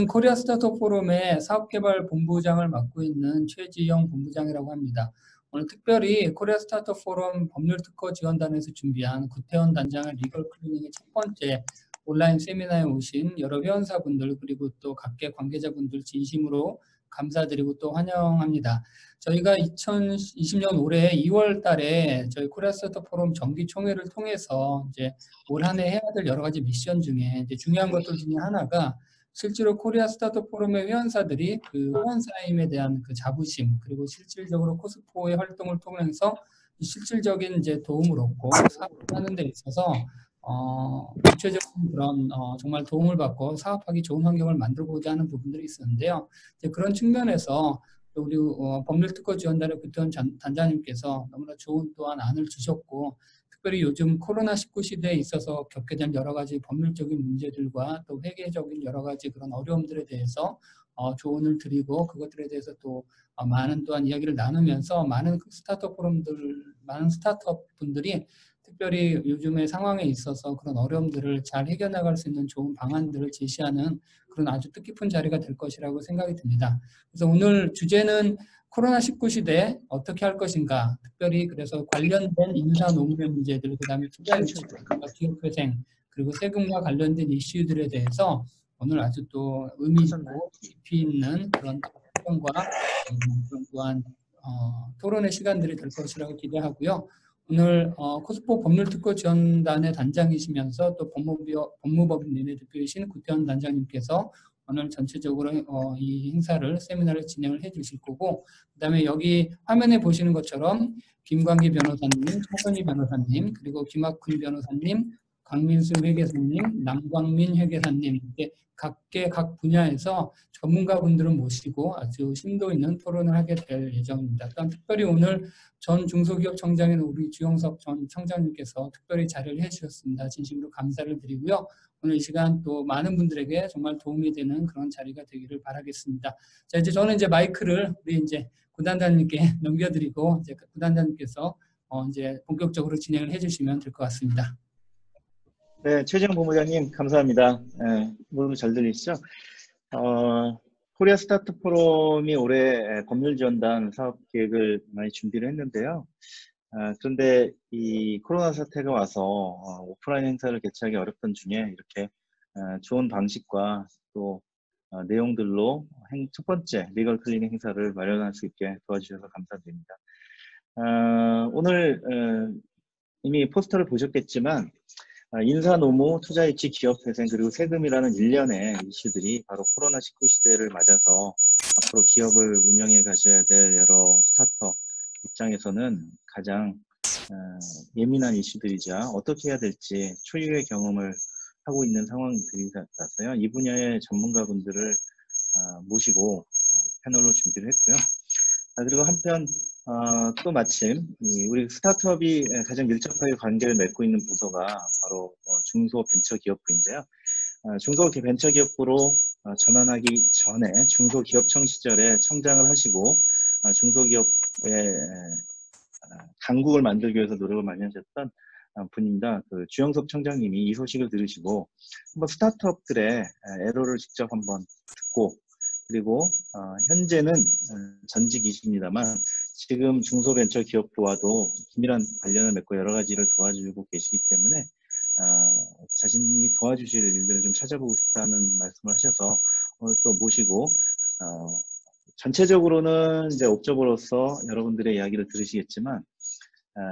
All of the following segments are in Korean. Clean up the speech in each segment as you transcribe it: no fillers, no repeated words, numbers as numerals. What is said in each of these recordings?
코리아 스타트업 포럼의 사업개발 본부장을 맡고 있는 최지영 본부장이라고 합니다. 오늘 특별히 코리아 스타트업 포럼 법률특허 지원단에서 준비한 구태원 단장의 리걸 클리닝의 첫 번째 온라인 세미나에 오신 여러 회원사분들 그리고 또 각계 관계자분들 진심으로 감사드리고 또 환영합니다. 저희가 2020년 올해 2월 달에 저희 코리아 스타트업 포럼 정기총회를 통해서 이제 올 한 해 해야 될 여러 가지 미션 중에 이제 중요한 것들 중에 하나가 실제로 코리아 스타트업 포럼의 회원사들이 그 회원사임에 대한 그 자부심 그리고 실질적으로 코스포의 활동을 통해서 실질적인 이제 도움을 얻고 사업하는 데 있어서 구체적인 그런 정말 도움을 받고 사업하기 좋은 환경을 만들고자 하는 부분들이 있었는데요. 이제 그런 측면에서 우리 법률특허 지원단의 구태원 단장님께서 너무나 좋은 또한 안을 주셨고 특별히 요즘 코로나19 시대에 있어서 겪게 된 여러 가지 법률적인 문제들과 또 회계적인 여러 가지 그런 어려움들에 대해서 조언을 드리고 그것들에 대해서 또 많은 또한 이야기를 나누면서 많은 스타트업 포럼들, 많은 스타트업 분들이 특별히 요즘의 상황에 있어서 그런 어려움들을 잘 해결나갈 수 있는 좋은 방안들을 제시하는 그런 아주 뜻깊은 자리가 될 것이라고 생각이 듭니다. 그래서 오늘 주제는 코로나19 시대에 어떻게 할 것인가, 특별히 그래서 관련된 인사 노무의 문제들, 그 다음에 투자 유치, 기업회생, 그리고 세금과 관련된 이슈들에 대해서 오늘 아주 또 의미 있고 깊이 있는 그런 답변과 또한 토론의 시간들이 될 것이라고 기대하고요. 오늘 코스포 법률특허 지원단의 단장이시면서 또 법무법인연의 대표이신 구태원 단장님께서 오늘 전체적으로 이 행사를 세미나를 진행을 해 주실 거고 그다음에 여기 화면에 보시는 것처럼 김광기 변호사님, 차선희 변호사님, 그리고 김학훈 변호사님, 강민수 회계사님, 남광민 회계사님 이렇게 각 분야에서 전문가분들을 모시고 아주 심도 있는 토론을 하게 될 예정입니다. 또한 특별히 오늘 전 중소기업청장인 우리 주영석 전 청장님께서 특별히 자리를 해주셨습니다. 진심으로 감사를 드리고요. 오늘 이 시간 또 많은 분들에게 정말 도움이 되는 그런 자리가 되기를 바라겠습니다. 자, 이제 저는 이제 마이크를 우리 이제 구단장님께 넘겨드리고 이제 구단장님께서 이제 본격적으로 진행을 해주시면 될 것 같습니다. 네, 최지영 본부장님 감사합니다. 모두 잘 들리시죠? 코리아 스타트업 포럼이 올해 법률지원단 사업 계획을 많이 준비를 했는데요. 그런데 이 코로나 사태가 와서 오프라인 행사를 개최하기 어렵던 중에 이렇게 좋은 방식과 또 내용들로 첫 번째 리걸 클리닝 행사를 마련할 수 있게 도와주셔서 감사드립니다. 오늘 이미 포스터를 보셨겠지만 인사 노무, 투자 유치, 기업 회생 그리고 세금이라는 일련의 이슈들이 바로 코로나19 시대를 맞아서 앞으로 기업을 운영해 가셔야 될 여러 스타트업 입장에서는 가장 예민한 이슈들이자 어떻게 해야 될지 초유의 경험을 하고 있는 상황들이라서요. 이 분야의 전문가분들을 모시고 패널로 준비를 했고요. 그리고 한편 또 마침 우리 스타트업이 가장 밀접하게 관계를 맺고 있는 부서가 바로 중소벤처기업부인데요. 중소벤처기업부로 전환하기 전에 중소기업청 시절에 청장을 하시고 중소기업의 강국을 만들기 위해서 노력을 많이 하셨던 분입니다. 그 주영석 청장님이 이 소식을 들으시고 한번 스타트업들의 애로를 직접 한번 듣고 그리고 현재는 전직이십니다만 지금 중소벤처기업부와도 긴밀한 관련을 맺고 여러 가지를 도와주고 계시기 때문에 자신이 도와주실 일들을 좀 찾아보고 싶다는 말씀을 하셔서 오늘 또 모시고 전체적으로는 이제 옵저버로서 여러분들의 이야기를 들으시겠지만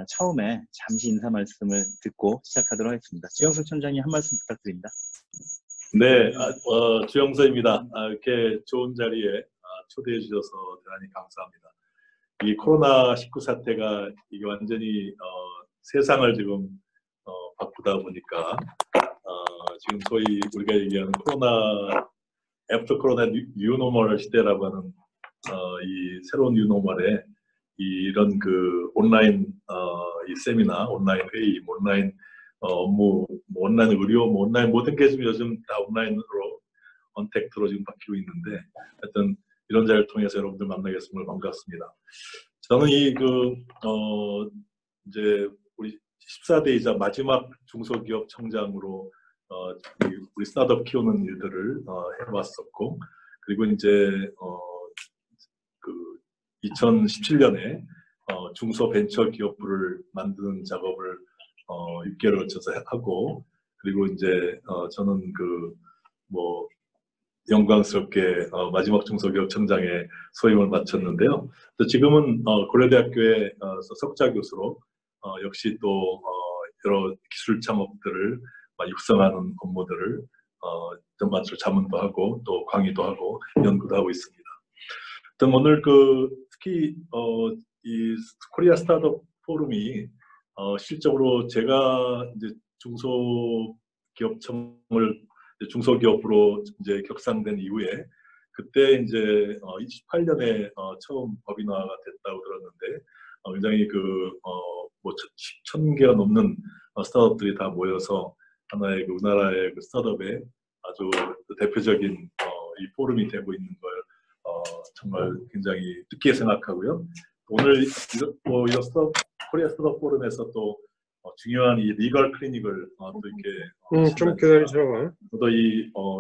처음에 잠시 인사 말씀을 듣고 시작하도록 하겠습니다. 주영석 청장님 한 말씀 부탁드립니다. 네, 주영서입니다. 이렇게 좋은 자리에 초대해 주셔서 대단히 감사합니다. 이 코로나19 사태가 이게 완전히 세상을 지금 바꾸다 보니까 지금 소위 우리가 얘기하는 애프터 코로나 뉴노멀 시대라고 하는 이 새로운 뉴노멀에 이런 그 온라인 이 세미나, 온라인 회의, 온라인 업무, 온라인 의료, 온라인 모든 게 지금 요즘 다 온라인으로 언택트로 지금 바뀌고 있는데 하여튼 이런 자리를 통해서 여러분들 만나겠음을 반갑습니다. 저는 이제 우리 14대이자 마지막 중소기업 청장으로 우리 스타트업 키우는 일들을 해왔었고, 그리고 이제 그 2017년에 중소벤처기업부를 만드는 작업을 6개월을 거쳐서 하고, 그리고 이제 저는 그 뭐 영광스럽게 마지막 중소기업청장에 소임을 마쳤는데요. 또 지금은 고려대학교의 석좌 교수로 역시 또 여러 기술 창업들을 육성하는 업무들을 전반적으로 자문도 하고 또 강의도 하고 연구도 하고 있습니다. 오늘 특히 이 코리아 스타트업 포럼이 실적으로 제가 이제 중소기업으로 이제 격상된 이후에 그때 이제 28년에 처음 법인화가 됐다고 들었는데 굉장히 뭐 10,000개가 넘는 스타트업들이 다 모여서 하나의 우리나라의 스타트업의 아주 대표적인 이 포럼이 되고 있는 걸 정말 굉장히 뜻깊게 생각하고요. 오늘 이런 코리아 스타트업 포럼에서 또 중요한 이 리걸 클리닉을 또 이렇게 좀 기다리시라고요. 저도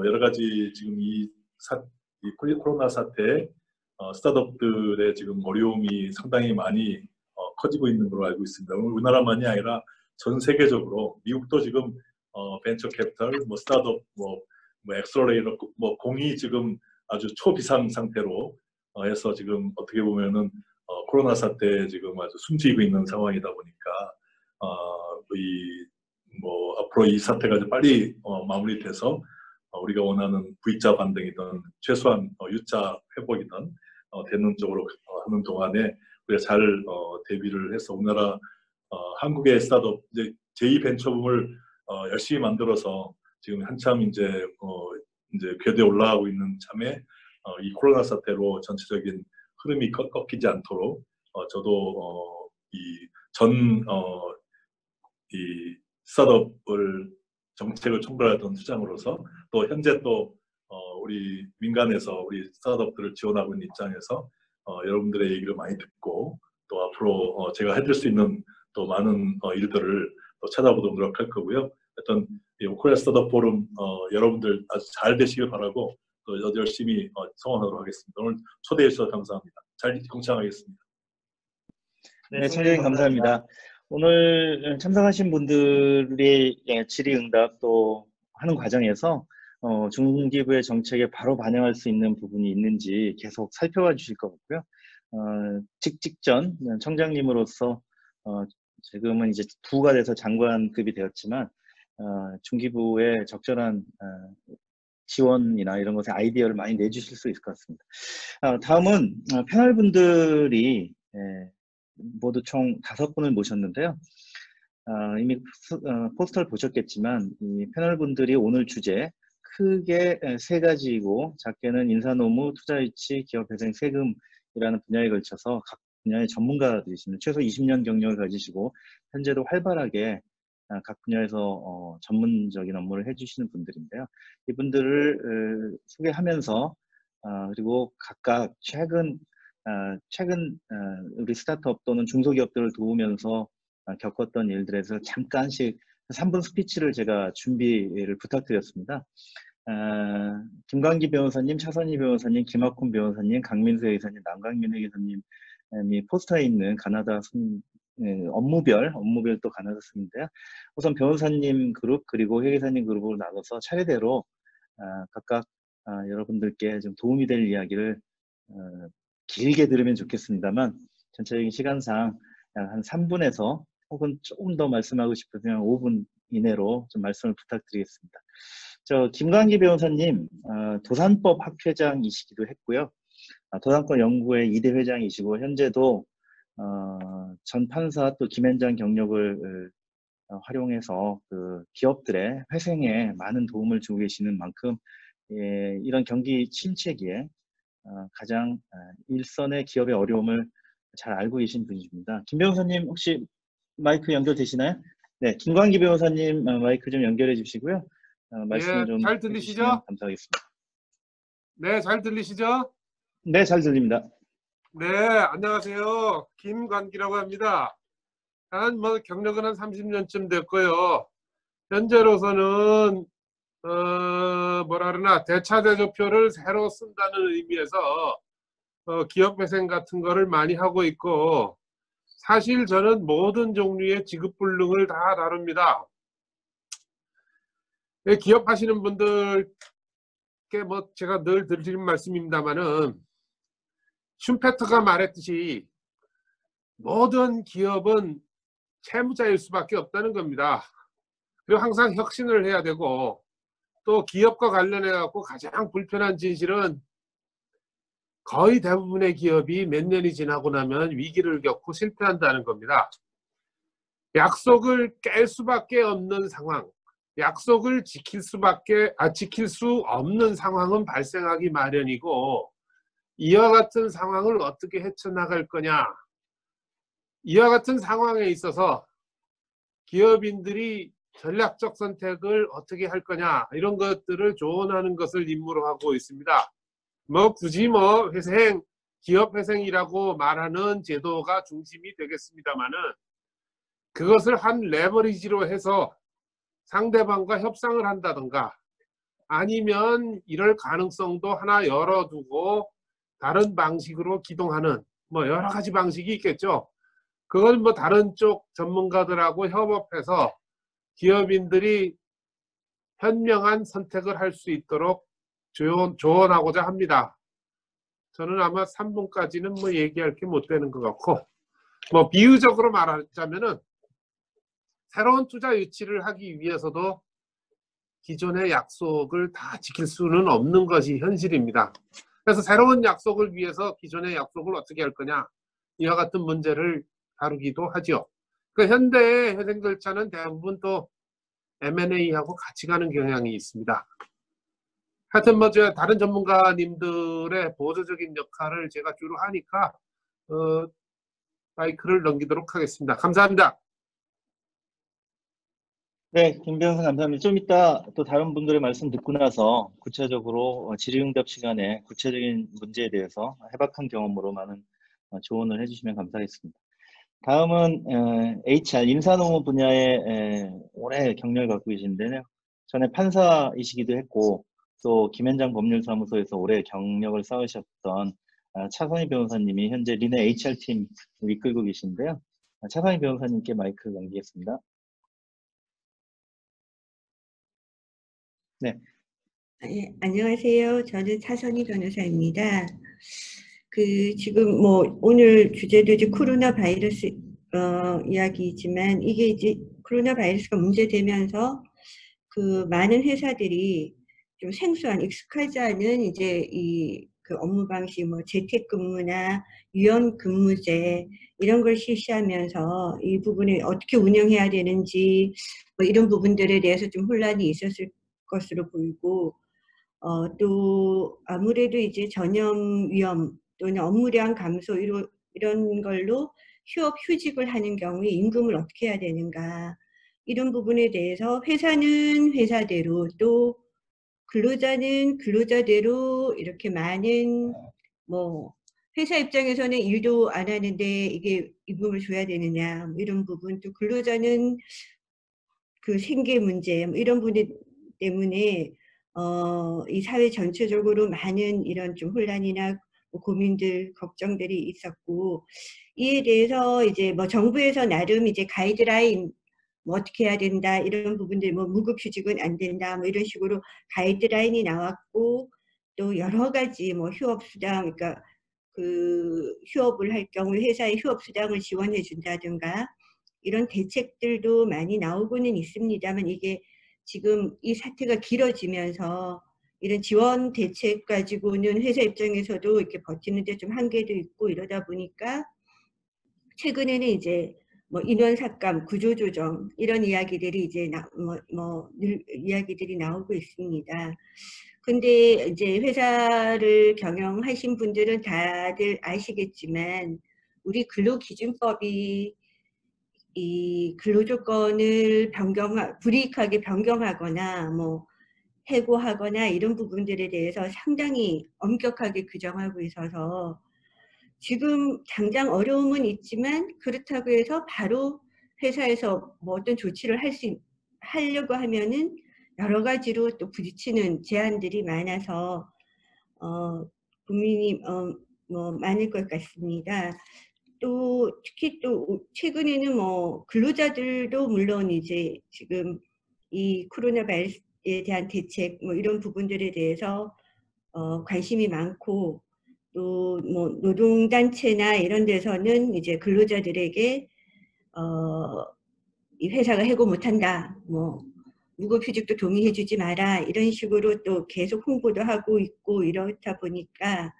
여러 가지 지금 이 코로나 사태 스타트업들의 지금 어려움이 상당히 많이 커지고 있는 걸로 알고 있습니다. 우리나라만이 아니라 전 세계적으로 미국도 지금 벤처 캐피탈, 뭐 스타트업, 뭐 엑셀러레이터, 뭐 공이 지금 아주 초비상 상태로 해서 지금 어떻게 보면은 코로나 사태에 지금 아주 숨지고 있는 상황이다 보니까 앞으로 이 사태가 좀 빨리 마무리돼서 우리가 원하는 V자 반등이든 최소한 U자 회복이든 되는 쪽으로 하는 동안에 우리가 잘 대비를 해서 우리나라 한국의 스타트업 이제 제2벤처붐을 열심히 만들어서 지금 한참 이제 궤도에 올라가고 있는 참에 이 코로나 사태로 전체적인 흐름이 꺾이지 않도록 저도 이 스타트업을 정책을 총괄하던 수장으로서 또 현재 또 우리 민간에서 우리 스타트업들을 지원하고 있는 입장에서 여러분들의 얘기를 많이 듣고 또 앞으로 제가 해줄 수 있는 또 많은 일들을 또 찾아보도록 노력할 거고요. 하여튼 이 코리아 스타트업 포럼 여러분들 아주 잘 되시길 바라고 또 열심히 성원하도록 하겠습니다. 오늘 초대해 주셔서 감사합니다. 잘 경청하겠습니다. 네, 청장님 감사합니다. 오늘 참석하신 분들의 질의응답 또 하는 과정에서 중기부의 정책에 바로 반영할 수 있는 부분이 있는지 계속 살펴봐 주실 것 같고요. 직전 청장님으로서 지금은 이제 부가 돼서 장관급이 되었지만 중기부의 적절한 지원이나 이런 것에 아이디어를 많이 내주실 수 있을 것 같습니다. 다음은 패널 분들이 모두 총 5분을 모셨는데요. 이미 포스터를 보셨겠지만 이 패널 분들이 오늘 주제 크게 3가지이고 작게는 인사노무, 투자유치, 기업회생, 세금이라는 분야에 걸쳐서 각 분야의 전문가들이십니다. 최소 20년 경력을 가지시고 현재도 활발하게 각 분야에서 전문적인 업무를 해주시는 분들인데요. 이분들을 소개하면서 그리고 각각 최근 우리 스타트업 또는 중소기업들을 도우면서 겪었던 일들에서 잠깐씩 3분 스피치를 제가 준비를 부탁드렸습니다. 김광기 변호사님, 차선희 변호사님, 김학훈 변호사님, 강민수 회계사님, 남강민 회계사님이 포스터에 있는 가나다 업무별 또 가나다 순인데요. 우선 변호사님 그룹 그리고 회계사님 그룹으로 나눠서 차례대로 각각 여러분들께 좀 도움이 될 이야기를 길게 들으면 좋겠습니다만 전체적인 시간상 약 한 3분에서 혹은 조금 더 말씀하고 싶으면 5분 이내로 좀 말씀을 부탁드리겠습니다. 김광기 변호사님 도산법 학회장이시기도 했고요. 도산법 연구회 2대 회장이시고 현재도 전 판사 또 김현장 경력을 활용해서 그 기업들의 회생에 많은 도움을 주고 계시는 만큼 이런 경기 침체기에 가장 일선의 기업의 어려움을 잘 알고 계신 분이십니다. 김 변호사님 혹시 마이크 연결되시나요? 네, 김광기 변호사님 마이크 좀 연결해 주시고요. 말씀을 좀 잘 들리시죠? 감사하겠습니다. 네, 잘 들리시죠? 네, 잘 들립니다. 네, 안녕하세요. 김광기라고 합니다. 뭐 경력은 한 30년쯤 됐고요. 현재로서는 뭐라 그러나 대차대조표를 새로 쓴다는 의미에서 기업회생 같은 거를 많이 하고 있고, 사실 저는 모든 종류의 지급불능을 다 다룹니다. 기업하시는 분들께 뭐 제가 늘 드리는 말씀입니다만은, 슈페터가 말했듯이 모든 기업은 채무자일 수밖에 없다는 겁니다. 그리고 항상 혁신을 해야 되고, 또 기업과 관련해 갖고 가장 불편한 진실은 거의 대부분의 기업이 몇 년이 지나고 나면 위기를 겪고 실패한다는 겁니다. 약속을 깰 수밖에 없는 상황, 약속을 지킬 수 없는 상황은 발생하기 마련이고, 이와 같은 상황을 어떻게 헤쳐나갈 거냐, 이와 같은 상황에 있어서 기업인들이 전략적 선택을 어떻게 할 거냐, 이런 것들을 조언하는 것을 임무로 하고 있습니다. 뭐 굳이 뭐 회생, 기업회생이라고 말하는 제도가 중심이 되겠습니다만은, 그것을 한 레버리지로 해서 상대방과 협상을 한다던가, 아니면 이럴 가능성도 하나 열어두고 다른 방식으로 기동하는 뭐 여러 가지 방식이 있겠죠. 그건 뭐 다른 쪽 전문가들하고 협업해서 기업인들이 현명한 선택을 할 수 있도록 조언하고자 합니다. 저는 아마 3분까지는 뭐 얘기할 게 못 되는 것 같고, 뭐 비유적으로 말하자면은 새로운 투자 유치를 하기 위해서도 기존의 약속을 다 지킬 수는 없는 것이 현실입니다. 그래서 새로운 약속을 위해서 기존의 약속을 어떻게 할 거냐, 이와 같은 문제를 다루기도 하죠. 그 현대의 회생 절차는 대부분 또 M&A하고 같이 가는 경향이 있습니다. 하여튼 뭐 제가 다른 전문가님들의 보조적인 역할을 제가 주로 하니까 마이크를 넘기도록 하겠습니다. 감사합니다. 네, 김 변호사 감사합니다. 좀 이따 또 다른 분들의 말씀 듣고 나서 구체적으로 질의응답 시간에 구체적인 문제에 대해서 해박한 경험으로 많은 조언을 해주시면 감사하겠습니다. 다음은 HR, 인사노무 분야에 오래 경력을 갖고 계신데요. 전에 판사이시기도 했고, 또 김현장 법률사무소에서 오래 경력을 쌓으셨던 차선희 변호사님이 현재 린의 HR팀 이끌고 계신데요. 차선희 변호사님께 마이크 넘기겠습니다. 네. 예, 안녕하세요. 저는 차선희 변호사입니다. 지금 뭐 오늘 주제도 이제 코로나 바이러스 이야기이지만, 이게 이제 코로나 바이러스가 문제되면서 많은 회사들이 좀 생소한, 익숙하지 않은 이제 그 업무 방식, 뭐 재택근무나 유연근무제 이런 걸 실시하면서 이 부분을 어떻게 운영해야 되는지 뭐 이런 부분들에 대해서 좀 혼란이 있었을 것으로 보이고, 또 아무래도 이제 전염 위험 또는 업무량 감소 이런 걸로 휴직을 하는 경우에 임금을 어떻게 해야 되는가, 이런 부분에 대해서 회사는 회사대로 또 근로자는 근로자대로 이렇게 많은, 뭐 회사 입장에서는 일도 안 하는데 이게 임금을 줘야 되느냐, 뭐 이런 부분, 또 근로자는 그 생계 문제 뭐 이런 부분 때문에 이 사회 전체적으로 많은 이런 좀 혼란이나 뭐 고민들, 걱정들이 있었고, 이에 대해서 이제 뭐 정부에서 나름 이제 가이드라인, 뭐 어떻게 해야 된다 이런 부분들, 뭐 무급휴직은 안 된다 뭐 이런 식으로 가이드라인이 나왔고, 또 여러 가지 뭐 휴업수당, 그러니까 그 휴업을 할 경우 회사에 휴업수당을 지원해 준다든가 이런 대책들도 많이 나오고는 있습니다만, 이게 지금 이 사태가 길어지면서 이런 지원 대책 가지고는 회사 입장에서도 이렇게 버티는데 좀 한계도 있고, 이러다 보니까 최근에는 이제 뭐 인원 삭감, 구조 조정 이런 이야기들이 이제 이야기들이 나오고 있습니다. 근데 이제 회사를 경영하신 분들은 다들 아시겠지만, 우리 근로기준법이 이 근로조건을 불이익하게 변경하거나 뭐 해고하거나 이런 부분들에 대해서 상당히 엄격하게 규정하고 있어서 지금 당장 어려움은 있지만, 그렇다고 해서 바로 회사에서 뭐 어떤 조치를 하려고 하면은 여러 가지로 또 부딪히는 제한들이 많아서 고민이 뭐 많을 것 같습니다. 또 특히 또 최근에는 뭐 근로자들도 물론 이제 지금 이 코로나 바이러스에 대한 대책 뭐 이런 부분들에 대해서 관심이 많고 또 뭐 노동단체나 이런 데서는 이제 근로자들에게 이 회사가 해고 못한다, 뭐 무급휴직도 동의해주지 마라 이런 식으로 또 계속 홍보도 하고 있고 이렇다 보니까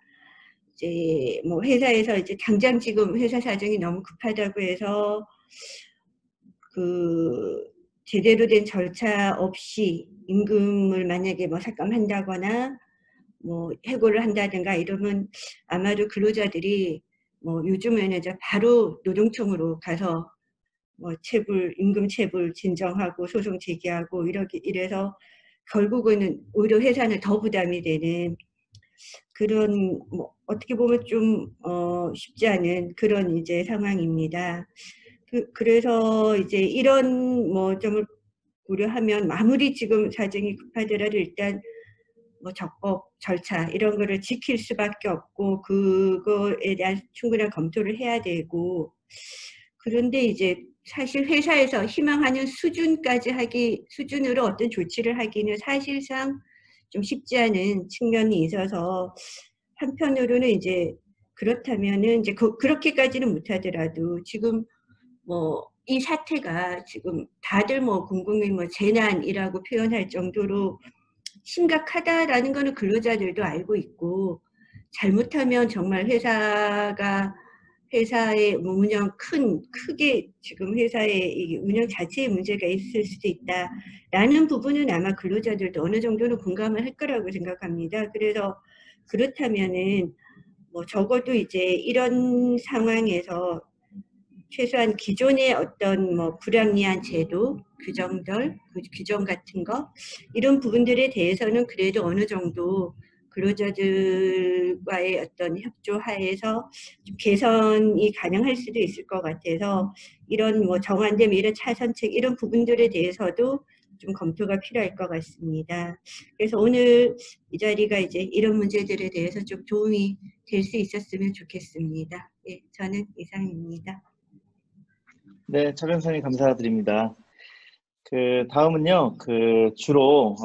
이제 뭐 회사에서 이제 당장 지금 회사 사정이 너무 급하다고 해서 그 제대로 된 절차 없이 임금을 만약에 뭐 삭감한다거나 뭐 해고를 한다든가 이러면 아마도 근로자들이 뭐 요즘에는 이제 바로 노동청으로 가서 뭐 임금 체불 진정하고 소송 제기하고 이래서 결국은 오히려 회사는 더 부담이 되는 그런 뭐 어떻게 보면 좀 쉽지 않은 그런 이제 상황입니다. 그래서 이제 이런 뭐 점을 고려하면 아무리 지금 사정이 급하더라도 일단 뭐 적법 절차 이런 거를 지킬 수밖에 없고 그거에 대한 충분한 검토를 해야 되고 그런데 이제 사실 회사에서 희망하는 수준으로 어떤 조치를 하기는 사실상 좀 쉽지 않은 측면이 있어서 한편으로는 이제 그렇다면은 이제 그렇게까지는 못하더라도 지금 뭐 이 사태가 지금 다들 뭐 공공의 뭐 재난이라고 표현할 정도로 심각하다라는 거는 근로자들도 알고 있고 잘못하면 정말 회사의 뭐 크게 지금 회사의 이 운영 자체에 문제가 있을 수도 있다라는 부분은 아마 근로자들도 어느 정도는 공감을 할 거라고 생각합니다. 그래서 그렇다면은 뭐 적어도 이제 이런 상황에서 최소한 기존의 어떤 뭐 불합리한 제도, 규정 같은 거 이런 부분들에 대해서는 그래도 어느 정도 근로자들과의 어떤 협조 하에서 좀 개선이 가능할 수도 있을 것 같아서 이런 뭐 정환됨 이런 차선책 이런 부분들에 대해서도 좀 검토가 필요할 것 같습니다. 그래서 오늘 이 자리가 이제 이런 문제들에 대해서 좀 도움이 될 수 있었으면 좋겠습니다. 예, 저는 이상입니다. 네, 차 변호사님 감사드립니다. 다음은요, 주로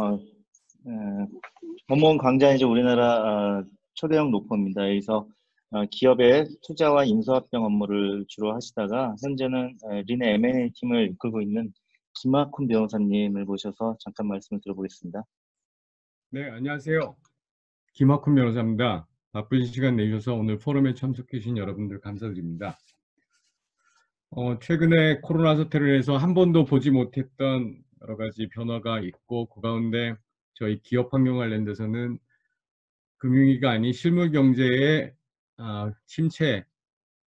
법무원 광장이죠. 우리나라 초대형 로펌입니다. 여기서 기업의 투자와 인수합병 업무를 주로 하시다가 현재는 린의 M&A 팀을 이끌고 있는 김학훈 변호사님을 모셔서 잠깐 말씀을 들어보겠습니다. 네, 안녕하세요. 김학훈 변호사입니다. 바쁜 시간 내주셔서 오늘 포럼에 참석해 주신 여러분들 감사드립니다. 최근에 코로나 사태로 인해서 한 번도 보지 못했던 여러 가지 변화가 있고 그 가운데 저희 기업 환경 관련돼서는 금융위기가 아닌 실물 경제의 침체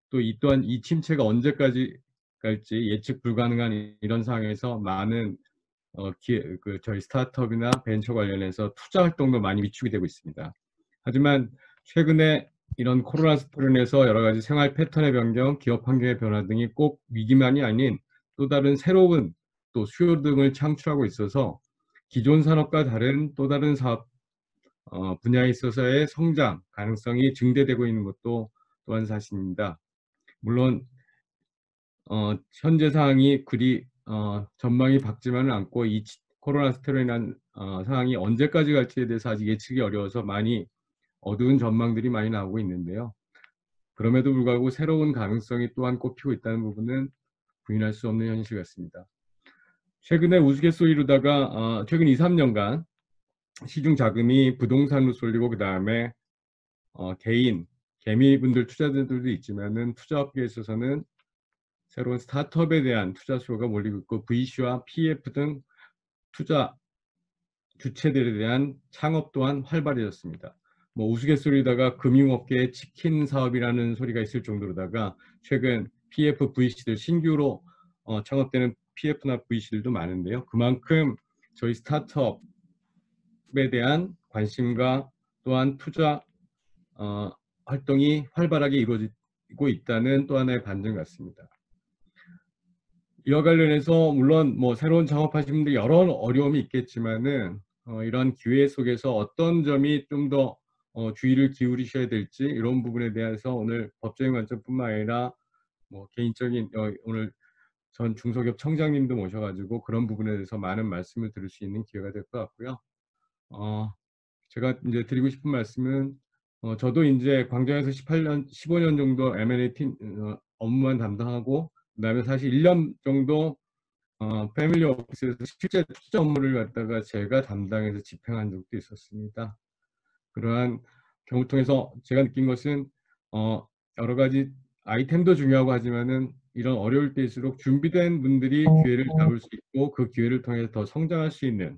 또 또한 이 침체가 언제까지 갈지 예측 불가능한 이런 상황에서 많은 저희 스타트업이나 벤처 관련해서 투자 활동도 많이 위축이 되고 있습니다. 하지만 최근에 이런 코로나 사태로 인해서 여러 가지 생활 패턴의 변경, 기업 환경의 변화 등이 꼭 위기만이 아닌 또 다른 새로운 또 수요 등을 창출하고 있어서 기존 산업과 다른 또 다른 사업 분야에 있어서의 성장 가능성이 증대되고 있는 것도 또한 사실입니다. 물론 현재 상황이 그리 전망이 밝지만은 않고 이 코로나 사태로 인한 상황이 언제까지 갈지에 대해서 아직 예측이 어려워서 많이 어두운 전망들이 많이 나오고 있는데요. 그럼에도 불구하고 새로운 가능성이 또한 꼽히고 있다는 부분은 부인할 수 없는 현실 같습니다. 최근에 우스갯소리로다가 최근 2, 3년간 시중 자금이 부동산으로 쏠리고 그 다음에 개미분들 투자자들도 있지만은 투자업계에 있어서는 새로운 스타트업에 대한 투자 수요가 몰리고 있고 VC와 PF 등 투자 주체들에 대한 창업 또한 활발해졌습니다. 뭐 우스갯소리다가 금융업계의 치킨 사업이라는 소리가 있을 정도로다가 최근 PF, VC들 신규로 창업되는 PF나 VC들도 많은데요. 그만큼 저희 스타트업에 대한 관심과 또한 투자 활동이 활발하게 이루어지고 있다는 또 하나의 반증 같습니다. 이와 관련해서 물론 뭐 새로운 창업하시는 분들 여러 어려움이 있겠지만은 이런 기회 속에서 어떤 점이 좀 더 주의를 기울이셔야 될지 이런 부분에 대해서 오늘 법적인 관점뿐만 아니라 뭐 개인적인 오늘 전 중소기업 청장님도 모셔가지고 그런 부분에 대해서 많은 말씀을 들을 수 있는 기회가 될 것 같고요. 제가 이제 드리고 싶은 말씀은 저도 이제 광장에서 15년 정도 M&A 팀 업무만 담당하고 그다음에 사실 1년 정도 패밀리 오피스에서 실제 투자 업무를 갖다가 제가 담당해서 집행한 적도 있었습니다. 그러한 경우 통해서 제가 느낀 것은 여러 가지 아이템도 중요하고 하지만은 이런 어려울 때일수록 준비된 분들이 기회를 잡을 수 있고 그 기회를 통해 더 성장할 수 있는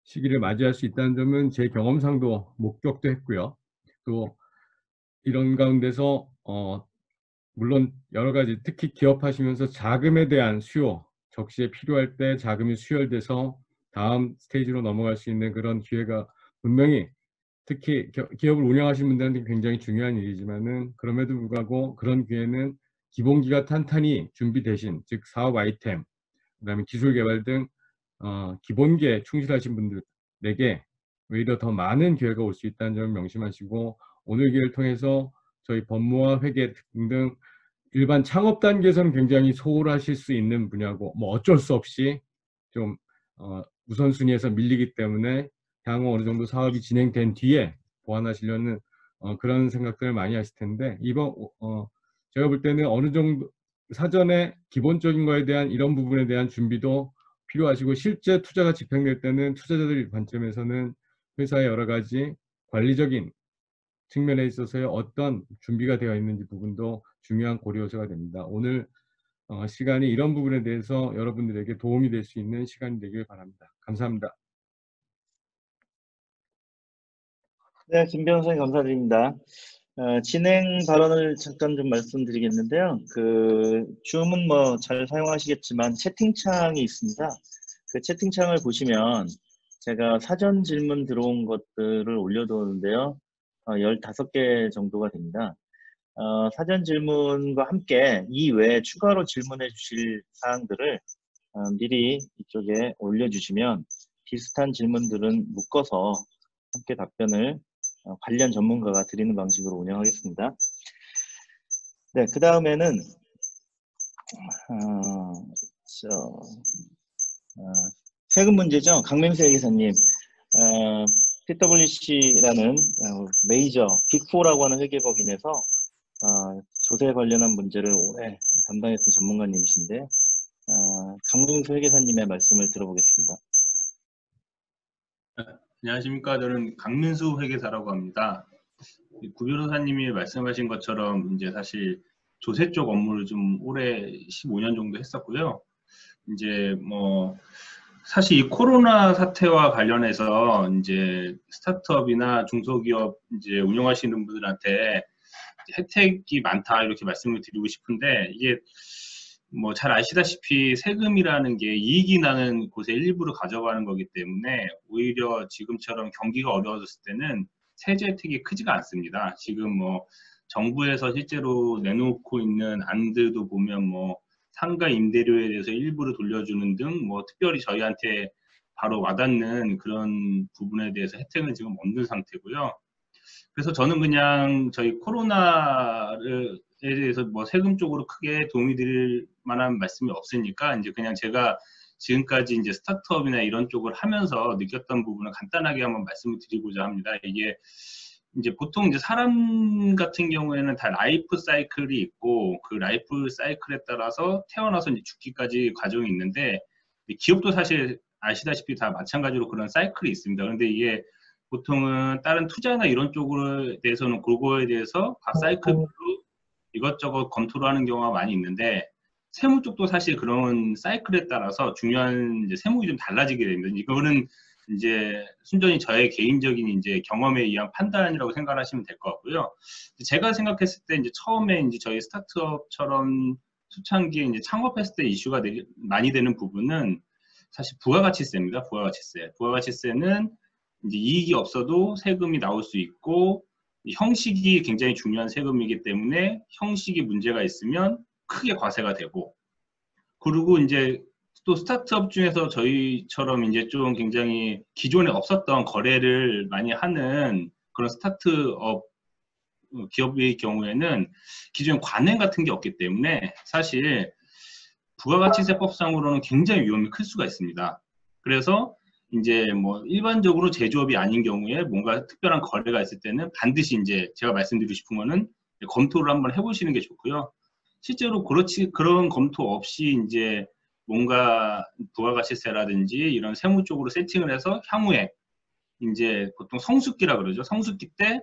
시기를 맞이할 수 있다는 점은 제 경험상도 목격도 했고요. 또 이런 가운데서 물론 여러 가지 특히 기업하시면서 자금에 대한 수요, 적시에 필요할 때 자금이 수혈돼서 다음 스테이지로 넘어갈 수 있는 그런 기회가 분명히 특히 기업을 운영하시는 분들한테 굉장히 중요한 일이지만은 그럼에도 불구하고 그런 기회는 기본기가 탄탄히 준비되신 즉 사업 아이템, 그다음에 기술 개발 등 기본기에 충실하신 분들에게 오히려 더 많은 기회가 올 수 있다는 점을 명심하시고 오늘 기회를 통해서 저희 법무와 회계 등등 일반 창업 단계에서는 굉장히 소홀하실 수 있는 분야고 뭐 어쩔 수 없이 좀 우선순위에서 밀리기 때문에 향후 어느 정도 사업이 진행된 뒤에 보완하시려는 그런 생각들을 많이 하실 텐데 이번 제가 볼 때는 어느 정도 사전에 기본적인 거에 대한 이런 부분에 대한 준비도 필요하시고 실제 투자가 집행될 때는 투자자들 관점에서는 회사의 여러 가지 관리적인 측면에 있어서의 어떤 준비가 되어 있는지 부분도 중요한 고려 요소가 됩니다. 오늘 시간이 이런 부분에 대해서 여러분들에게 도움이 될 수 있는 시간이 되길 바랍니다. 감사합니다. 네, 김 변호사님 감사드립니다. 진행 발언을 잠깐 좀 말씀드리겠는데요. 그 줌은 뭐 잘 사용하시겠지만 채팅창이 있습니다. 그 채팅창을 보시면 제가 사전 질문 들어온 것들을 올려두었는데요. 15개 정도가 됩니다. 사전 질문과 함께 이 외에 추가로 질문해 주실 사항들을 미리 이쪽에 올려주시면 비슷한 질문들은 묶어서 함께 답변을 관련 전문가가 드리는 방식으로 운영하겠습니다. 네, 그 다음에는 세금 문제죠. 강맹수 회계사님, PwC라는 메이저 빅4라고 하는 회계법인에서 조세 관련한 문제를 오래 담당했던 전문가님이신데 강맹수 회계사님의 말씀을 들어보겠습니다. 안녕하십니까. 저는 강민수 회계사라고 합니다. 구 변호사님이 말씀하신 것처럼 이제 사실 조세 쪽 업무를 좀 올해 15년 정도 했었고요. 이제 뭐 사실 이 코로나 사태와 관련해서 이제 스타트업이나 중소기업 이제 운영하시는 분들한테 혜택이 많다 이렇게 말씀을 드리고 싶은데 이게 뭐 잘 아시다시피 세금이라는 게 이익이 나는 곳에 일부를 가져가는 거기 때문에 오히려 지금처럼 경기가 어려워졌을 때는 세제 혜택이 크지가 않습니다. 지금 뭐 정부에서 실제로 내놓고 있는 안들도 보면 뭐 상가 임대료에 대해서 일부를 돌려주는 등 뭐 특별히 저희한테 바로 와닿는 그런 부분에 대해서 혜택은 지금 없는 상태고요. 그래서 저는 그냥 저희 코로나에 대해서 뭐 세금 쪽으로 크게 도움이 드릴 만한 말씀이 없으니까 이제 그냥 제가 지금까지 이제 스타트업이나 이런 쪽을 하면서 느꼈던 부분을 간단하게 한번 말씀을 드리고자 합니다. 이게 이제 보통 이제 사람 같은 경우에는 다 라이프 사이클이 있고 그 라이프 사이클에 따라서 태어나서 이제 죽기까지 과정이 있는데 기업도 사실 아시다시피 다 마찬가지로 그런 사이클이 있습니다. 그런데 이게 보통은 다른 투자나 이런 쪽에 대해서는 그거에 대해서 각 사이클별로 이것저것 검토를 하는 경우가 많이 있는데 세무 쪽도 사실 그런 사이클에 따라서 중요한 이제 세목이 좀 달라지게 됩니다. 이거는 이제 순전히 저의 개인적인 이제 경험에 의한 판단이라고 생각하시면 될 것 같고요. 제가 생각했을 때 이제 처음에 이제 저희 스타트업처럼 초창기에 이제 창업했을 때 이슈가 많이 되는 부분은 사실 부가가치세입니다. 부가가치세. 부가가치세는 이제 이익이 없어도 세금이 나올 수 있고 형식이 굉장히 중요한 세금이기 때문에 형식이 문제가 있으면 크게 과세가 되고 그리고 이제 또 스타트업 중에서 저희처럼 이제 좀 굉장히 기존에 없었던 거래를 많이 하는 그런 스타트업 기업의 경우에는 기존에 관행 같은 게 없기 때문에 사실 부가가치세법상으로는 굉장히 위험이 클 수가 있습니다. 그래서 이제 뭐 일반적으로 제조업이 아닌 경우에 뭔가 특별한 거래가 있을 때는 반드시 이제 제가 말씀드리고 싶은 거는 검토를 한번 해보시는 게 좋고요. 실제로 그런 검토 없이 이제 뭔가 부가가치세라든지 이런 세무 쪽으로 세팅을 해서 향후에 이제 보통 성수기라 그러죠. 성수기 때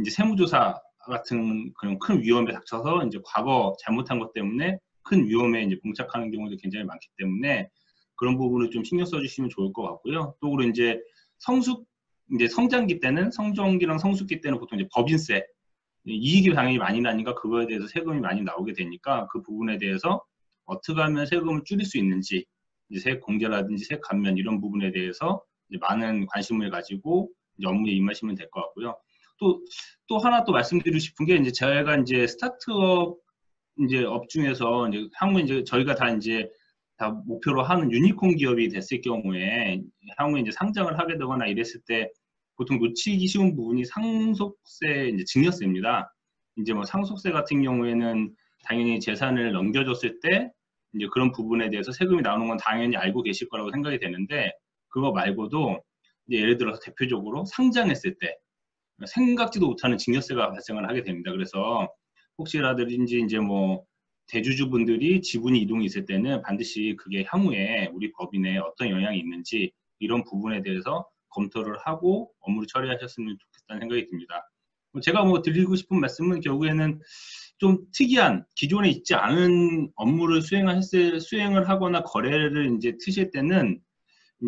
이제 세무조사 같은 그런 큰 위험에 닥쳐서 이제 과거 잘못한 것 때문에 큰 위험에 이제 봉착하는 경우도 굉장히 많기 때문에 그런 부분을 좀 신경 써주시면 좋을 것 같고요. 또 그리고 이제 이제 성장기 때는 성장기랑 성숙기 때는 보통 이제 법인세 이익이 당연히 많이 나니까 그거에 대해서 세금이 많이 나오게 되니까 그 부분에 대해서 어떻게 하면 세금을 줄일 수 있는지 이제 세액 공제라든지 세액 감면 이런 부분에 대해서 이제 많은 관심을 가지고 이제 업무에 임하시면 될 것 같고요. 또 하나 또 말씀드리고 싶은 게 이제 제가 이제 스타트업 이제 업 중에서 이제 향후 이제 저희가 다 목표로 하는 유니콘 기업이 됐을 경우에 향후에 이제 상장을 하게 되거나 이랬을 때 보통 놓치기 쉬운 부분이 상속세 이제 증여세입니다. 이제 뭐 상속세 같은 경우에는 당연히 재산을 넘겨줬을 때 이제 그런 부분에 대해서 세금이 나오는 건 당연히 알고 계실 거라고 생각이 되는데 그거 말고도 이제 예를 들어서 대표적으로 상장했을 때 생각지도 못하는 증여세가 발생을 하게 됩니다. 그래서 혹시라든지 이제 뭐 대주주분들이 지분이 이동이 있을 때는 반드시 그게 향후에 우리 법인에 어떤 영향이 있는지 이런 부분에 대해서 검토를 하고 업무를 처리하셨으면 좋겠다는 생각이 듭니다. 제가 뭐 드리고 싶은 말씀은 결국에는 좀 특이한 기존에 있지 않은 업무를 수행을 하거나 거래를 이제 트실 때는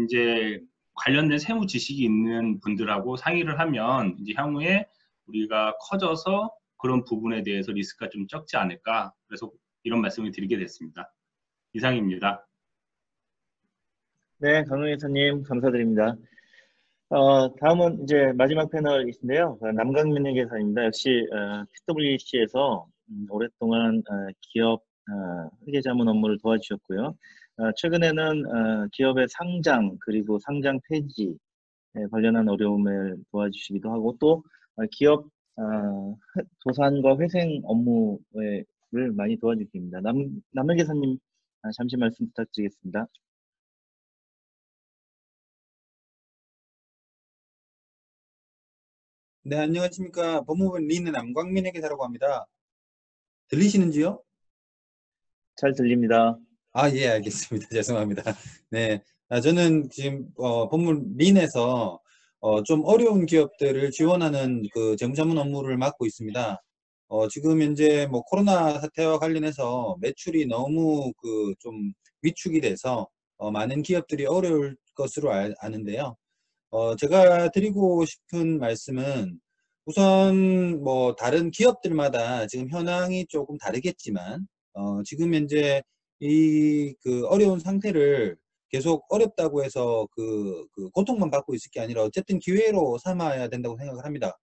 이제 관련된 세무 지식이 있는 분들하고 상의를 하면 이제 향후에 우리가 커져서 그런 부분에 대해서 리스크가 좀 적지 않을까. 그래서 이런 말씀을 드리게 됐습니다. 이상입니다. 네, 강릉 회사님 감사드립니다. 다음은 이제 마지막 패널이신데요. 남강민 회계사입니다. 역시 PwC에서 오랫동안 기업 회계자문 업무를 도와주셨고요. 최근에는 기업의 상장 그리고 상장 폐지에 관련한 어려움을 도와주시기도 하고 또 기업 도산과 회생 업무를 많이 도와주십니다. 남회계사님 잠시 말씀 부탁드리겠습니다. 네, 안녕하십니까. 법무부 리는 남광민 회계사라고 합니다. 들리시는지요? 잘 들립니다. 아, 예, 알겠습니다. 죄송합니다. 네, 저는 지금 법무부 린에서 좀 어려운 기업들을 지원하는 그 재무자문 업무를 맡고 있습니다. 지금 현재 뭐 코로나 사태와 관련해서 매출이 너무 그 좀 위축이 돼서 많은 기업들이 어려울 것으로 아는데요. 제가 드리고 싶은 말씀은 우선 뭐 다른 기업들마다 지금 현황이 조금 다르겠지만 지금 현재 이 그 어려운 상태를 계속 어렵다고 해서 그 고통만 받고 있을 게 아니라 어쨌든 기회로 삼아야 된다고 생각을 합니다.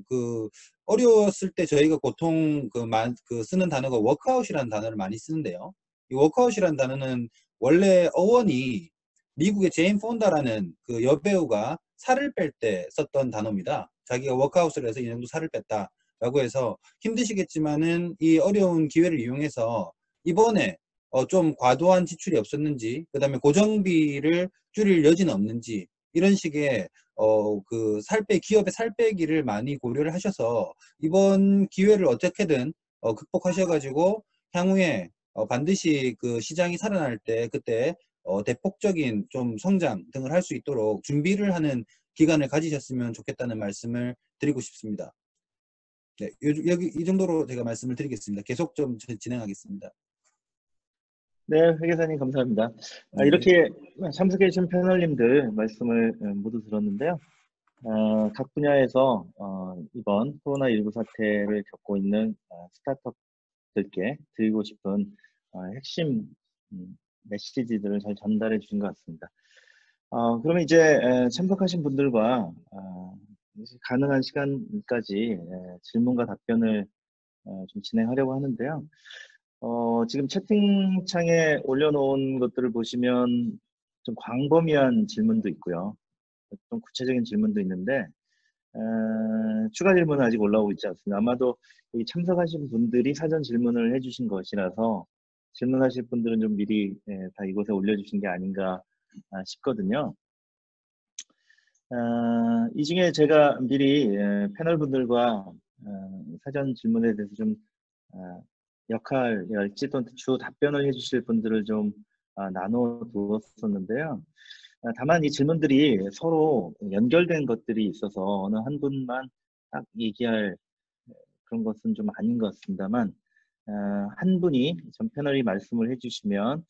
그 어려웠을 때 저희가 보통 쓰는 단어가 워크아웃이라는 단어를 많이 쓰는데요. 이 워크아웃이라는 단어는 원래 어원이 미국의 제인 폰다라는 그 여배우가 살을 뺄 때 썼던 단어입니다. 자기가 워크아웃을 해서 이 정도 살을 뺐다라고 해서 힘드시겠지만은 이 어려운 기회를 이용해서 이번에 좀 과도한 지출이 없었는지, 그 다음에 고정비를 줄일 여지는 없는지 이런 식의 기업의 살 빼기를 많이 고려를 하셔서 이번 기회를 어떻게든 극복하셔가지고 향후에 반드시 그 시장이 살아날 때 그때 대폭적인 좀 성장 등을 할 수 있도록 준비를 하는 기간을 가지셨으면 좋겠다는 말씀을 드리고 싶습니다. 네, 여기 이 정도로 제가 말씀을 드리겠습니다. 계속 좀 진행하겠습니다. 네, 회계사님 감사합니다. 네. 이렇게 참석해 주신 패널님들 말씀을 모두 들었는데요. 각 분야에서 이번 코로나19 사태를 겪고 있는 스타트업들께 드리고 싶은 핵심 메시지들을 잘 전달해 주신 것 같습니다. 그러면 이제 참석하신 분들과 가능한 시간까지 질문과 답변을 좀 진행하려고 하는데요. 지금 채팅창에 올려놓은 것들을 보시면 좀 광범위한 질문도 있고요. 좀 구체적인 질문도 있는데, 추가 질문은 아직 올라오고 있지 않습니다. 아마도 여기 참석하신 분들이 사전 질문을 해주신 것이라서 질문하실 분들은 좀 미리 다 이곳에 올려주신 게 아닌가 싶거든요. 이 중에 제가 미리 패널 분들과 사전 질문에 대해서 좀 역할이랄지 또는 주 답변을 해주실 분들을 좀 나눠 두었었는데요. 다만 이 질문들이 서로 연결된 것들이 있어서 어느 한 분만 딱 얘기할 그런 것은 좀 아닌 것 같습니다만, 한 분이 전 패널이 말씀을 해주시면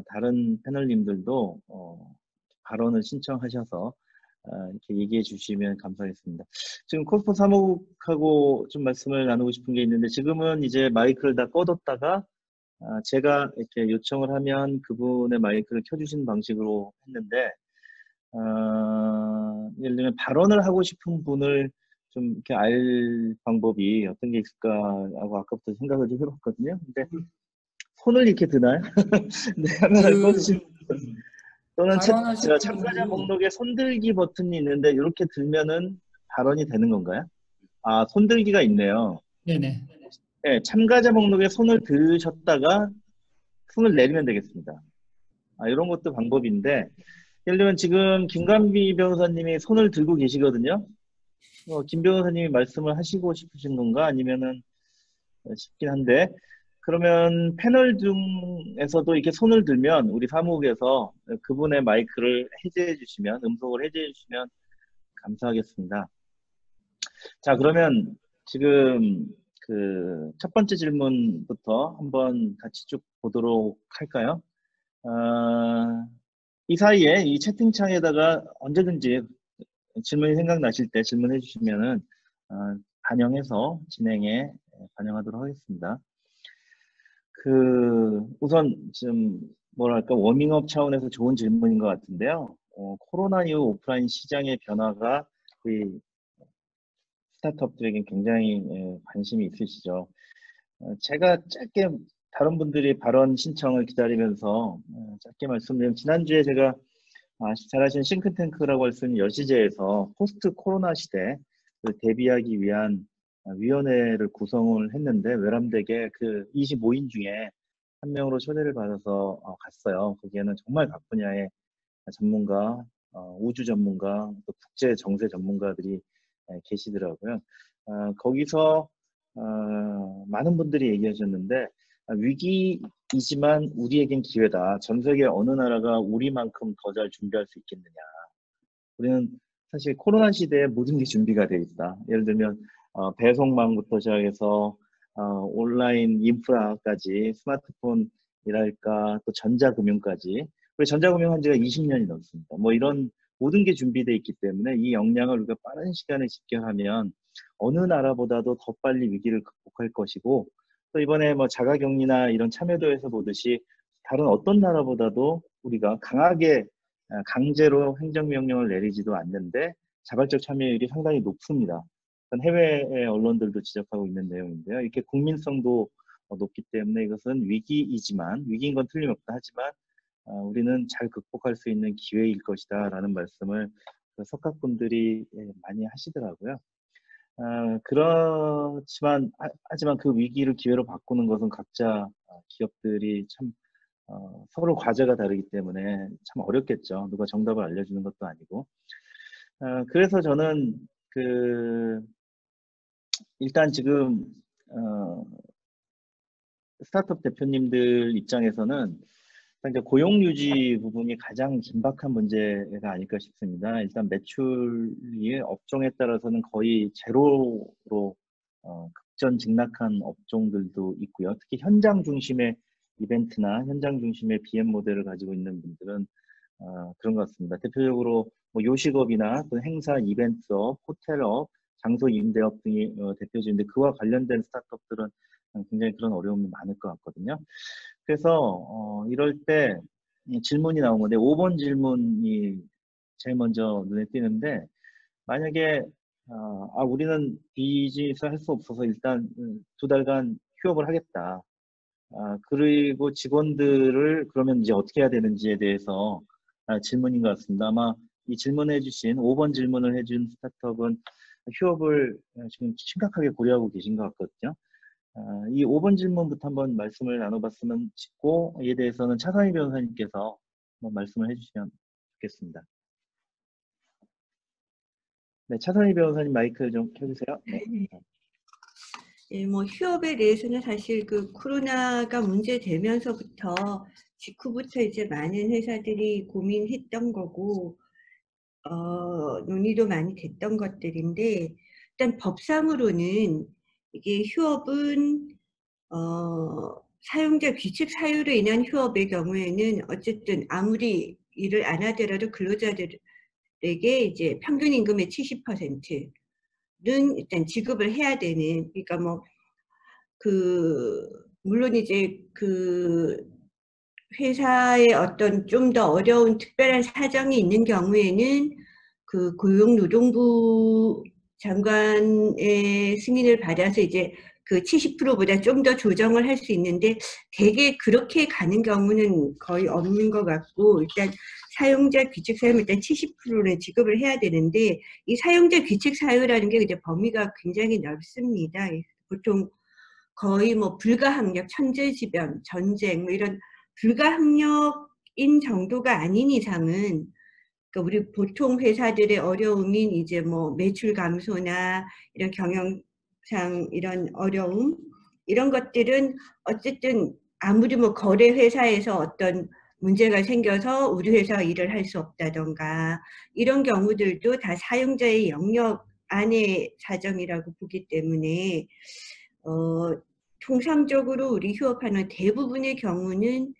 다른 패널님들도 발언을 신청하셔서 이렇게 얘기해 주시면 감사하겠습니다. 지금 코스모 사무국하고 좀 말씀을 나누고 싶은 게 있는데, 지금은 이제 마이크를 다 꺼뒀다가 제가 이렇게 요청을 하면 그분의 마이크를 켜주시는 방식으로 했는데, 예를 들면 발언을 하고 싶은 분을 좀 이렇게 알 방법이 어떤 게 있을까 하고 아까부터 생각을 좀 해봤거든요. 근데 손을 이렇게 드나요? 네, 화면을 꺼주시면 또는 발언하실 참가자 분들이 목록에 손들기 버튼이 있는데 이렇게 들면은 발언이 되는 건가요? 아, 손들기가 있네요. 네네. 네, 참가자 목록에 손을 드셨다가 손을 내리면 되겠습니다. 이런 것도 방법인데, 예를 들면 지금 김관비 변호사님이 손을 들고 계시거든요. 김 변호사님이 말씀을 하시고 싶으신 건가? 아니면은 싶긴 한데, 그러면 패널 중에서도 이렇게 손을 들면 우리 사무국에서 그분의 마이크를 해제해 주시면, 음성을 해제해 주시면 감사하겠습니다. 자, 그러면 지금 그 첫 번째 질문부터 한번 같이 쭉 보도록 할까요? 이 사이에 이 채팅창에다가 언제든지 질문이 생각나실 때 질문해 주시면은 반영해서 진행에 반영하도록 하겠습니다. 우선 좀 뭐랄까 워밍업 차원에서 좋은 질문인 것 같은데요. 코로나 이후 오프라인 시장의 변화가 우리 스타트업들에게 굉장히 관심이 있으시죠. 제가 짧게 다른 분들이 발언 신청을 기다리면서 짧게 말씀드리면, 지난주에 제가 잘 아시는 싱크탱크라고 할 수 있는 여시제에서 포스트 코로나 시대를 대비하기 위한 위원회를 구성을 했는데, 외람되게 그 25인 중에 한 명으로 초대를 받아서 갔어요. 거기에는 정말 각 분야의 전문가, 우주 전문가, 또 국제 정세 전문가들이 계시더라고요. 거기서 많은 분들이 얘기하셨는데, 위기이지만 우리에겐 기회다. 전 세계 어느 나라가 우리만큼 더 잘 준비할 수 있겠느냐. 우리는 사실 코로나 시대에 모든 게 준비가 되어 있다. 예를 들면 배송망부터 시작해서 온라인 인프라까지, 스마트폰이랄까, 또 전자금융까지. 우리 전자금융 한 지가 20년이 넘습니다. 뭐 이런 모든 게 준비되어 있기 때문에 이 역량을 우리가 빠른 시간에 집결하면 어느 나라보다도 더 빨리 위기를 극복할 것이고, 또 이번에 뭐 자가격리나 이런 참여도에서 보듯이 다른 어떤 나라보다도 우리가 강하게 강제로 행정명령을 내리지도 않는데 자발적 참여율이 상당히 높습니다. 해외 언론들도 지적하고 있는 내용인데요. 이렇게 국민성도 높기 때문에 이것은 위기이지만, 위기인 건 틀림없다 하지만 우리는 잘 극복할 수 있는 기회일 것이다 라는 말씀을 석학분들이 많이 하시더라고요. 그렇지만 하지만 그 위기를 기회로 바꾸는 것은 각자 기업들이 참 서로 과제가 다르기 때문에 참 어렵겠죠. 누가 정답을 알려주는 것도 아니고. 그래서 저는 일단 지금 스타트업 대표님들 입장에서는 이제 고용 유지 부분이 가장 긴박한 문제가 아닐까 싶습니다. 일단 매출이 업종에 따라서는 거의 제로로 급전직락한 업종들도 있고요. 특히 현장 중심의 이벤트나 현장 중심의 BM 모델을 가지고 있는 분들은 그런 것 같습니다. 대표적으로 뭐 요식업이나 또 행사 이벤트업, 호텔업, 장소 임대업 등이 대표적인데, 그와 관련된 스타트업들은 굉장히 그런 어려움이 많을 것 같거든요. 그래서 이럴 때 질문이 나온 건데, 5번 질문이 제일 먼저 눈에 띄는데, 만약에 우리는 비즈니스 할 수 없어서 일단 2달간 휴업을 하겠다. 그리고 직원들을 그러면 이제 어떻게 해야 되는지에 대해서 질문인 것 같습니다. 아마 이 질문해 주신 5번 질문을 해준 스타트업은 휴업을 지금 심각하게 고려하고 계신 것 같거든요. 이 5번 질문부터 한번 말씀을 나눠봤으면 싶고, 이에 대해서는 차선희 변호사님께서 한번 말씀을 해주시면 좋겠습니다. 네, 차선희 변호사님 마이크 좀 켜주세요. 네. 예, 뭐 휴업에 대해서는 사실 그 코로나가 문제되면서부터 직후부터 이제 많은 회사들이 고민했던 거고, 논의도 많이 됐던 것들인데, 일단 법상으로는 이게 휴업은 사용자 규칙 사유로 인한 휴업의 경우에는 어쨌든 아무리 일을 안 하더라도 근로자들에게 이제 평균 임금의 70%는 일단 지급을 해야 되는, 그러니까 뭐 물론 이제 회사의 어떤 좀 더 어려운 특별한 사정이 있는 경우에는 고용노동부 장관의 승인을 받아서 이제 70%보다 좀 더 조정을 할 수 있는데, 대개 그렇게 가는 경우는 거의 없는 것 같고, 일단 사용자 규칙 사유는 일단 70%는 지급을 해야 되는데, 이 사용자 규칙 사유라는 게 이제 범위가 굉장히 넓습니다. 보통 거의 뭐 불가항력, 천재지변, 전쟁 뭐 이런 불가항력인 정도가 아닌 이상은, 그러니까 우리 보통 회사들의 어려움인 이제 뭐 매출 감소나 이런 경영상 이런 어려움, 이런 것들은 어쨌든 아무리 뭐 거래 회사에서 어떤 문제가 생겨서 우리 회사가 일을 할 수 없다던가 이런 경우들도 다 사용자의 영역 안의 사정이라고 보기 때문에 통상적으로 우리 휴업하는 대부분의 경우는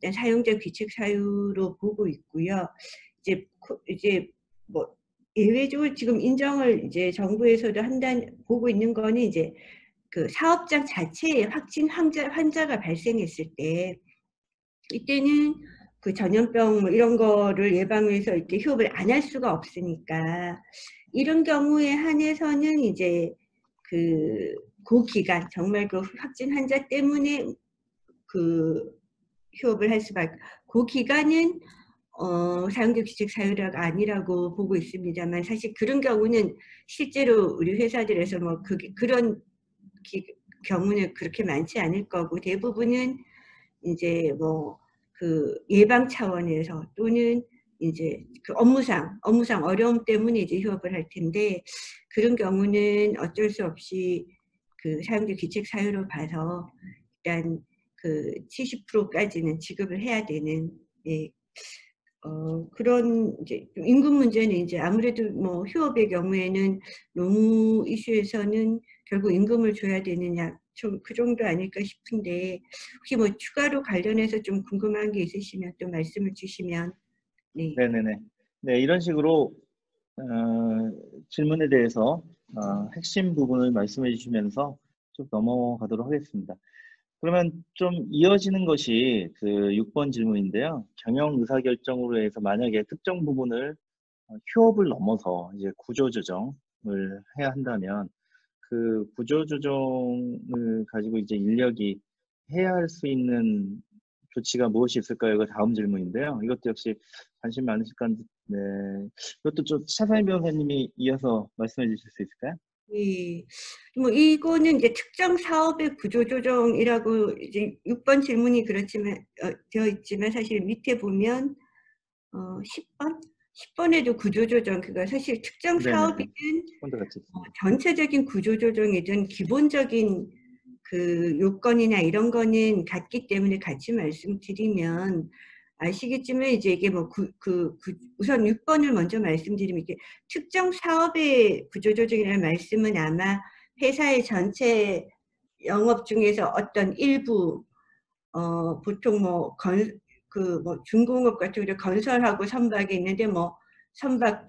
일단 사용자 규칙 사유로 보고 있고요. 이제 뭐 예외적으로 지금 인정을 이제 정부에서도 보고 있는 거는 이제 사업장 자체에 확진 환자가 발생했을 때, 이때는 전염병 뭐 이런 거를 예방해서 이렇게 휴업을 안 할 수가 없으니까, 이런 경우에 한해서는 이제 기간, 정말 확진 환자 때문에 휴업을 할 수밖에, 기간은 사용자 규칙 사유가 아니라고 보고 있습니다만, 사실 그런 경우는 실제로 우리 회사들에서 뭐 그런 경우는 그렇게 많지 않을 거고, 대부분은 이제 뭐 예방 차원에서 또는 이제 업무상 어려움 때문에 이제 휴업을 할 텐데, 그런 경우는 어쩔 수 없이 사용자 규칙 사유로 봐서 일단 70%까지는 지급을 해야 되는, 예, 그런 이제 임금 문제는 이제 아무래도 뭐 휴업의 경우에는 노무 이슈에서는 결국 임금을 줘야 되느냐, 좀 그 정도 아닐까 싶은데, 혹시 뭐 추가로 관련해서 좀 궁금한 게 있으시면 또 말씀을 주시면. 네. 네네네. 네, 이런 식으로 질문에 대해서 핵심 부분을 말씀해 주시면서 쭉 넘어가도록 하겠습니다. 그러면 좀 이어지는 것이 6번 질문인데요. 경영 의사결정으로 해서 만약에 특정 부분을 휴업을 넘어서 이제 구조조정을 해야 한다면, 그 구조조정을 가지고 이제 인력이 해야 할 수 있는 조치가 무엇이 있을까요? 그 다음 질문인데요. 이것도 역시 관심 많으실 건데, 네. 이것도 좀 차선희 변호사님이 이어서 말씀해 주실 수 있을까요? 예. 뭐 이거는 이제 특정 사업의 구조조정이라고 이제 6번 질문이 그렇지만 되어 있지만, 사실 밑에 보면 10번에도 구조조정, 그러니까 사실 특정 네네네. 사업이든 전체적인 구조조정이든 기본적인 요건이나 이런 거는 같기 때문에 같이 말씀드리면 아시겠지만, 이제 이게 뭐 우선 6번을 먼저 말씀드리면, 이게 특정 사업의 구조조정이라는 말씀은 아마 회사의 전체 영업 중에서 어떤 일부, 보통 뭐 중공업 같은 경우 건설하고 선박이 있는데, 뭐 선박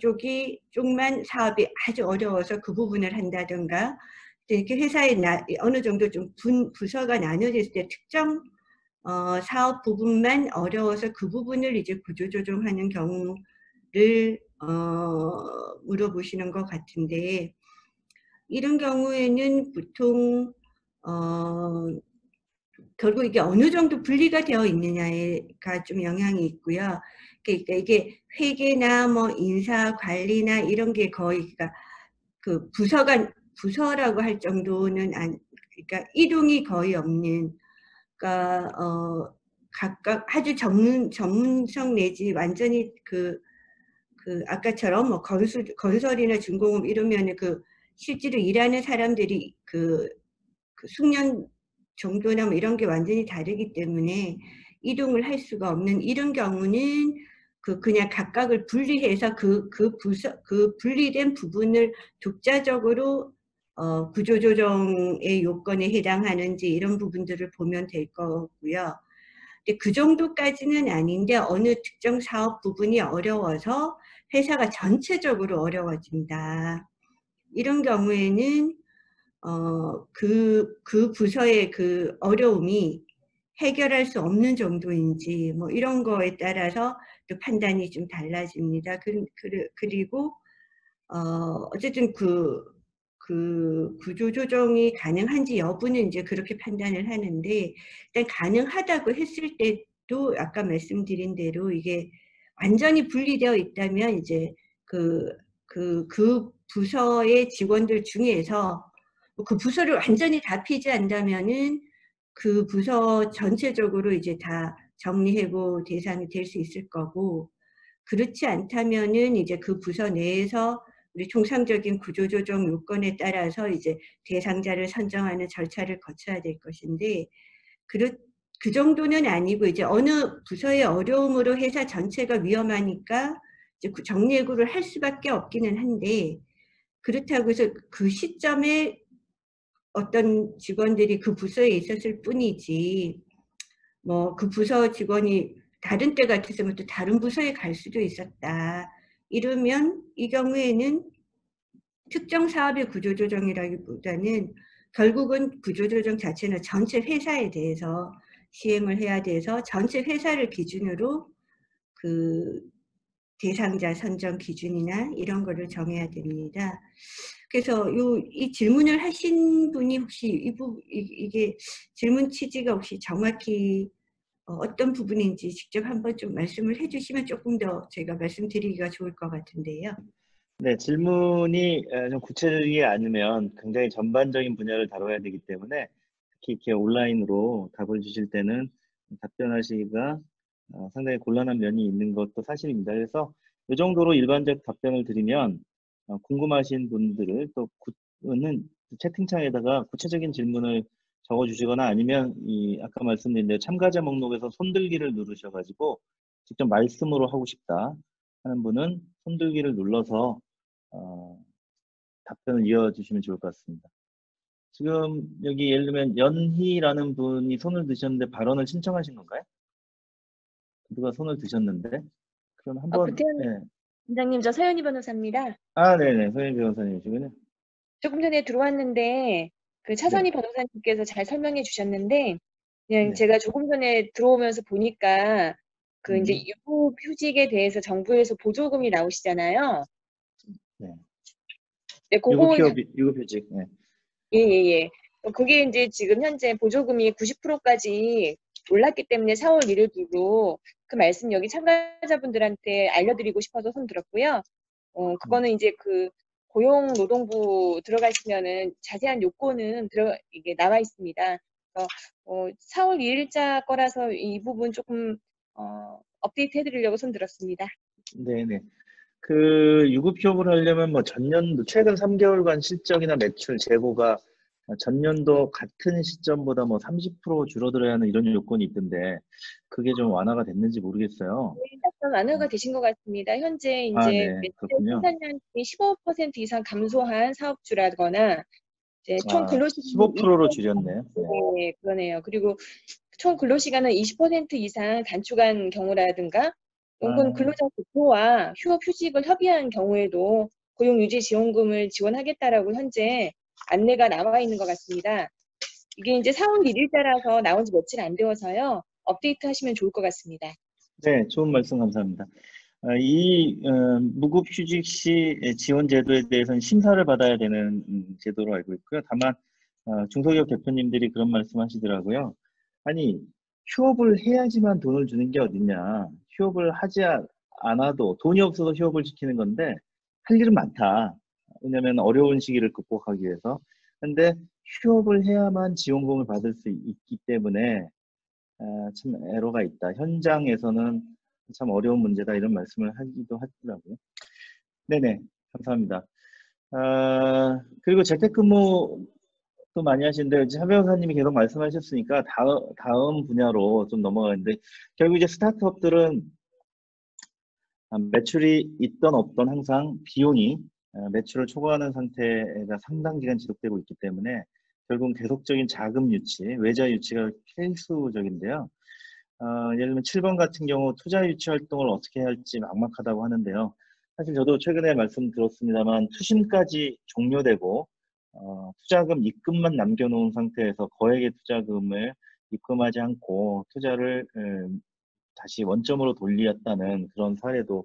쪽만 사업이 아주 어려워서 그 부분을 한다든가, 이렇게 회사에 어느 정도 좀 부서가 나눠져 있을 때 특정 사업 부분만 어려워서 그 부분을 이제 구조조정하는 경우를 물어보시는 것 같은데, 이런 경우에는 보통 결국 이게 어느 정도 분리가 되어 있느냐가 좀 영향이 있고요. 그러니까 이게 회계나 뭐 인사 관리나 이런 게 거의 그러니까 그 부서라고 할 정도는 그러니까 이동이 거의 없는, 그러니까 각각 아주 전문성 내지 완전히 그 아까처럼 뭐 건설이나 중공업 이러면은 그 실제로 일하는 사람들이 그 숙련 정도나 뭐 이런 게 완전히 다르기 때문에 이동을 할 수가 없는 이런 경우는 그냥 각각을 분리해서 그 분리된 부분을 독자적으로 구조조정의 요건에 해당하는지 이런 부분들을 보면 될 거고요. 근데 그 정도까지는 아닌데 어느 특정 사업 부분이 어려워서 회사가 전체적으로 어려워진다. 이런 경우에는 그 부서의 그 어려움이 해결할 수 없는 정도인지 뭐 이런 거에 따라서 또 판단이 좀 달라집니다. 그리고 어쨌든 그 구조조정이 가능한지 여부는 이제 그렇게 판단을 하는데, 일단 가능하다고 했을 때도 아까 말씀드린 대로 이게 완전히 분리되어 있다면 이제 그 부서의 직원들 중에서 그 부서를 완전히 다 폐지한다면은 그 부서 전체적으로 이제 다 정리해고 대상이 될 수 있을 거고, 그렇지 않다면은 이제 그 부서 내에서 우리 통상적인 구조조정 요건에 따라서 이제 대상자를 선정하는 절차를 거쳐야 될 것인데, 그 정도는 아니고 이제 어느 부서의 어려움으로 회사 전체가 위험하니까 이제 정리해고를 할 수밖에 없기는 한데, 그렇다고 해서 그 시점에 어떤 직원들이 그 부서에 있었을 뿐이지 뭐 그 부서 직원이 다른 때 같았으면 또 다른 부서에 갈 수도 있었다. 이러면 이 경우에는 특정 사업의 구조조정이라기보다는 결국은 구조조정 자체는 전체 회사에 대해서 시행을 해야 돼서 전체 회사를 기준으로 그 대상자 선정 기준이나 이런 거를 정해야 됩니다. 그래서 이 질문을 하신 분이 혹시 이게 질문 취지가 혹시 정확히 어떤 부분인지 직접 한번 좀 말씀을 해주시면 조금 더 제가 말씀드리기가 좋을 것 같은데요. 네, 질문이 좀 구체적이지 않으면 굉장히 전반적인 분야를 다뤄야 되기 때문에 특히 이렇게 온라인으로 답을 주실 때는 답변하시기가 상당히 곤란한 면이 있는 것도 사실입니다. 그래서 이 정도로 일반적 답변을 드리면 궁금하신 분들을 또는 채팅창에다가 구체적인 질문을 적어주시거나 아니면 아까 말씀드린 대로 참가자 목록에서 손들기를 누르셔가지고 직접 말씀으로 하고 싶다 하는 분은 손들기를 눌러서 답변을 이어주시면 좋을 것 같습니다. 지금 여기 예를 들면 연희라는 분이 손을 드셨는데 발언을 신청하신 건가요? 누가 손을 드셨는데? 그럼 한번 구태현 네. 원장님, 저 서연희 변호사입니다. 네네, 서현희 변호사님이시군요. 조금 전에 들어왔는데 그 차선희 변호사님께서 잘 설명해 주셨는데 그냥 네. 제가 조금 전에 들어오면서 보니까 그 이제 유급휴직에 대해서 정부에서 보조금이 나오시잖아요. 네. 네, 그거는 유급휴직. 네. 예. 그게 이제 지금 현재 보조금이 90%까지 올랐기 때문에 4월 1일부로 그 말씀 여기 참가자분들한테 알려드리고 싶어서 손 들었고요. 그거는 이제 그 고용노동부 들어가시면은 자세한 요건은 이게 나와 있습니다. 그래서 4월 2일자 거라서 이 부분 조금 업데이트 해드리려고 손 들었습니다. 네네. 그 유급휴업을 하려면 뭐 전년도 최근 3개월간 실적이나 매출 재고가 전년도 같은 시점보다 뭐 30% 줄어들어야 하는 이런 요건이 있던데 그게 좀 완화가 됐는지 모르겠어요. 네, 약간 완화가 되신 것 같습니다. 현재 이제 네, 매출 그렇군요. 생산량이 15% 이상 감소한 사업주라거나 이제 총 근로시간 15%로 줄였네요. 네, 그러네요. 그리고 총 근로시간은 20% 이상 단축한 경우라든가 혹은 근로자 대표와 휴업휴직을 협의한 경우에도 고용유지지원금을 지원하겠다라고 현재 안내가 나와 있는 것 같습니다. 이게 이제 4월 1일자라서 나온 지 며칠 안 되어서요. 업데이트 하시면 좋을 것 같습니다. 네, 좋은 말씀 감사합니다. 무급휴직 시 지원 제도에 대해서는 심사를 받아야 되는 제도로 알고 있고요. 다만 중소기업 대표님들이 그런 말씀하시더라고요. 아니, 휴업을 해야지만 돈을 주는 게 어딨냐. 휴업을 하지 않아도 돈이 없어서 휴업을 시키는 건데 할 일은 많다. 왜냐면 어려운 시기를 극복하기 위해서. 근데 휴업을 해야만 지원금을 받을 수 있기 때문에 참 애로가 있다. 현장에서는 참 어려운 문제다. 이런 말씀을 하기도 하더라고요. 네네, 감사합니다. 그리고 재택근무도 많이 하시는데 차 변호사님이 계속 말씀하셨으니까 다음 분야로 좀 넘어가는데, 결국 이제 스타트업들은 매출이 있던 없던 항상 비용이 매출을 초과하는 상태가 상당 기간 지속되고 있기 때문에 결국은 계속적인 자금 유치, 외자 유치가 필수적인데요. 예를 들면 7번 같은 경우 투자 유치 활동을 어떻게 해야 할지 막막하다고 하는데요. 사실 저도 최근에 말씀 들었습니다만 투심까지 종료되고 투자금 입금만 남겨놓은 상태에서 거액의 투자금을 입금하지 않고 투자를 다시 원점으로 돌렸다는 그런 사례도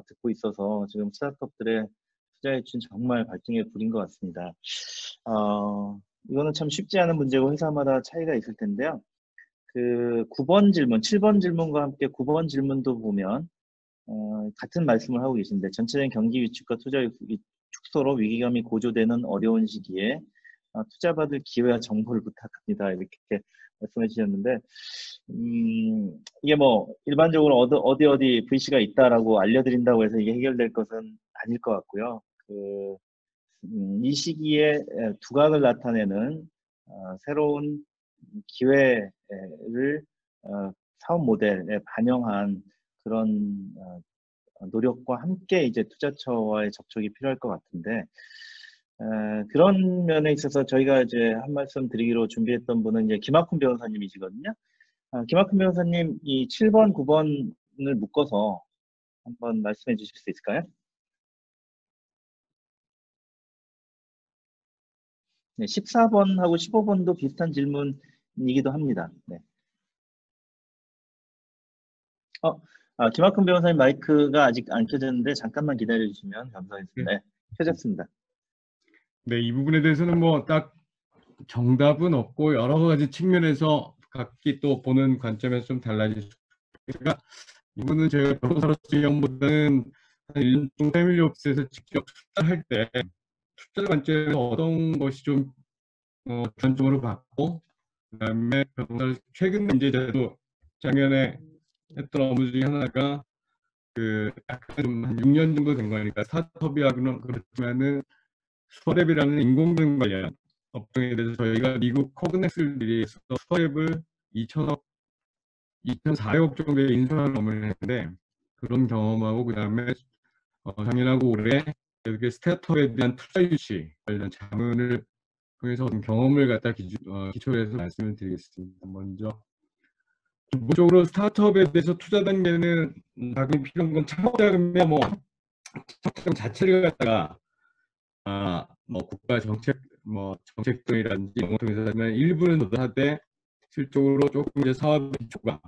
듣고 있어서 지금 스타트업들의 투자 유치는 정말 발등에 불인 것 같습니다. 이거는 참 쉽지 않은 문제고 회사마다 차이가 있을 텐데요. 그 9번 질문, 7번 질문과 함께 9번 질문도 보면 같은 말씀을 하고 계신데, 전체적인 경기 위축과 투자 축소로 위기감이 고조되는 어려운 시기에 투자받을 기회와 정보를 부탁합니다. 이렇게 말씀해 주셨는데, 이게 뭐 일반적으로 어디 VC가 있다라고 알려드린다고 해서 이게 해결될 것은 아닐 것 같고요. 이 시기에 두각을 나타내는 새로운 기회를 사업 모델에 반영한 그런 노력과 함께 이제 투자처와의 접촉이 필요할 것 같은데, 그런 면에 있어서 저희가 이제 한 말씀 드리기로 준비했던 분은 이제 김학훈 변호사님이시거든요. 김학훈 변호사님, 이 7번, 9번을 묶어서 한번 말씀해 주실 수 있을까요? 네, 14번하고 15번도 비슷한 질문이기도 합니다. 네. 김학훈 변호사님 마이크가 아직 안 켜졌는데 잠깐만 기다려 주시면 감사하겠습니다. 네, 켜졌습니다. 네, 이 부분에 대해서는 뭐 딱 정답은 없고 여러 가지 측면에서 각기 또 보는 관점에서 좀 달라질 수 있으니까, 이분은 제가 변호사로서 경험보다는 한 1년 동안 패밀리 오피스에서 직접 투자할 때 투자 관점에서 어떤 것이 좀 주안점으로 봤고, 그다음에 변호사 최근에 이제 저도 작년에 했던 업무 중에 하나가 약간 좀 한 6년 정도 된 거니까 스타트업이라고는 그렇지만은 스타트업이라는 인공지능 관련 업종에 대해서 저희가 미국 코그넥스에서 스타트업을 2,400억 정도의 인수하는 업무를 했는데, 그런 경험하고 그다음에 작년하고 올해 이렇게 스타트업에 대한 투자 유치 관련 자문을 통해서 경험을 갖다 기초로 해서 말씀을 드리겠습니다. 먼저 기본적으로 스타트업에 대해서 투자 단계는 자금이 필요한 건 창업 자금이야 뭐 창업 자체를 갖다가 뭐 국가 정책들이라든지 이런 걸 통해서 하지만 일부는 저도 하되 실적으로 조금 이제 사업 기초가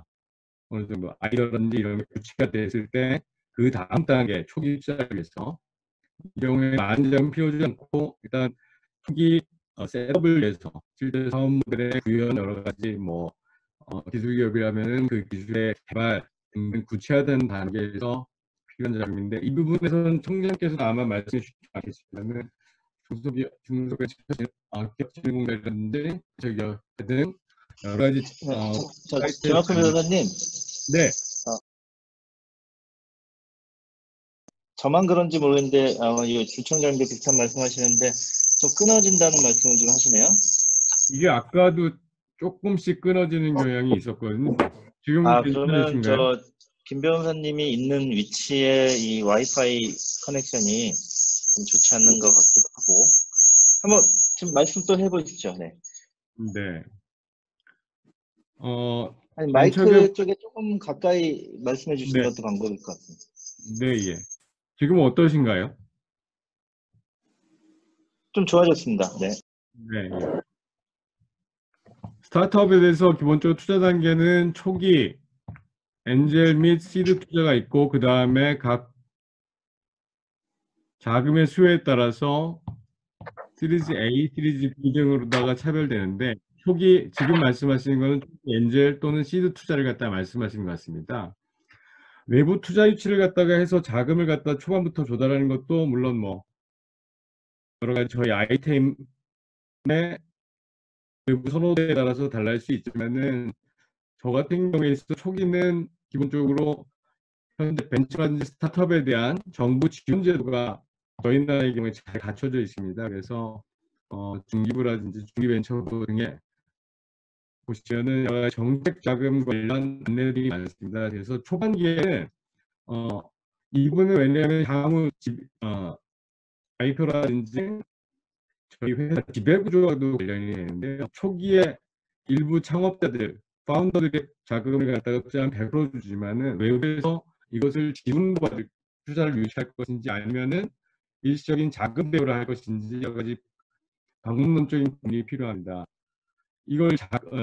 어느 정도 아이디어라든지 이런 게 구체가 됐을 때 그 다음 단계 초기 시작에서 이 경우에 많은 자금 필요하지 않고 일단 초기 셋업을 위해서 실제 사업 모델에 구현 여러 가지 뭐 기술 기업이라면은 그 기술의 개발 등등 구체화된 단계에서 필요한 자금인데, 이 부분에서는 총장께서는 아마 말씀해 주시지 않겠지만은 중소기업 기업진흥공단이라든지 기업 등 여러 가지 김학훈 변호사님. 네. 저만 그런지 모르겠는데 이 주총장님도 비슷한 말씀하시는데 좀 끊어진다는 말씀을 좀 하시네요. 이게 아까도 조금씩 끊어지는 경향이 있었거든요. 지금 그러면 김 변호사님이 있는 위치에 이 와이파이 커넥션이 좀 좋지 않는 것 같기도 하고, 한번 지금 말씀 또 해보시죠. 네. 네. 아니, 마이크 쪽에 조금 가까이 말씀해 주시는 것도 방법일 것 같습니다. 네, 예. 지금 어떠신가요? 좀 좋아졌습니다. 네. 네. 예. 스타트업에 대해서 기본적으로 투자 단계는 초기 엔젤 및 시드 투자가 있고, 그 다음에 각 자금의 수요에 따라서 시리즈 A, 시리즈 B 등으로다가 차별되는데, 초기 지금 말씀하시는 거는 엔젤 또는 시드 투자를 갖다 말씀하시는 것 같습니다. 외부 투자 유치를 갖다가 해서 자금을 갖다 초반부터 조달하는 것도 물론 뭐 여러 가지 저희 아이템의 외부 선호도에 따라서 달라질 수 있지만은 저 같은 경우에 있어 초기는 기본적으로 현재 벤처라든지 스타트업에 대한 정부 지원 제도가 저희 나라의 경우에 잘 갖춰져 있습니다. 그래서 중기부라든지 중기벤처부 등에 보시면은 여러 가지 정책 자금 관련 안내들이 많습니다. 그래서 초반기에는 이 부분은 왜냐하면 향후 IPO라든지 저희 회사 지배구조와도 관련이 되는데요. 초기에 일부 창업자들, 파운더들의 자금을 갖다가 투자한 100% 주지만은 외부에서 이것을 지분으로 받을 투자를 유치할 것인지 아니면은 일시적인 자금 대우를 할 것인지 여러 가지 방법론적인 고민이 필요합니다. 이걸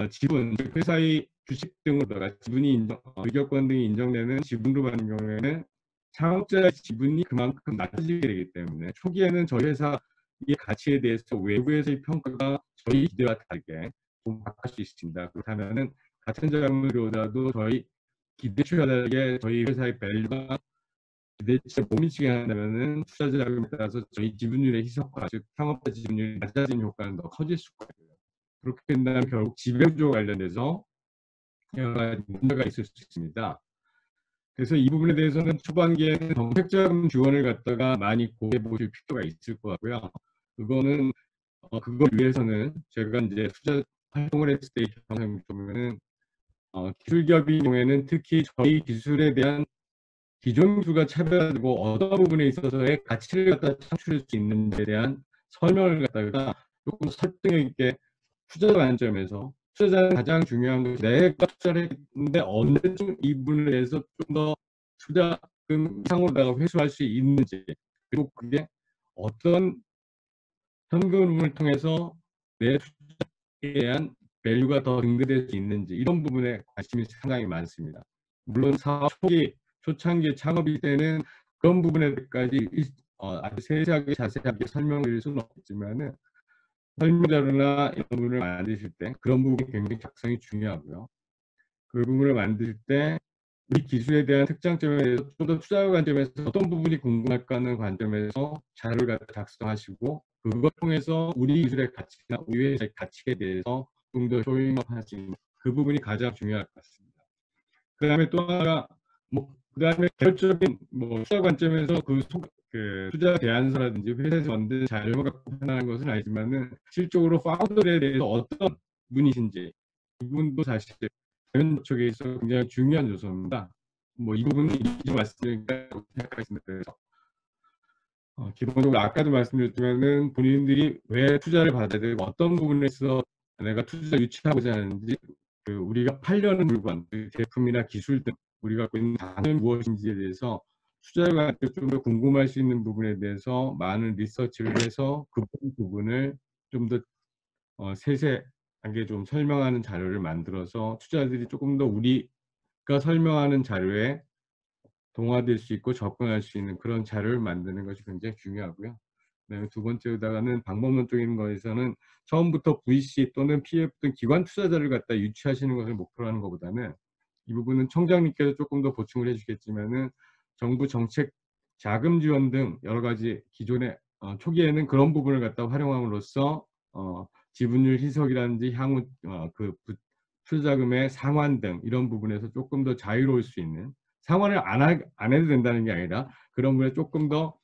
지분, 회사의 주식 등으로다가 지분이 의결권 등이 인정되는 지분으로 받는 경우에는 창업자의 지분이 그만큼 낮아지게 되기 때문에 초기에는 저희 회사의 가치에 대해서 외부에서의 평가가 저희 기대와 다르게 좀 바뀔 수 있습니다. 그렇다면은 같은 자금을 들여오더라도 저희 기대치와 다르게 저희 회사의 밸류가 기대치에 못 미치게 한다면은 투자 자금에 따라서 저희 지분율의 희석과 즉 창업자 지분율이 낮아지는 효과는 더 커질 수가 있고요. 그렇게 된다면 결국 지배구조 관련돼서 여러 가지 문제가 있을 수 있습니다. 그래서 이 부분에 대해서는 초반기에는 정책자금 지원을 갖다가 많이 고려해 보실 필요가 있을 것 같고요. 그거는 그걸 위해서는 제가 이제 투자 활동을 했을 때 경험을 보면은 기술기업의 경우에는 특히 저희 기술에 대한 기존 기술과 차별화되고 어떤 부분에 있어서의 가치를 갖다 창출할 수 있는지에 대한 설명을 갖다가 조금 설득력 있게 투자 관점에서 투자자는 가장 중요한 것이 내가 투자를 했는데 언제쯤 이 부분에 대해서 좀 더 투자금 이상으로다가 회수할 수 있는지 그리고 그게 어떤 현금을 통해서 내 투자에 대한 밸류가 더 증대될 수 있는지 이런 부분에 관심이 상당히 많습니다. 물론 사업 초기 초창기 창업일 때는 그런 부분에까지 아주 세세하게 자세하게 설명드릴 수는 없겠지만은 설문자료나 이런 부분을 만드실 때 그런 부분이 굉장히 작성이 중요하고요. 그 부분을 만들 때 우리 기술에 대한 특장점에 대해서 좀 더 투자 관점에서 어떤 부분이 궁금할까 하는 관점에서 자료를 갖다 작성하시고 그걸 통해서 우리 기술의 가치나 우리 회사의 가치에 대해서 좀 더 쇼잉업할 수 있는 그 부분이 가장 중요할 것 같습니다. 그 다음에 또 하나가 그 다음에 개별적인 투자 관점에서 그 투자 대안서라든지 회사에서 만든 자료를 갖고 판단하는 것은 아니지만은 실적으로 파운더에 대해서 어떤 분이신지 이 부분도 사실 대면 쪽에 있어 굉장히 중요한 요소입니다. 이 부분은 이제 말씀드리니까 생각하겠습니다. 그래서 기본적으로 아까도 말씀드렸지만은 본인들이 왜 투자를 받아야 되고 어떤 부분에서 내가 투자 유치하고자 하는지 우리가 팔려는 물건, 제품이나 기술 등 우리가 갖고 있는 단어는 무엇인지에 대해서 투자가 좀 더 궁금할 수 있는 부분에 대해서 많은 리서치를 해서 그 부분을 좀 더 세세하게 좀 설명하는 자료를 만들어서 투자자들이 조금 더 우리가 설명하는 자료에 동화될 수 있고 접근할 수 있는 그런 자료를 만드는 것이 굉장히 중요하고요. 그다음에 두 번째로다가는 방법론적인 거에서는 처음부터 VC 또는 PF 등 기관 투자자를 갖다 유치하시는 것을 목표로 하는 것보다는 이 부분은 청장님께서 조금 더 보충을 해주겠지만은 정부 정책 자금 지원 등 여러 가지 기존의 초기에는 그런 부분을 갖다 활용함으로써 지분율 희석이라든지 향후 투자자금의 상환 등 이런 부분에서 조금 더 자유로울 수 있는 상환을 안 해도 된다는 게 아니라 그런 부분에 조금 더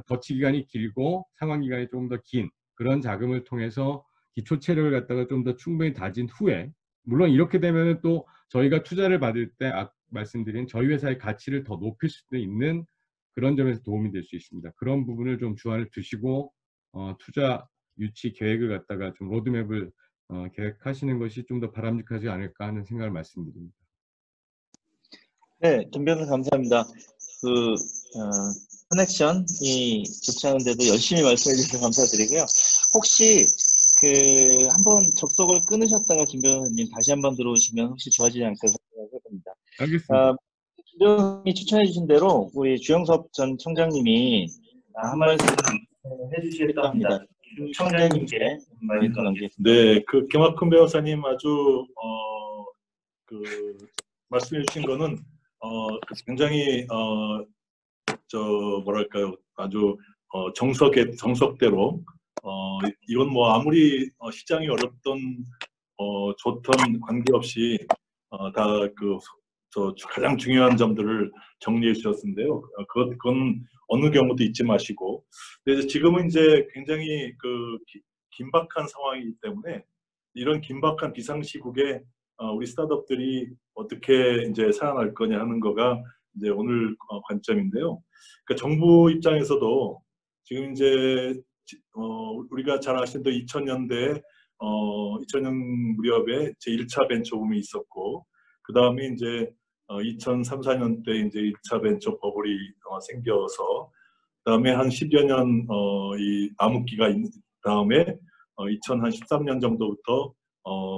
거치 기간이 길고 상환 기간이 조금 더 긴 그런 자금을 통해서 기초 체력을 갖다가 좀 더 충분히 다진 후에 물론 이렇게 되면 또 저희가 투자를 받을 때 말씀드린 저희 회사의 가치를 더 높일 수도 있는 그런 점에서 도움이 될 수 있습니다. 그런 부분을 좀 주안을 두시고 투자 유치 계획을 갖다가 좀 로드맵을 계획하시는 것이 좀 더 바람직하지 않을까 하는 생각을 말씀드립니다. 네, 김 변호사 감사합니다. 커넥션이 좋지 않은데도 열심히 말씀해 주셔서 감사드리고요. 혹시 한번 접속을 끊으셨다가 김 변호사님 다시 한번 들어오시면 혹시 좋아지지 않을까 생각해 봅니다. 알겠습니다. 김 변호사님이 추천해 주신 대로 우리 주영섭 전 청장님이 한 말씀 해주시겠다 합니다. 청장님께 마이크 넘기겠습니다. 네, 그 김학훈 변호사님 아주 말씀해 주신 거는 굉장히 뭐랄까요, 아주 정석대로 이건 뭐 아무리 시장이 어렵던 좋던 관계없이 다 가장 중요한 점들을 정리해 주셨는데요. 그건 어느 경우도 잊지 마시고, 그래서 지금은 이제 굉장히 긴박한 상황이기 때문에 이런 긴박한 비상시국에 우리 스타트업들이 어떻게 이제 살아날 거냐 하는 거가 이제 오늘 관점인데요. 그러니까 정부 입장에서도 지금 이제 우리가 잘 아시는 2000년대 2000년 무렵에 제1차 벤처붐이 있었고, 그 다음에 이제 2003, 4년 때 이제 1차 벤처 버블이 생겨서, 그 다음에 한 10여 년 이 암흑기가 있는 다음에 2013년 정도부터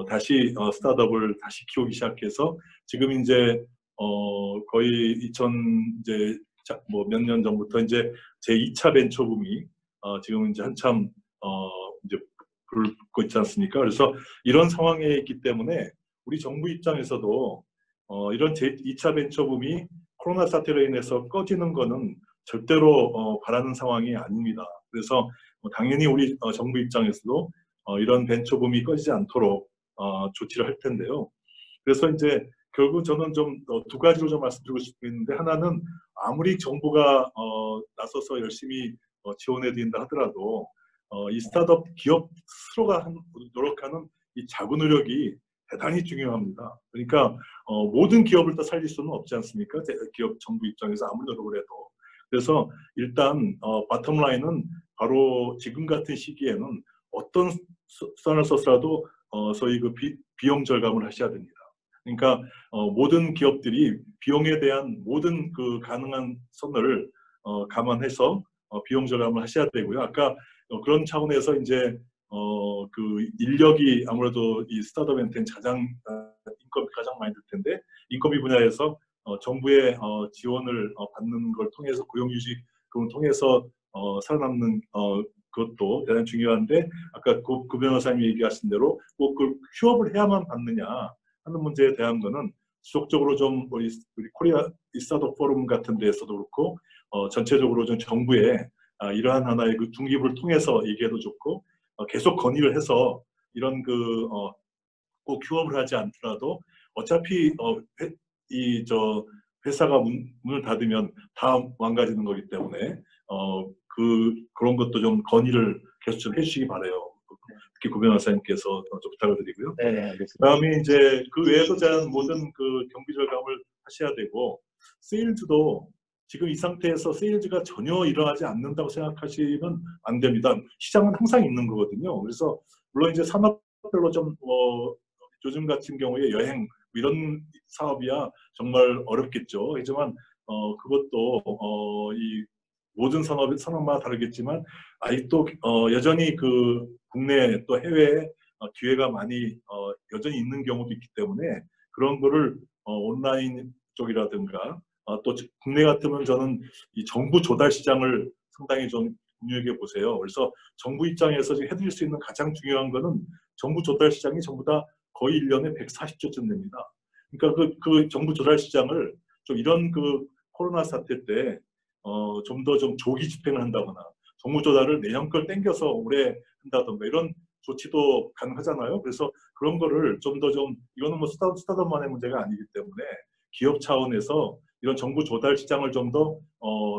다시 스타트업을 다시 키우기 시작해서 지금 이제 거의 이제 뭐 몇 년 전부터 이제 제2차 벤처붐이 지금 이제 한참 이제 불을 붙고 있지 않습니까? 그래서 이런 상황에 있기 때문에 우리 정부 입장에서도 이런 제2차 벤처붐이 코로나 사태로 인해서 꺼지는 거는 절대로 바라는 상황이 아닙니다. 그래서 당연히 우리 정부 입장에서도 이런 벤처붐이 꺼지지 않도록 조치를 할 텐데요. 그래서 이제 결국 저는 좀 두 가지로 좀 말씀드리고 싶은데, 하나는 아무리 정부가 나서서 열심히 지원해 드린다 하더라도 이 스타트업 기업 스스로가 노력하는 이 자구 노력이 대단히 중요합니다. 그러니까 모든 기업을 다 살릴 수는 없지 않습니까? 기업 정부 입장에서 아무리 노력을 해도. 그래서 일단 바텀 라인은 바로 지금 같은 시기에는 어떤 수단을 써서라도 소위 비용 절감을 하셔야 됩니다. 그러니까 모든 기업들이 비용에 대한 모든 가능한 선을 감안해서 비용 절감을 하셔야 되고요. 아까 그런 차원에서 이제 인력이 아무래도 이 스타트업한테는 인건비 가장 많이 들 텐데, 인건비 분야에서 정부의 지원을 받는 걸 통해서 고용유지금을 통해서 살아남는 그것도 대단히 중요한데, 아까 그 변호사님이 얘기하신 대로 꼭 휴업을 해야만 받느냐 하는 문제에 대한 거는 지속적으로 좀 우리 코리아 스타트업 포럼 같은 데에서도 그렇고 전체적으로 좀 정부에 이러한 하나의 중기부를 통해서 얘기해도 좋고, 계속 건의를 해서 이런 꼭 휴업을 하지 않더라도 어차피 회사가 문을 닫으면 다 망가지는 거기 때문에 그런 것도 좀 건의를 계속 좀 해주시기 바라요. 특히 구 변호사님께서 좀 부탁을 드리고요. 네, 알겠습니다. 그다음에 이제 그 외에도 대한 모든 경비 절감을 하셔야 되고, 세일즈도 지금 이 상태에서 세일즈가 전혀 일어나지 않는다고 생각하시면 안 됩니다. 시장은 항상 있는 거거든요. 그래서 물론 이제 산업별로 좀 요즘 같은 경우에 여행 이런 사업이야 정말 어렵겠죠. 하지만 그것도 이 모든 산업마다 다르겠지만 아직도 여전히 국내 또 해외에 기회가 많이 여전히 있는 경우도 있기 때문에 그런 거를 온라인 쪽이라든가 또 국내 같으면 저는 이 정부 조달 시장을 상당히 좀 눈여겨 보세요. 그래서 정부 입장에서 지금 해드릴 수 있는 가장 중요한 거는 정부 조달 시장이 전부 다 거의 1년에 140조쯤 됩니다. 그러니까 그 정부 조달 시장을 좀 이런 코로나 사태 때 좀 더 좀 조기 집행을 한다거나 정부 조달을 내년 걸 땡겨서 올해 한다던가 이런 조치도 가능하잖아요. 그래서 그런 거를 좀 더 이거는 뭐 스타트업만의 문제가 아니기 때문에 기업 차원에서 이런 정부 조달 시장을 좀 더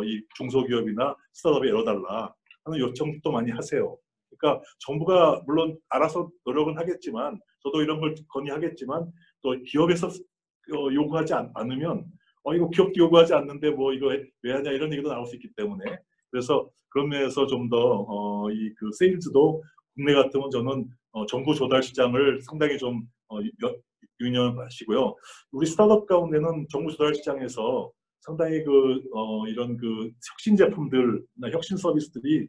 이 중소기업이나 스타트업에 열어달라 하는 요청도 많이 하세요. 그러니까 정부가 물론 알아서 노력은 하겠지만, 저도 이런 걸 건의하겠지만, 또 기업에서 요구하지 않으면 이거 기업도 요구하지 않는데 뭐 이거 왜 하냐 이런 얘기도 나올 수 있기 때문에, 그래서 그런 면에서 좀 더 세일즈도 국내 같으면 저는 정부 조달 시장을 상당히 좀 유념하시고요. 우리 스타트업 가운데는 정부 조달 시장에서 상당히 이런 혁신 제품들이나 혁신 서비스들이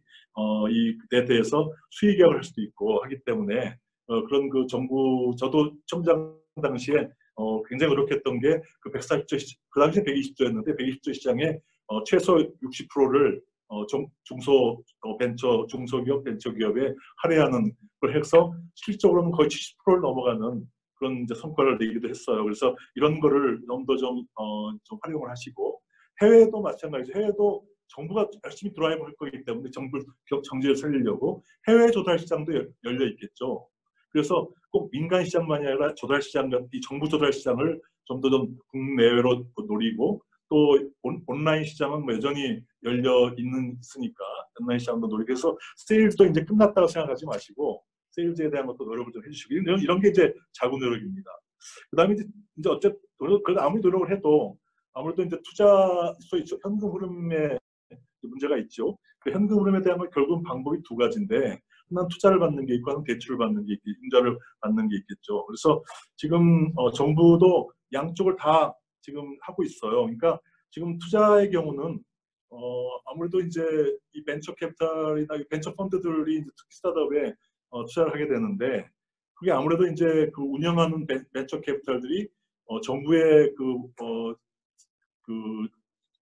이에 대해서 수익 계약을 할 수도 있고 하기 때문에 그런 저도 청장 당시에 굉장히 노력했던 게 140조 그 당시에 120조였는데 120조 시장에 최소 60%를 벤처 중소기업 벤처기업에 할애하는 걸 해서 실질적으로는 거의 70%를 넘어가는 그런 이제 성과를 내기도 했어요. 그래서 이런 거를 좀 더 좀 활용을 하시고, 해외도 마찬가지죠. 해외도 정부가 열심히 드라이브 할 거기 때문에 경제를 살리려고 해외 조달 시장도 열려 있겠죠. 그래서 꼭 민간 시장만이 아니라 조달 시장, 이 정부 조달 시장을 좀 더 좀 국내외로 노리고, 또 온라인 시장은 여전히 열려 있으니까 온라인 시장도 노리고 해서 세일즈도 이제 끝났다고 생각하지 마시고 세일즈에 대한 것도 노력을 좀 해주시고, 이런 게 이제 자구 노력입니다. 그다음에 이제 어쨌든 그래도 아무리 노력을 해도 아무래도 이제 소위 현금 흐름에 문제가 있죠. 그 현금 흐름에 대한 건 결국은 방법이 두 가지인데, 하나는 투자를 받는 게 있고 하나는 대출을 받는 게 있고 융자를 받는 게 있겠죠. 그래서 지금 정부도 양쪽을 다 지금 하고 있어요. 그러니까 지금 투자의 경우는 아무래도 이제 이 벤처 캐피탈이나 벤처 펀드들이 이제 특히 스타트업에 투자를 하게 되는데, 그게 아무래도 이제 그 운영하는 벤처 캐피탈들이 정부의 그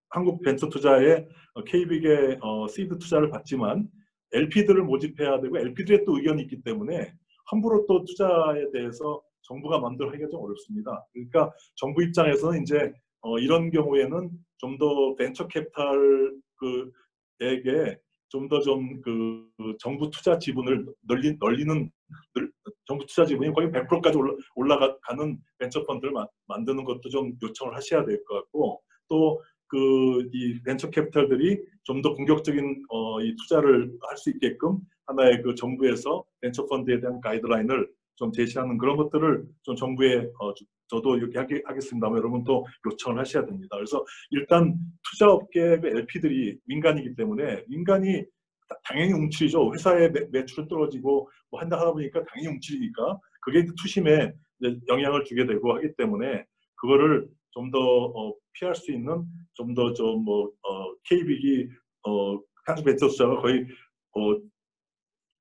한국 벤처 투자에 KBig의 시드 투자를 받지만 LP들을 모집해야 되고 LP들의 또 의견이 있기 때문에 함부로 또 투자에 대해서 정부가 마음대로 하기가 좀 어렵습니다. 그러니까 정부 입장에서는 이제 이런 경우에는 좀 더 벤처 캐피탈에게 좀 더 그 정부 투자 지분을 널리는 정부 투자 지분이 거의 100%까지 올라가는 벤처 펀드를 만드는 것도 좀 요청을 하셔야 될 것 같고, 또 이 벤처 캐피탈들이 좀 더 공격적인 이 투자를 할 수 있게끔 하나의 그 정부에서 벤처 펀드에 대한 가이드라인을 좀 제시하는 그런 것들을 좀 정부에 저도 이렇게 하겠습니다만 여러분 또 요청을 하셔야 됩니다. 그래서 일단 투자업계의 LP들이 민간이기 때문에 민간이 당연히 움츠리죠. 회사의 매출은 떨어지고 뭐 하다 보니까 당연히 움츠리니까 그게 투심에 영향을 주게 되고 하기 때문에 그거를 좀 더 피할 수 있는 좀 더 KBig이 한국 벤처 투자가 거의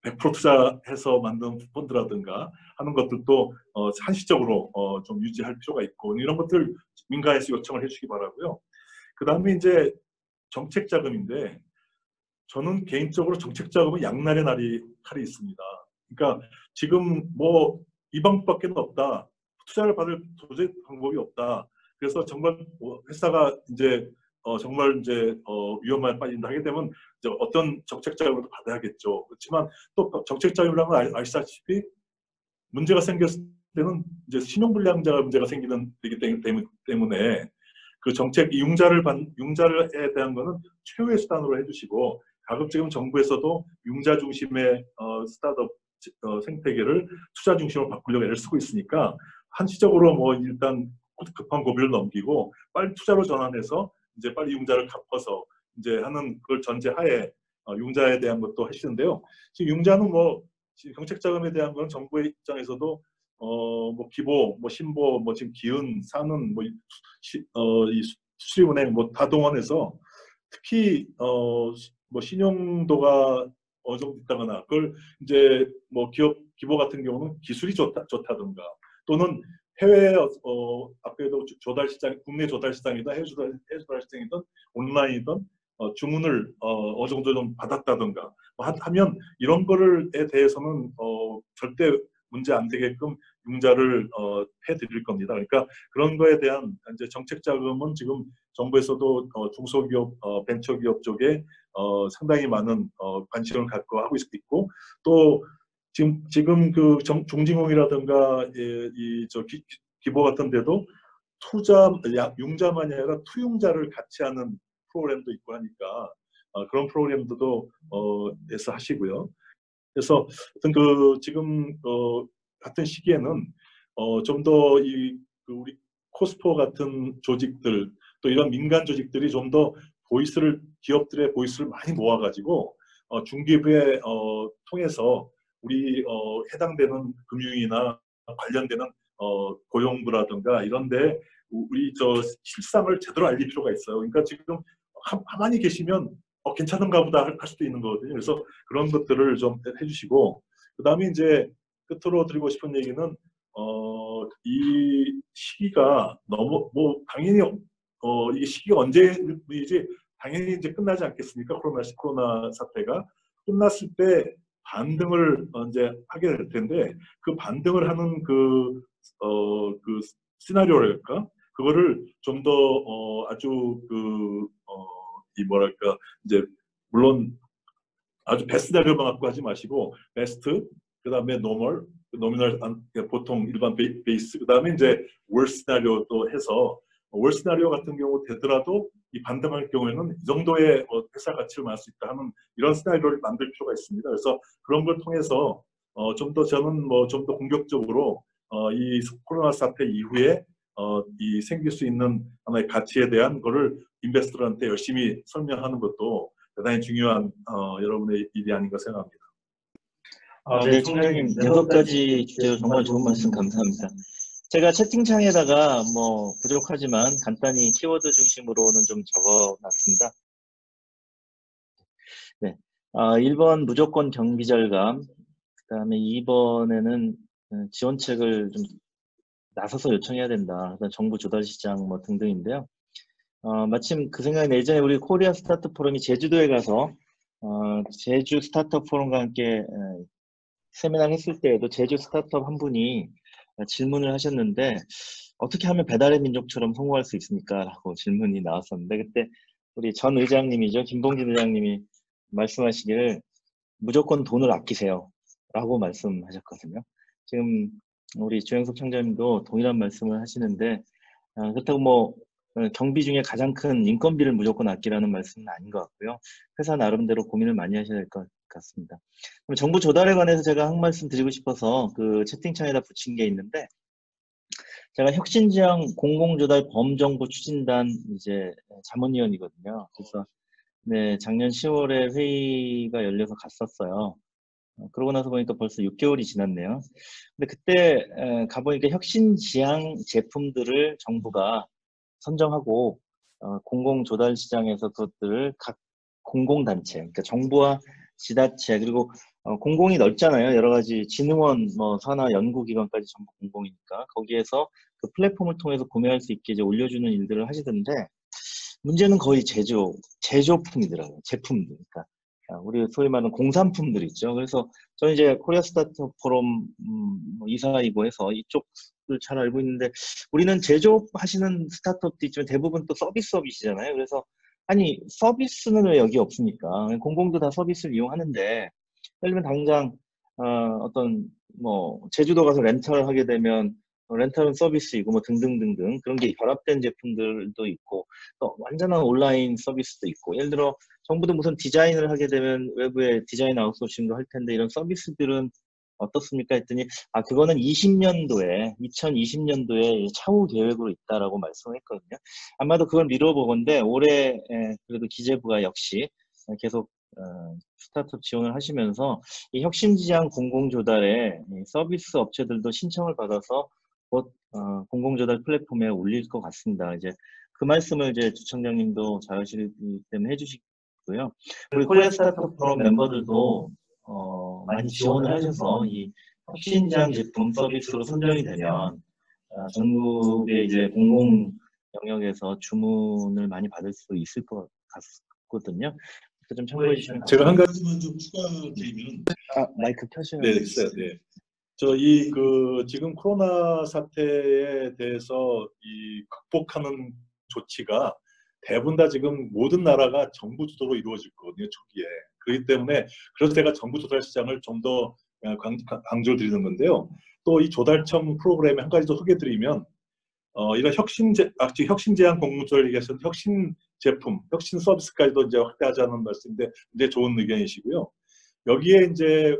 100% 투자해서 만든 펀드라든가 하는 것들도 한시적으로 좀 유지할 필요가 있고, 이런 것들 민간에서 요청을 해주시기 바라고요. 그 다음에 이제 정책 자금인데, 저는 개인적으로 정책 자금은 양날의 칼이 있습니다. 그러니까 지금 뭐 이 방법밖에 없다, 투자를 받을 도저히 방법이 없다. 그래서 정말 회사가 이제 정말 이제 위험에 빠진다 하게 되면 이제 어떤 정책 자금을 받아야겠죠. 그렇지만 또 정책 자금이라는 건 아시다시피 문제가 생겼을 때는 이제 신용불량자가 문제가 되기 때문에 그 정책 융자에 대한 거는 최후의 수단으로 해주시고, 가급적이면 정부에서도 융자 중심의 스타트업 생태계를 투자 중심으로 바꾸려고 애를 쓰고 있으니까 한시적으로 뭐 일단 급한 고비를 넘기고 빨리 투자로 전환해서 이제 빨리 융자를 갚아서 이제 하는 그걸 전제하에 융자에 대한 것도 하시는데요. 지금 융자는 뭐 정책 자금에 대한 거는 정부의 입장에서도 뭐 기보, 뭐 신보, 뭐 지금 기은, 산은 뭐 이 수출입은행 뭐 다 동원해서 특히 뭐 신용도가 어느 정도 있다거나 그걸 이제 뭐 기보 같은 경우는 기술이 좋다든가 또는 해외 앞에도 조달 시장, 국내 조달 시장이든 해외 조달 시장이든 온라인이든 주문을 어느 정도 좀 받았다든가 하면 이런 거를에 대해서는 절대 문제 안 되게끔 융자를 해드릴 겁니다. 그러니까 그런 거에 대한 이제 정책 자금은 지금 정부에서도 중소기업, 벤처기업 쪽에 상당히 많은 관심을 갖고 하고 있고, 또 지금 그 중징홍이라든가 기보 같은 데도 융자만이 아니라 투융자를 같이 하는 프로그램도 있고 하니까 그런 프로그램도 에서 하시고요. 그래서 어떤 지금 같은 시기에는 좀 더 우리 코스포 같은 조직들 또 이런 민간 조직들이 좀 더 기업들의 보이스를 많이 모아가지고 중기부에 통해서 우리 해당되는 금융이나 관련되는 고용부라든가 이런데 우리 실상을 제대로 알릴 필요가 있어요. 그러니까 지금 가만히 계시면 괜찮은가 보다 할 수도 있는 거거든요. 그래서 그런 것들을 좀 해주시고, 그 다음에 이제 끝으로 드리고 싶은 얘기는 이 시기가 너무 당연히 이게 시기가 언제이지 당연히 이제 끝나지 않겠습니까? 코로나 사태가 끝났을 때 반등을 이제 하게 될 텐데 그 반등을 하는 그 시나리오랄까? 그거를 좀 더 아주 이 뭐랄까 이제 물론 아주 베스트 시나리오만 갖고 하지 마시고 베스트 그다음에 노미널 보통 일반 베이스 그다음에 이제 월 시나리오도 해서 월 시나리오 같은 경우 되더라도 이 반등할 경우에는 이 정도의 회사 가치를 만들 수 있다 하는 이런 시나리오를 만들 필요가 있습니다. 그래서 그런 걸 통해서 좀 더 저는 좀 더 공격적으로 이 코로나 사태 이후에 이 생길 수 있는 하나의 가치에 대한 거를 인베스터한테 열심히 설명하는 것도 대단히 중요한 여러분의 일이 아닌가 생각합니다. 네, 총장님 6가지 주제로 정말 좋은 말씀 감사합니다. 제가 채팅창에다가 부족하지만 간단히 키워드 중심으로는 좀 적어놨습니다. 네, 1번 무조건 경비 절감, 그 다음에 2번에는 지원책을 좀 나서서 요청해야 된다. 정부 조달 시장 등등인데요. 마침 그 생각에 예전에 우리 코리아 스타트업 포럼이 제주도에 가서 제주 스타트업 포럼과 함께 세미나를 했을 때에도 제주 스타트업 한 분이 질문을 하셨는데 어떻게 하면 배달의 민족처럼 성공할 수 있습니까? 라고 질문이 나왔었는데 그때 우리 전 의장님이죠. 김봉진 의장님이 말씀하시기를 무조건 돈을 아끼세요. 라고 말씀하셨거든요. 지금 우리 조영석 총장님도 동일한 말씀을 하시는데 그렇다고 경비 중에 가장 큰 인건비를 무조건 아끼라는 말씀은 아닌 것 같고요. 회사 나름대로 고민을 많이 하셔야 될 것 같습니다. 그럼 정부 조달에 관해서 제가 한 말씀 드리고 싶어서 그 채팅창에다 붙인 게 있는데 제가 혁신지향 공공조달 범정부 추진단 이제 자문위원이거든요. 그래서 네, 작년 10월에 회의가 열려서 갔었어요. 그러고 나서 보니까 벌써 6개월이 지났네요. 근데 그때 가보니까 혁신지향 제품들을 정부가 선정하고 공공조달 시장에서 그것들을 각 공공단체, 그러니까 정부와 지자체 그리고 공공이 넓잖아요. 여러 가지 진흥원, 산하 연구기관까지 전부 공공이니까 거기에서 그 플랫폼을 통해서 구매할 수 있게 이제 올려주는 일들을 하시던데 문제는 거의 제조품이더라고요. 제품들. 그러니까 우리 소위 말하는 공산품들 있죠. 그래서 저는 이제 코리아 스타트업 포럼 이사이고 해서 이쪽을 잘 알고 있는데 우리는 제조하시는 스타트업도 있지만 대부분 또 서비스업이시잖아요. 그래서 아니 서비스는 왜 여기 없습니까? 공공도 다 서비스를 이용하는데 예를 들면 당장 제주도 가서 렌탈을 하게 되면 렌탈은 서비스이고 등등등등 그런 게 결합된 제품들도 있고 또 완전한 온라인 서비스도 있고 예를 들어 정부도 무슨 디자인을 하게 되면 외부에 디자인 아웃소싱도 할 텐데 이런 서비스들은 어떻습니까 했더니 그거는 2020년도에 차후 계획으로 있다라고 말씀을 했거든요. 아마도 그걸 미뤄보건데 올해 그래도 기재부가 역시 계속 스타트업 지원을 하시면서 이 혁신지향 공공조달에 서비스 업체들도 신청을 받아서 곧 공공조달 플랫폼에 올릴 것 같습니다. 이제 그 말씀을 이제 주청장님도 잘 하시기 때문에 해주시고요. 우리 코리아 스타트업 포럼 멤버들도 많이 지원을 하셔서 이 혁신지향 제품 서비스로 선정이 되면 전국의 이제 공공 영역에서 주문을 많이 받을 수 있을 것 같거든요. 좀 참고해 주시면 제가 한 가지만 좀 추가드리면 마이크 켜셔야 네, 있어요. 네. 지금 코로나 사태에 대해서 이 극복하는 조치가 대부분 다 지금 모든 나라가 정부 주도로 이루어질 거거든요, 초기에. 그렇기 때문에 그래서 제가 정부 조달 시장을 좀 더 강조를 드리는 건데요. 또 이 조달청 프로그램에 한 가지 더 소개드리면 이런 혁신제한 공공조달 얘기해서 혁신 제품, 혁신 서비스까지도 이제 확대하자는 말씀인데 굉장히 좋은 의견이시고요. 여기에 이제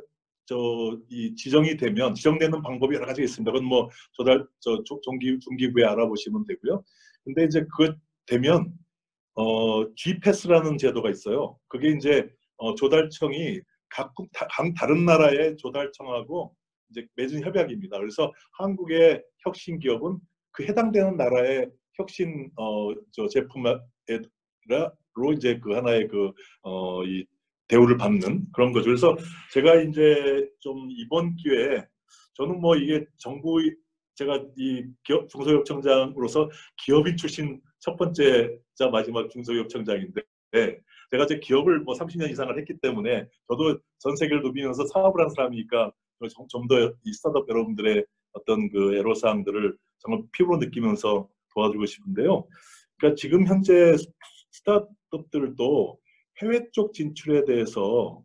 이 지정되는 방법이 여러 가지가 있습니다. 그건 중기부에 알아보시면 되고요. 근데 이제 그거 되면 G패스라는 제도가 있어요. 그게 이제 조달청이 각국 다른 나라의 조달청하고 이제 맺은 협약입니다. 그래서 한국의 혁신 기업은 그 해당되는 나라의 혁신 제품으로 이제 그 하나의 이 대우를 받는 그런 거죠. 그래서 제가 이제 좀 이번 기회에 저는 이게 제가 이 중소기업청장으로서 기업인 출신 첫 번째자 마지막 중소기업청장인데 네, 제가 제 기업을 뭐 30년 이상을 했기 때문에 저도 전 세계를 누비면서 사업을 한 사람이니까 좀 더 이 스타트업 여러분들의 어떤 그 애로사항들을 정말 피부로 느끼면서 도와주고 싶은데요. 그러니까 지금 현재 스타트업들도 해외 쪽 진출에 대해서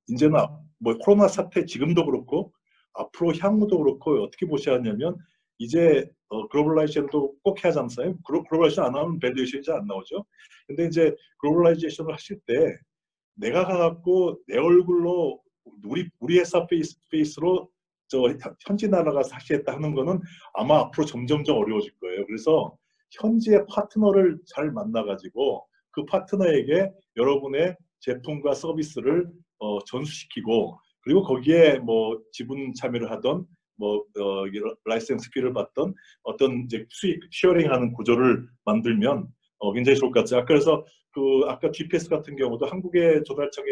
이제는 뭐 코로나 사태 지금도 그렇고 앞으로 향후도 그렇고 어떻게 보셔야 하냐면 이제 글로벌라이제이션도 꼭 해야 하잖아요. 글로벌라이제이션 안 하면 밸류에이션이 잘 안 나오죠. 근데 이제 글로벌라이제이션을 하실 때 내가 가갖고 내 얼굴로 우리 회사 페이스로 저 현지 나라가 사시겠다 하는 거는 아마 앞으로 점점점 어려워질 거예요. 그래서 현지의 파트너를 잘 만나가지고 그 파트너에게 여러분의 제품과 서비스를 전수시키고 그리고 거기에 뭐 지분 참여를 하던 뭐 라이센스 피를 받던 어떤 이제 수익 쉐어링하는 구조를 만들면 굉장히 좋을 것 같아요. 그래서 아까 GPS 같은 경우도 한국의 조달청에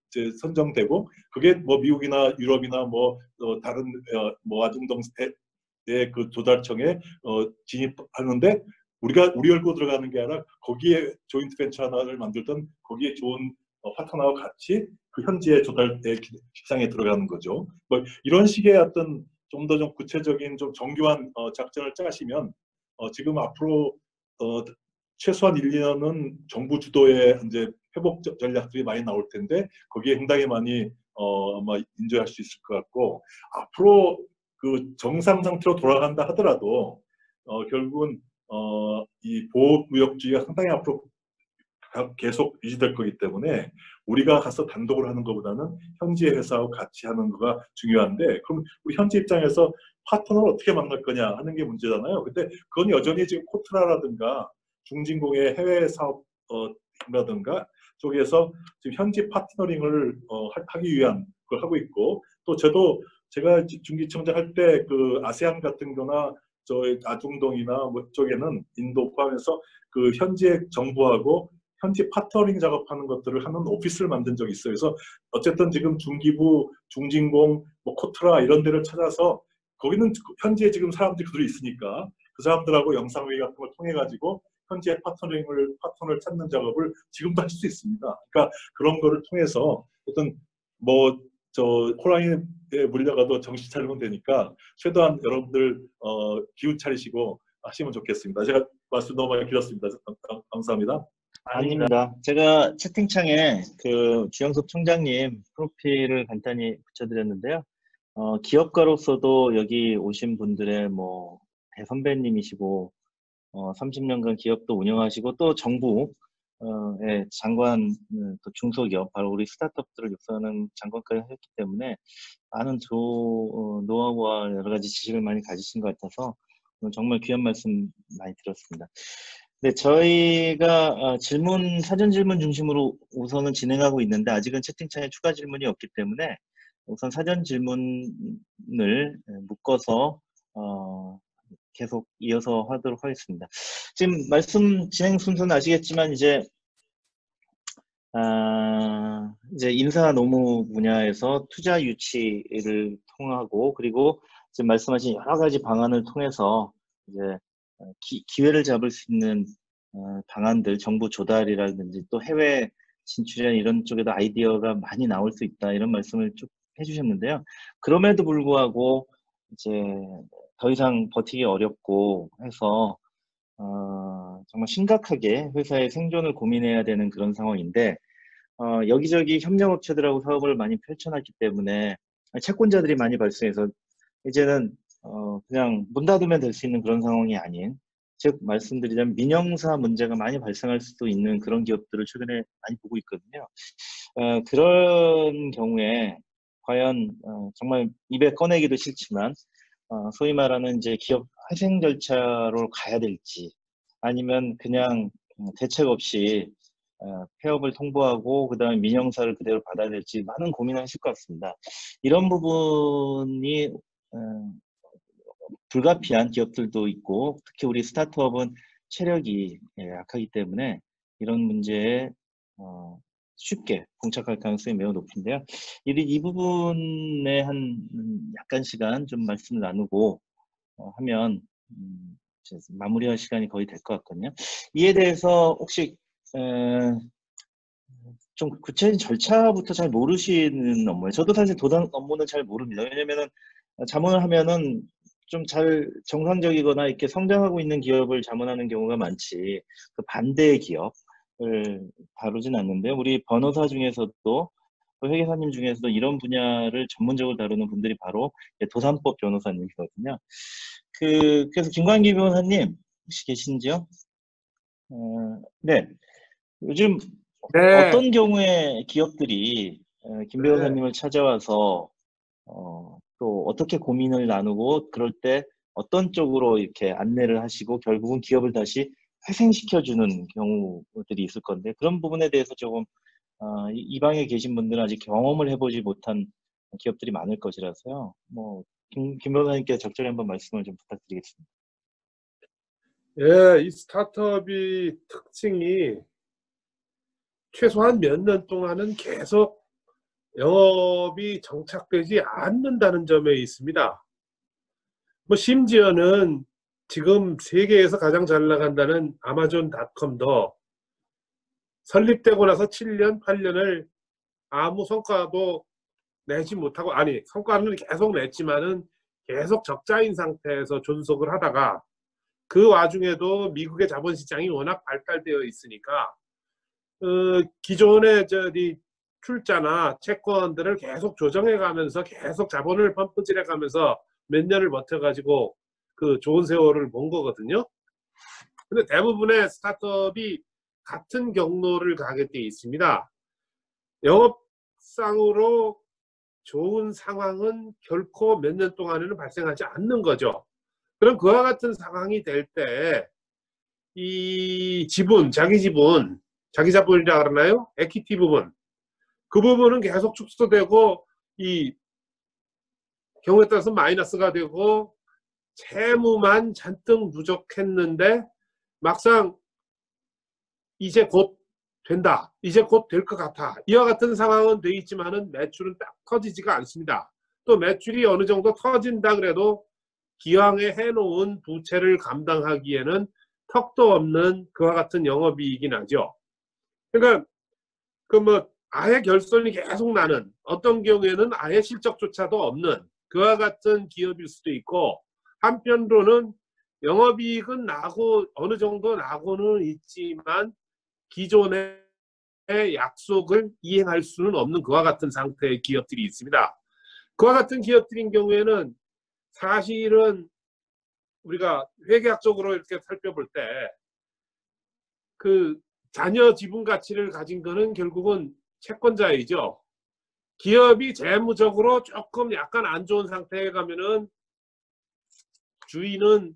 이제 선정되고 그게 뭐 미국이나 유럽이나 뭐 다른 뭐 아중동의 그 조달청에 진입하는데 우리 얼굴 들어가는 게 아니라 거기에 조인트 벤처 하나를 만들던 거기에 좋은 파트너와 같이 그 현지의 조달 시장에 들어가는 거죠. 뭐 이런 식의 어떤 좀 더 좀 구체적인 좀 정교한 작전을 짜시면 지금 앞으로 최소한 1, 2년은 정부 주도의 이제 회복 전략들이 많이 나올 텐데 거기에 상당히 많이 아마 인조할 수 있을 것 같고 앞으로 그 정상 상태로 돌아간다 하더라도 결국은 이 보호구역주의가 상당히 앞으로 계속 유지될 거기 때문에 우리가 가서 단독으로 하는 것보다는 현지의 회사하고 같이 하는 거가 중요한데 그럼 우리 현지 입장에서 파트너를 어떻게 만날 거냐 하는 게 문제잖아요. 근데 그건 여전히 지금 코트라라든가 중진공의 해외 사업이라든가 쪽에서 지금 현지 파트너링을 하기 위한 걸 하고 있고 또 제가 중기청장 할 때 그 아세안 같은 거나 저희 아중동이나 뭐 쪽에는 인도 포함해서 그 현지의 정부하고 현지 파트너링 작업하는 것들을 하는 오피스를 만든 적이 있어요. 그래서 어쨌든 지금 중기부, 중진공, 뭐 코트라 이런 데를 찾아서 거기는 현지에 지금 사람들이 그들이 있으니까 그 사람들하고 영상회의 같은 걸 통해 가지고 현지의 파트너를 찾는 작업을 지금도 할 수 있습니다. 그러니까 그런 거를 통해서 어떤 뭐 호랑이에 물려가도 정신 차리면 되니까 최대한 여러분들 기운 차리시고 하시면 좋겠습니다. 제가 말씀 너무 많이 길었습니다. 감사합니다. 아닙니다. 제가 채팅창에 그 주영섭 총장님 프로필을 간단히 붙여드렸는데요. 기업가로서도 여기 오신 분들의 뭐 대선배님이시고 30년간 기업도 운영하시고 또 정부의 장관 또 중소기업 바로 우리 스타트업들을 육성하는 장관까지 하셨기 때문에 많은 노하우와 여러 가지 지식을 많이 가지신 것 같아서 오늘 정말 귀한 말씀 많이 들었습니다. 네, 저희가 사전 질문 중심으로 우선은 진행하고 있는데 아직은 채팅창에 추가 질문이 없기 때문에 우선 사전 질문을 묶어서 계속 이어서 하도록 하겠습니다. 지금 말씀 진행 순서는 아시겠지만 이제 인사 노무 분야에서 투자 유치를 통하고 그리고 지금 말씀하신 여러 가지 방안을 통해서 이제 기회를 잡을 수 있는 방안들, 정부 조달이라든지 또 해외 진출이나 이런 쪽에도 아이디어가 많이 나올 수 있다 이런 말씀을 쭉 해주셨는데요. 그럼에도 불구하고 이제 더 이상 버티기 어렵고 해서 정말 심각하게 회사의 생존을 고민해야 되는 그런 상황인데 여기저기 협력업체들하고 사업을 많이 펼쳐놨기 때문에 채권자들이 많이 발생해서 이제는 그냥 문 닫으면 될 수 있는 그런 상황이 아닌 즉 말씀드리자면 민영사 문제가 많이 발생할 수도 있는 그런 기업들을 최근에 많이 보고 있거든요. 그런 경우에 과연 정말 입에 꺼내기도 싫지만 소위 말하는 이제 기업 회생 절차로 가야 될지 아니면 그냥 대책 없이 폐업을 통보하고 그 다음에 민영사를 그대로 받아야 될지 많은 고민을 하실 것 같습니다. 이런 부분이 불가피한 기업들도 있고 특히 우리 스타트업은 체력이 약하기 때문에 이런 문제에 쉽게 봉착할 가능성이 매우 높은데요. 이 부분에 한 약간 시간 좀 말씀을 나누고 하면 이제 마무리할 시간이 거의 될 것 같거든요. 이에 대해서 혹시 좀 구체적인 절차부터 잘 모르시는 업무예요. 저도 사실 도산 업무는 잘 모릅니다. 왜냐면은 자문을 하면은 좀 잘 정상적이거나 이렇게 성장하고 있는 기업을 자문하는 경우가 많지 그 반대의 기업을 다루진 않는데요. 우리 변호사 중에서도 회계사님 중에서도 이런 분야를 전문적으로 다루는 분들이 바로 도산법 변호사님이거든요. 그래서 김광기 변호사님 혹시 계신지요? 네. 요즘 네. 어떤 경우에 기업들이 김 변호사님을 찾아와서 또 어떻게 고민을 나누고 그럴 때 어떤 쪽으로 이렇게 안내를 하시고 결국은 기업을 다시 회생시켜주는 경우들이 있을 건데 그런 부분에 대해서 조금 이 방에 계신 분들은 아직 경험을 해보지 못한 기업들이 많을 것이라서요. 뭐 김 변호사님께 적절히 한번 말씀을 좀 부탁드리겠습니다. 예, 이 스타트업이 특징이 최소한 몇 년 동안은 계속 영업이 정착되지 않는다는 점에 있습니다. 뭐 심지어는 지금 세계에서 가장 잘 나간다는 아마존닷컴도 설립되고 나서 7년, 8년을 아무 성과도 내지 못하고, 아니 성과는 계속 냈지만은 계속 적자인 상태에서 존속을 하다가 그 와중에도 미국의 자본시장이 워낙 발달되어 있으니까 기존의 출자나 채권들을 계속 조정해 가면서 계속 자본을 펌프질해 가면서 몇 년을 버텨가지고 그 좋은 세월을 본 거거든요. 근데 대부분의 스타트업이 같은 경로를 가게 돼 있습니다. 영업상으로 좋은 상황은 결코 몇 년 동안에는 발생하지 않는 거죠. 그럼 그와 같은 상황이 될 때 이 지분, 자기 자본이라 그러나요? 에퀴티 부분. 그 부분은 계속 축소되고 이 경우에 따라서 마이너스가 되고 채무만 잔뜩 누적했는데 막상 이제 곧 된다. 이제 곧 될 것 같아. 이와 같은 상황은 돼 있지만은 매출은 딱 터지지가 않습니다. 또 매출이 어느 정도 터진다 그래도 기왕에 해놓은 부채를 감당하기에는 턱도 없는 그와 같은 영업이익이 나죠. 그러니까 아예 결손이 계속 나는, 어떤 경우에는 아예 실적조차도 없는 그와 같은 기업일 수도 있고, 한편으로는 영업이익은 나고 어느 정도 나고는 있지만 기존의 약속을 이행할 수는 없는 그와 같은 상태의 기업들이 있습니다. 그와 같은 기업들인 경우에는 사실은 우리가 회계학적으로 이렇게 살펴볼 때 그 자녀 지분 가치를 가진 거는 결국은 채권자이죠. 기업이 재무적으로 조금 약간 안 좋은 상태에 가면은 주인은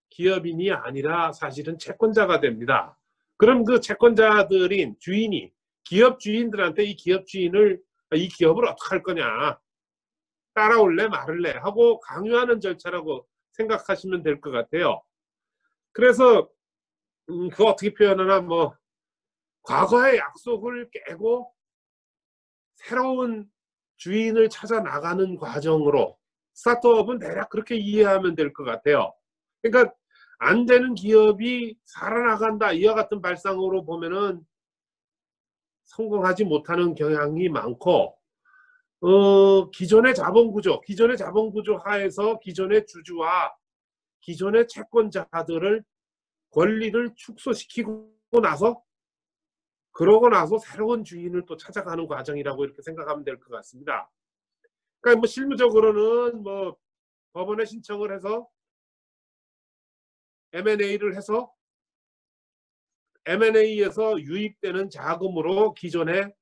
기업인이 아니라 사실은 채권자가 됩니다. 그럼 그 채권자들인 주인이 기업 주인들한테 이 기업 주인을 이 기업을 어떻게 할 거냐, 따라올래 말을래 하고 강요하는 절차라고 생각하시면 될 것 같아요. 그래서 그거 어떻게 표현하나, 뭐 과거의 약속을 깨고 새로운 주인을 찾아 나가는 과정으로 스타트업은 대략 그렇게 이해하면 될 것 같아요. 그러니까 안 되는 기업이 살아나간다 이와 같은 발상으로 보면은 성공하지 못하는 경향이 많고, 기존의 자본구조 하에서 기존의 주주와 기존의 채권자들을 권리를 축소시키고 나서 그러고 나서 새로운 주인을 또 찾아가는 과정이라고 이렇게 생각하면 될 것 같습니다. 그러니까 뭐 실무적으로는 뭐 법원에 신청을 해서 M&A를 해서 M&A에서 유입되는 자금으로 기존의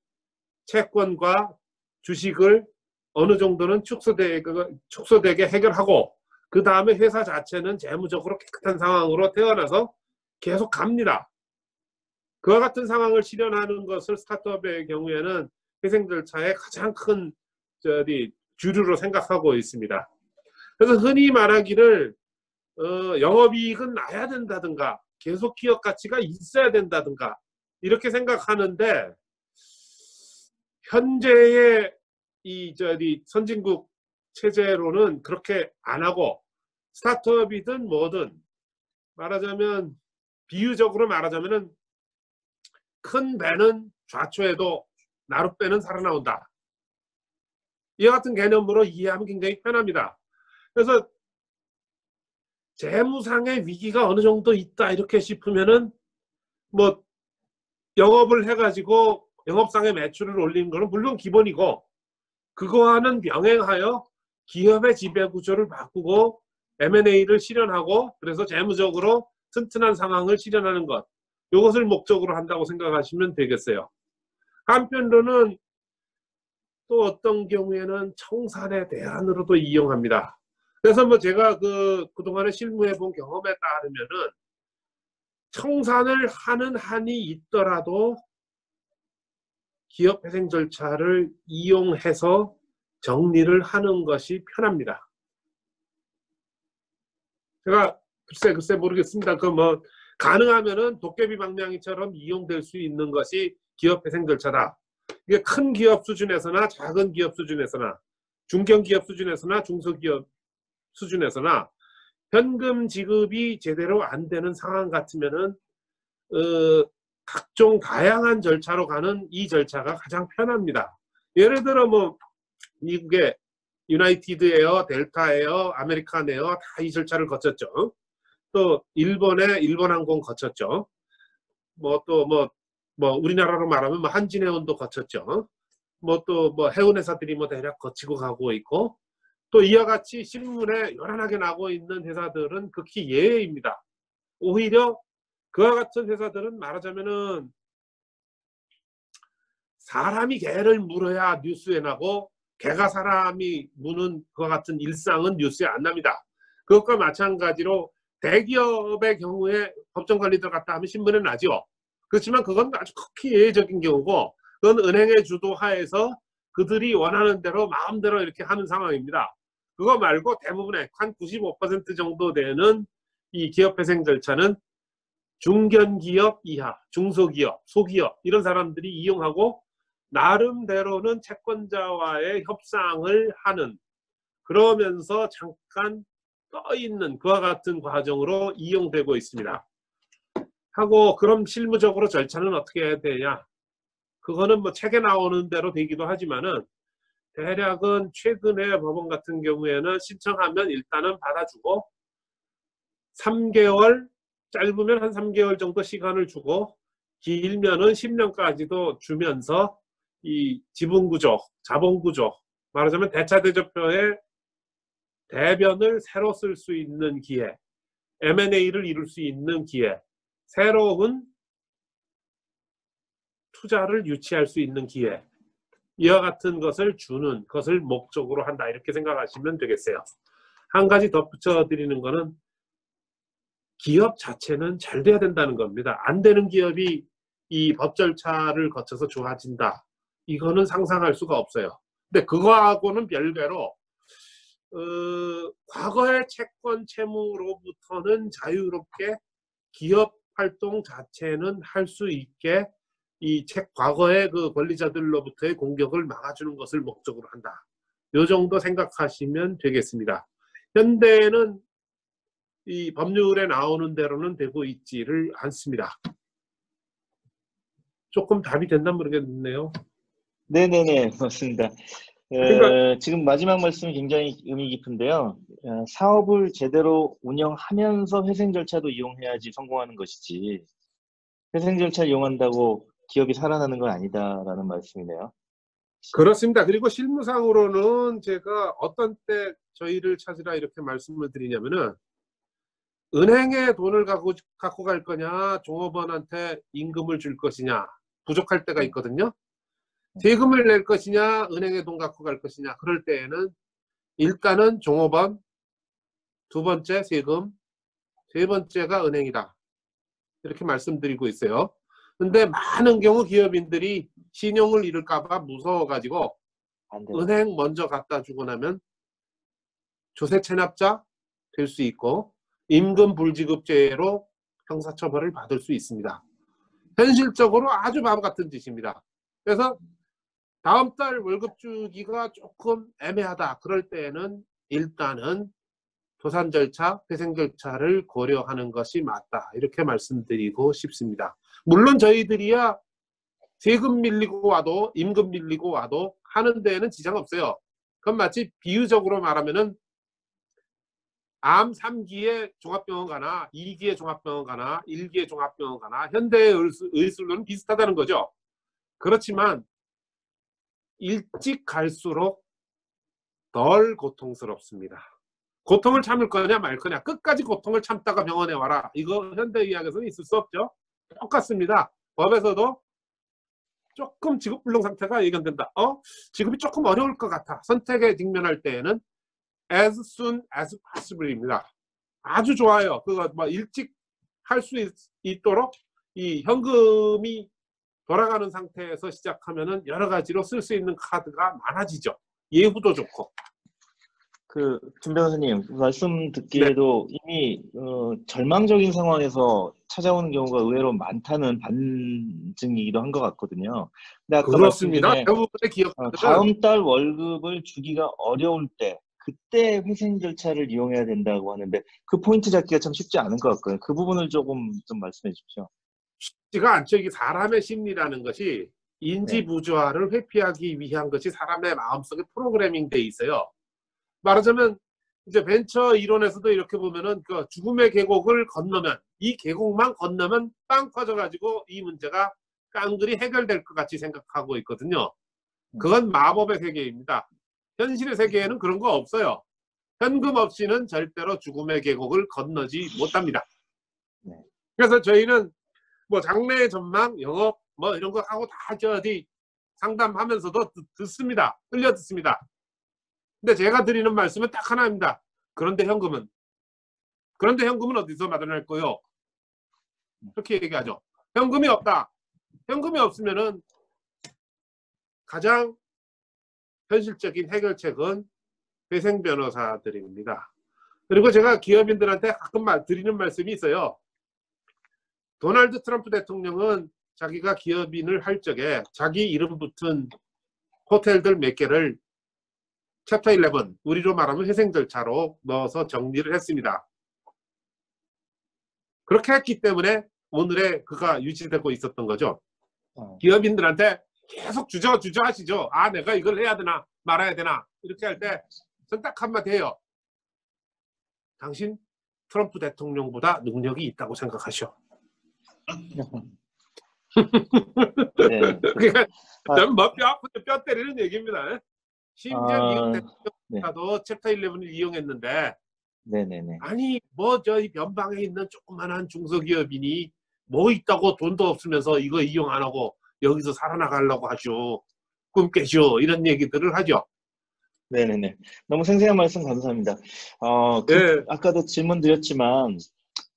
채권과 주식을 어느 정도는 축소되게 해결하고, 그 다음에 회사 자체는 재무적으로 깨끗한 상황으로 태어나서 계속 갑니다. 그와 같은 상황을 실현하는 것을 스타트업의 경우에는 회생 절차의 가장 큰 주류로 생각하고 있습니다. 그래서 흔히 말하기를 영업이익은 나야 된다든가 계속 기업 가치가 있어야 된다든가 이렇게 생각하는데, 현재의 이 선진국 체제로는 그렇게 안 하고 스타트업이든 뭐든 말하자면 비유적으로 말하자면은 큰 배는 좌초에도 나룻배는 살아나온다. 이와 같은 개념으로 이해하면 굉장히 편합니다. 그래서 재무상의 위기가 어느 정도 있다 이렇게 싶으면은 뭐 영업을 해가지고 영업상의 매출을 올리는 것은 물론 기본이고, 그거와는 병행하여 기업의 지배구조를 바꾸고 M&A를 실현하고 그래서 재무적으로 튼튼한 상황을 실현하는 것, 이것을 목적으로 한다고 생각하시면 되겠어요. 한편으로는 또 어떤 경우에는 청산의 대안으로도 이용합니다. 그래서 뭐 제가 그동안에 실무해 본 경험에 따르면은 청산을 하는 한이 있더라도 기업회생 절차를 이용해서 정리를 하는 것이 편합니다. 제가 글쎄 모르겠습니다. 그 뭐 가능하면은 도깨비 방망이처럼 이용될 수 있는 것이 기업회생 절차다. 이게 큰 기업 수준에서나 작은 기업 수준에서나 중견기업 수준에서나 중소기업 수준에서나 현금 지급이 제대로 안 되는 상황 같으면은 각종 다양한 절차로 가는 이 절차가 가장 편합니다. 예를 들어 뭐 미국의 유나이티드 에어, 델타 에어, 아메리칸 에어 다 이 절차를 거쳤죠. 또 일본의 일본항공 거쳤죠. 뭐 또 뭐 우리나라로 말하면 뭐 한진해운도 거쳤죠. 뭐 또 뭐 해운회사들이 뭐 대략 거치고 가고 있고, 또 이와 같이 신문에 요란하게 나고 있는 회사들은 극히 예외입니다. 오히려 그와 같은 회사들은 말하자면은 사람이 개를 물어야 뉴스에 나고 개가 사람이 무는 그와 같은 일상은 뉴스에 안 납니다. 그것과 마찬가지로 대기업의 경우에 법정관리들 갔다 하면 신문에 나죠. 그렇지만 그건 아주 극히 예외적인 경우고, 그건 은행의 주도하에서 그들이 원하는 대로 마음대로 이렇게 하는 상황입니다. 그거 말고 대부분의 한 95% 정도 되는 이 기업회생 절차는 중견기업 이하, 중소기업, 소기업 이런 사람들이 이용하고 나름대로는 채권자와의 협상을 하는, 그러면서 잠깐 떠있는 그와 같은 과정으로 이용되고 있습니다. 하고 그럼 실무적으로 절차는 어떻게 해야 되냐? 그거는 뭐 책에 나오는 대로 되기도 하지만은 대략은 최근에 법원 같은 경우에는 신청하면 일단은 받아주고 3개월, 짧으면 한 3개월 정도 시간을 주고 길면은 10년까지도 주면서 이 지분구조, 자본구조, 말하자면 대차대조표의 대변을 새로 쓸 수 있는 기회, M&A를 이룰 수 있는 기회, 새로운 투자를 유치할 수 있는 기회, 이와 같은 것을 주는 것을 목적으로 한다 이렇게 생각하시면 되겠어요. 한 가지 덧붙여 드리는 것은 기업 자체는 잘 돼야 된다는 겁니다. 안 되는 기업이 이 법 절차를 거쳐서 좋아진다, 이거는 상상할 수가 없어요. 근데 그거하고는 별개로 과거의 채권 채무로부터는 자유롭게 기업 활동 자체는 할 수 있게 이 과거의 그 권리자들로부터의 공격을 막아주는 것을 목적으로 한다. 이 정도 생각하시면 되겠습니다. 현대에는 이 법률에 나오는 대로는 되고 있지를 않습니다. 조금 답이 됐나 모르겠네요. 네네네, 맞습니다. 그러니까 지금 마지막 말씀이 굉장히 의미 깊은데요. 사업을 제대로 운영하면서 회생 절차도 이용해야지 성공하는 것이지, 회생 절차 이용한다고 기업이 살아나는 건 아니다라는 말씀이네요. 그렇습니다. 그리고 실무상으로는 제가 어떤 때 저희를 찾으라 이렇게 말씀을 드리냐면은, 은행에 돈을 갖고 갈 거냐, 종업원한테 임금을 줄 것이냐, 부족할 때가 있거든요. 세금을 낼 것이냐, 은행에 돈 갖고 갈 것이냐, 그럴 때에는 일단은 종업원, 두 번째 세금, 세 번째가 은행이다, 이렇게 말씀드리고 있어요. 근데 많은 경우 기업인들이 신용을 잃을까 봐 무서워가지고 은행 먼저 갖다 주고 나면 조세 체납자 될 수 있고 임금 불지급죄로 형사처벌을 받을 수 있습니다. 현실적으로 아주 바보 같은 짓입니다. 그래서 다음 달 월급 주기가 조금 애매하다, 그럴 때는 일단은 도산 절차, 회생 절차를 고려하는 것이 맞다. 이렇게 말씀드리고 싶습니다. 물론 저희들이야 세금 밀리고 와도 임금 밀리고 와도 하는 데에는 지장 없어요. 그건 마치 비유적으로 말하면은 암 3기에 종합병원 가나 2기에 종합병원 가나 1기에 종합병원 가나 현대의 의술로는 비슷하다는 거죠. 그렇지만 일찍 갈수록 덜 고통스럽습니다. 고통을 참을 거냐 말 거냐, 끝까지 고통을 참다가 병원에 와라, 이거 현대의학에서는 있을 수 없죠. 똑같습니다. 법에서도 조금 지급불능 상태가 예견된다. 지급이 조금 어려울 것 같아. 선택에 직면할 때에는 as soon as possible입니다. 아주 좋아요. 그거 뭐 일찍 할 수 있도록 이 현금이 돌아가는 상태에서 시작하면은 여러 가지로 쓸 수 있는 카드가 많아지죠. 예후도 좋고. 준 변호사님 말씀 듣기에도 이미 절망적인 상황에서 찾아오는 경우가 의외로 많다는 반증이기도 한 것 같거든요. 근데 아까 그렇습니다. 말씀 중에 대부분의 기업들은 다음 달 월급을 주기가 어려울 때 그때 회생 절차를 이용해야 된다고 하는데 그 포인트 잡기가 참 쉽지 않은 것 같거든요. 그 부분을 좀 말씀해 주십시오. 쉽지가 않죠. 이게 사람의 심리라는 것이 인지부조화를 회피하기 위한 것이 사람의 마음속에 프로그래밍 돼 있어요. 말하자면 이제 벤처 이론에서도 이렇게 보면은 그 죽음의 계곡을 건너면, 이 계곡만 건너면 빵 터져가지고 이 문제가 깡그리 해결될 것 같이 생각하고 있거든요. 그건 마법의 세계입니다. 현실의 세계에는 그런 거 없어요. 현금 없이는 절대로 죽음의 계곡을 건너지 못합니다. 그래서 저희는 뭐 장래 전망, 영업 뭐 이런 거 하고 다 저기 상담하면서도 듣습니다. 흘려 듣습니다. 근데 제가 드리는 말씀은 딱 하나입니다. 그런데 현금은 어디서 마련할 거요? 이렇게 얘기하죠. 현금이 없다. 현금이 없으면은 가장 현실적인 해결책은 회생 변호사들입니다. 그리고 제가 기업인들한테 가끔 드리는 말씀이 있어요. 도널드 트럼프 대통령은 자기가 기업인을 할 적에 자기 이름 붙은 호텔들 몇 개를 챕터 11, 우리로 말하면 회생 절차로 넣어서 정리를 했습니다. 그렇게 했기 때문에 오늘의 그가 유지되고 있었던 거죠. 기업인들한테 계속 주저 하시죠. 아, 내가 이걸 해야 되나 말아야 되나 이렇게 할 때 전 딱 한마디 해요. 당신 트럼프 대통령보다 능력이 있다고 생각하셔. 네. 그러니까 저는 뭐 뼈 때리는 얘기입니다. 심지어 미국 대통령도 챕터 11을 이용했는데 네네네. 아니 뭐 저희 변방에 있는 조그만한 중소기업인이 뭐 있다고 돈도 없으면서 이거 이용 안 하고 여기서 살아나가려고 하죠. 꿈 깨죠. 이런 얘기들을 하죠. 네네네. 너무 생생한 말씀 감사합니다. 네. 아까도 질문 드렸지만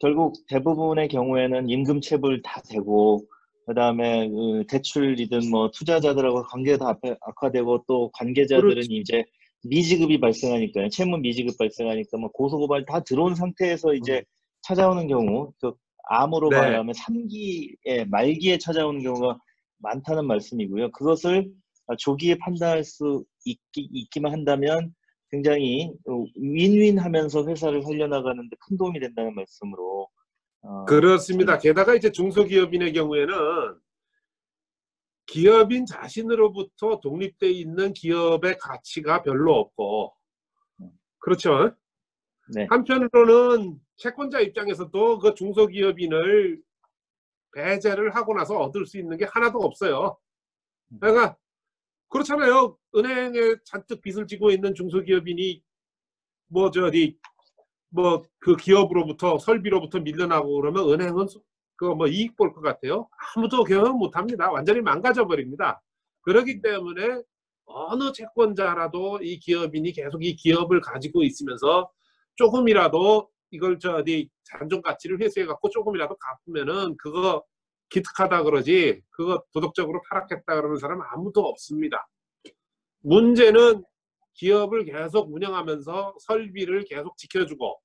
결국 대부분의 경우에는 임금 체불 다 되고 그다음에 대출이든 뭐 투자자들하고 관계가 다 악화되고 또 관계자들은 그렇지. 이제 미지급이 발생하니까요. 채무 미지급 발생하니까 뭐 고소고발 다 들어온 상태에서 이제 찾아오는 경우, 그 암으로 네. 말하면 3기에 말기에 찾아오는 경우가 많다는 말씀이고요. 그것을 조기에 판단할 수 있기만 한다면 굉장히 윈윈하면서 회사를 살려나가는데 큰 도움이 된다는 말씀으로. 그렇습니다. 게다가 이제 중소기업인의 경우에는 기업인 자신으로부터 독립돼 있는 기업의 가치가 별로 없고, 그렇죠. 네. 한편으로는 채권자 입장에서도 그 중소기업인을 배제를 하고 나서 얻을 수 있는 게 하나도 없어요. 그러니까 그렇잖아요. 은행에 잔뜩 빚을 지고 있는 중소기업인이 그 기업으로부터 설비로부터 밀려나고 그러면 은행은 그거 뭐 이익 볼 것 같아요? 아무도 경험 못 합니다. 완전히 망가져 버립니다. 그렇기 때문에 어느 채권자라도 이 기업인이 계속 이 기업을 가지고 있으면서 조금이라도 이걸 잔존 가치를 회수해 갖고 조금이라도 갚으면은 그거 기특하다 그러지, 그거 도덕적으로 타락했다 그러는 사람은 아무도 없습니다. 문제는 기업을 계속 운영하면서 설비를 계속 지켜주고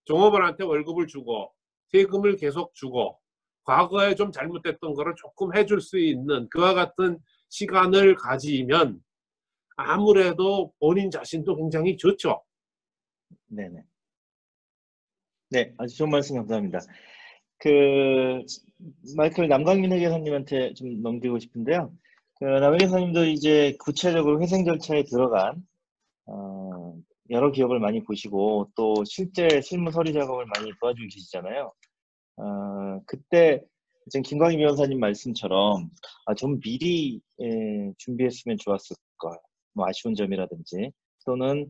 종업원한테 월급을 주고 세금을 계속 주고 과거에 좀 잘못됐던 거를 조금 해줄 수 있는 그와 같은 시간을 가지면 아무래도 본인 자신도 굉장히 좋죠. 네네. 네, 아주 좋은 말씀 감사합니다. 그 마이크를 남강민 회계사님한테 좀 넘기고 싶은데요. 남 회계사님도 이제 구체적으로 회생 절차에 들어간 여러 기업을 많이 보시고 또 실제 실무 서류 작업을 많이 도와주고 계시잖아요. 그때 지금 김광희 변호사님 말씀처럼 좀 미리 준비했으면 좋았을 걸, 뭐 아쉬운 점이라든지 또는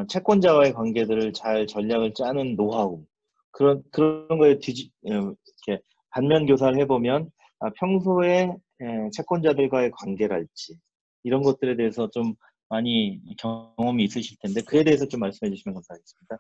채권자와의 관계들을 잘 전략을 짜는 노하우 그런 거에 이렇게 반면 교사를 해보면 평소에 채권자들과의 관계랄지 이런 것들에 대해서 좀 많이 경험이 있으실 텐데 그에 대해서 좀 말씀해 주시면 감사하겠습니다.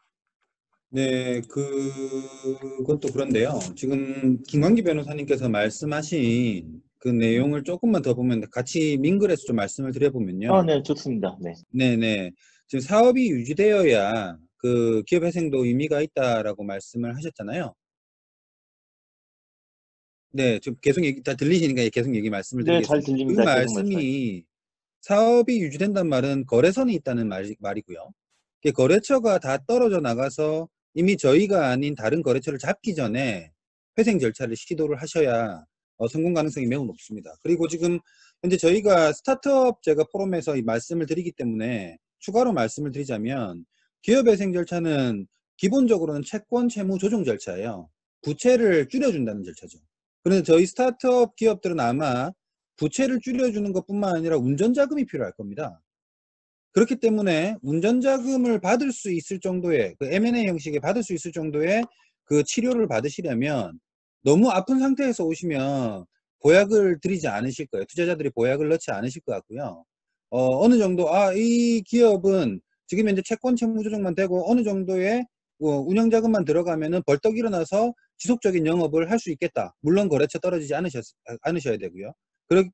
네, 그것도 그런데요. 지금 김광기 변호사님께서 말씀하신 그 내용을 조금만 더 보면 같이 민글해서 좀 말씀을 드려보면요. 네, 좋습니다. 네. 네네. 지금 사업이 유지되어야 그 기업 회생도 의미가 있다라고 말씀을 하셨잖아요. 네, 지금 계속 얘기 다 들리시니까 계속 얘기 말씀을 네, 잘 드리겠습니다. 그 들립니다. 계속 말씀하세요. 말씀이 사업이 유지된다는 말은 거래선이 있다는 말이고요. 거래처가 다 떨어져 나가서 이미 저희가 아닌 다른 거래처를 잡기 전에 회생 절차를 시도를 하셔야 성공 가능성이 매우 높습니다. 그리고 지금 현재 저희가 스타트업 제가 포럼에서 이 말씀을 드리기 때문에 추가로 말씀을 드리자면 기업 회생 절차는 기본적으로는 채권 채무 조정 절차예요. 부채를 줄여준다는 절차죠. 그런데 저희 스타트업 기업들은 아마 부채를 줄여주는 것뿐만 아니라 운전자금이 필요할 겁니다. 그렇기 때문에 운전자금을 받을 수 있을 정도의 그 M&A 형식에 받을 수 있을 정도의 그 치료를 받으시려면 너무 아픈 상태에서 오시면 보약을 드리지 않으실 거예요. 투자자들이 보약을 넣지 않으실 것 같고요. 어느 정도 이 기업은 지금 현재 채권 채무 조정만 되고 어느 정도의 운영자금만 들어가면은 벌떡 일어나서 지속적인 영업을 할 수 있겠다. 물론 거래처 떨어지지 않으셔야 되고요.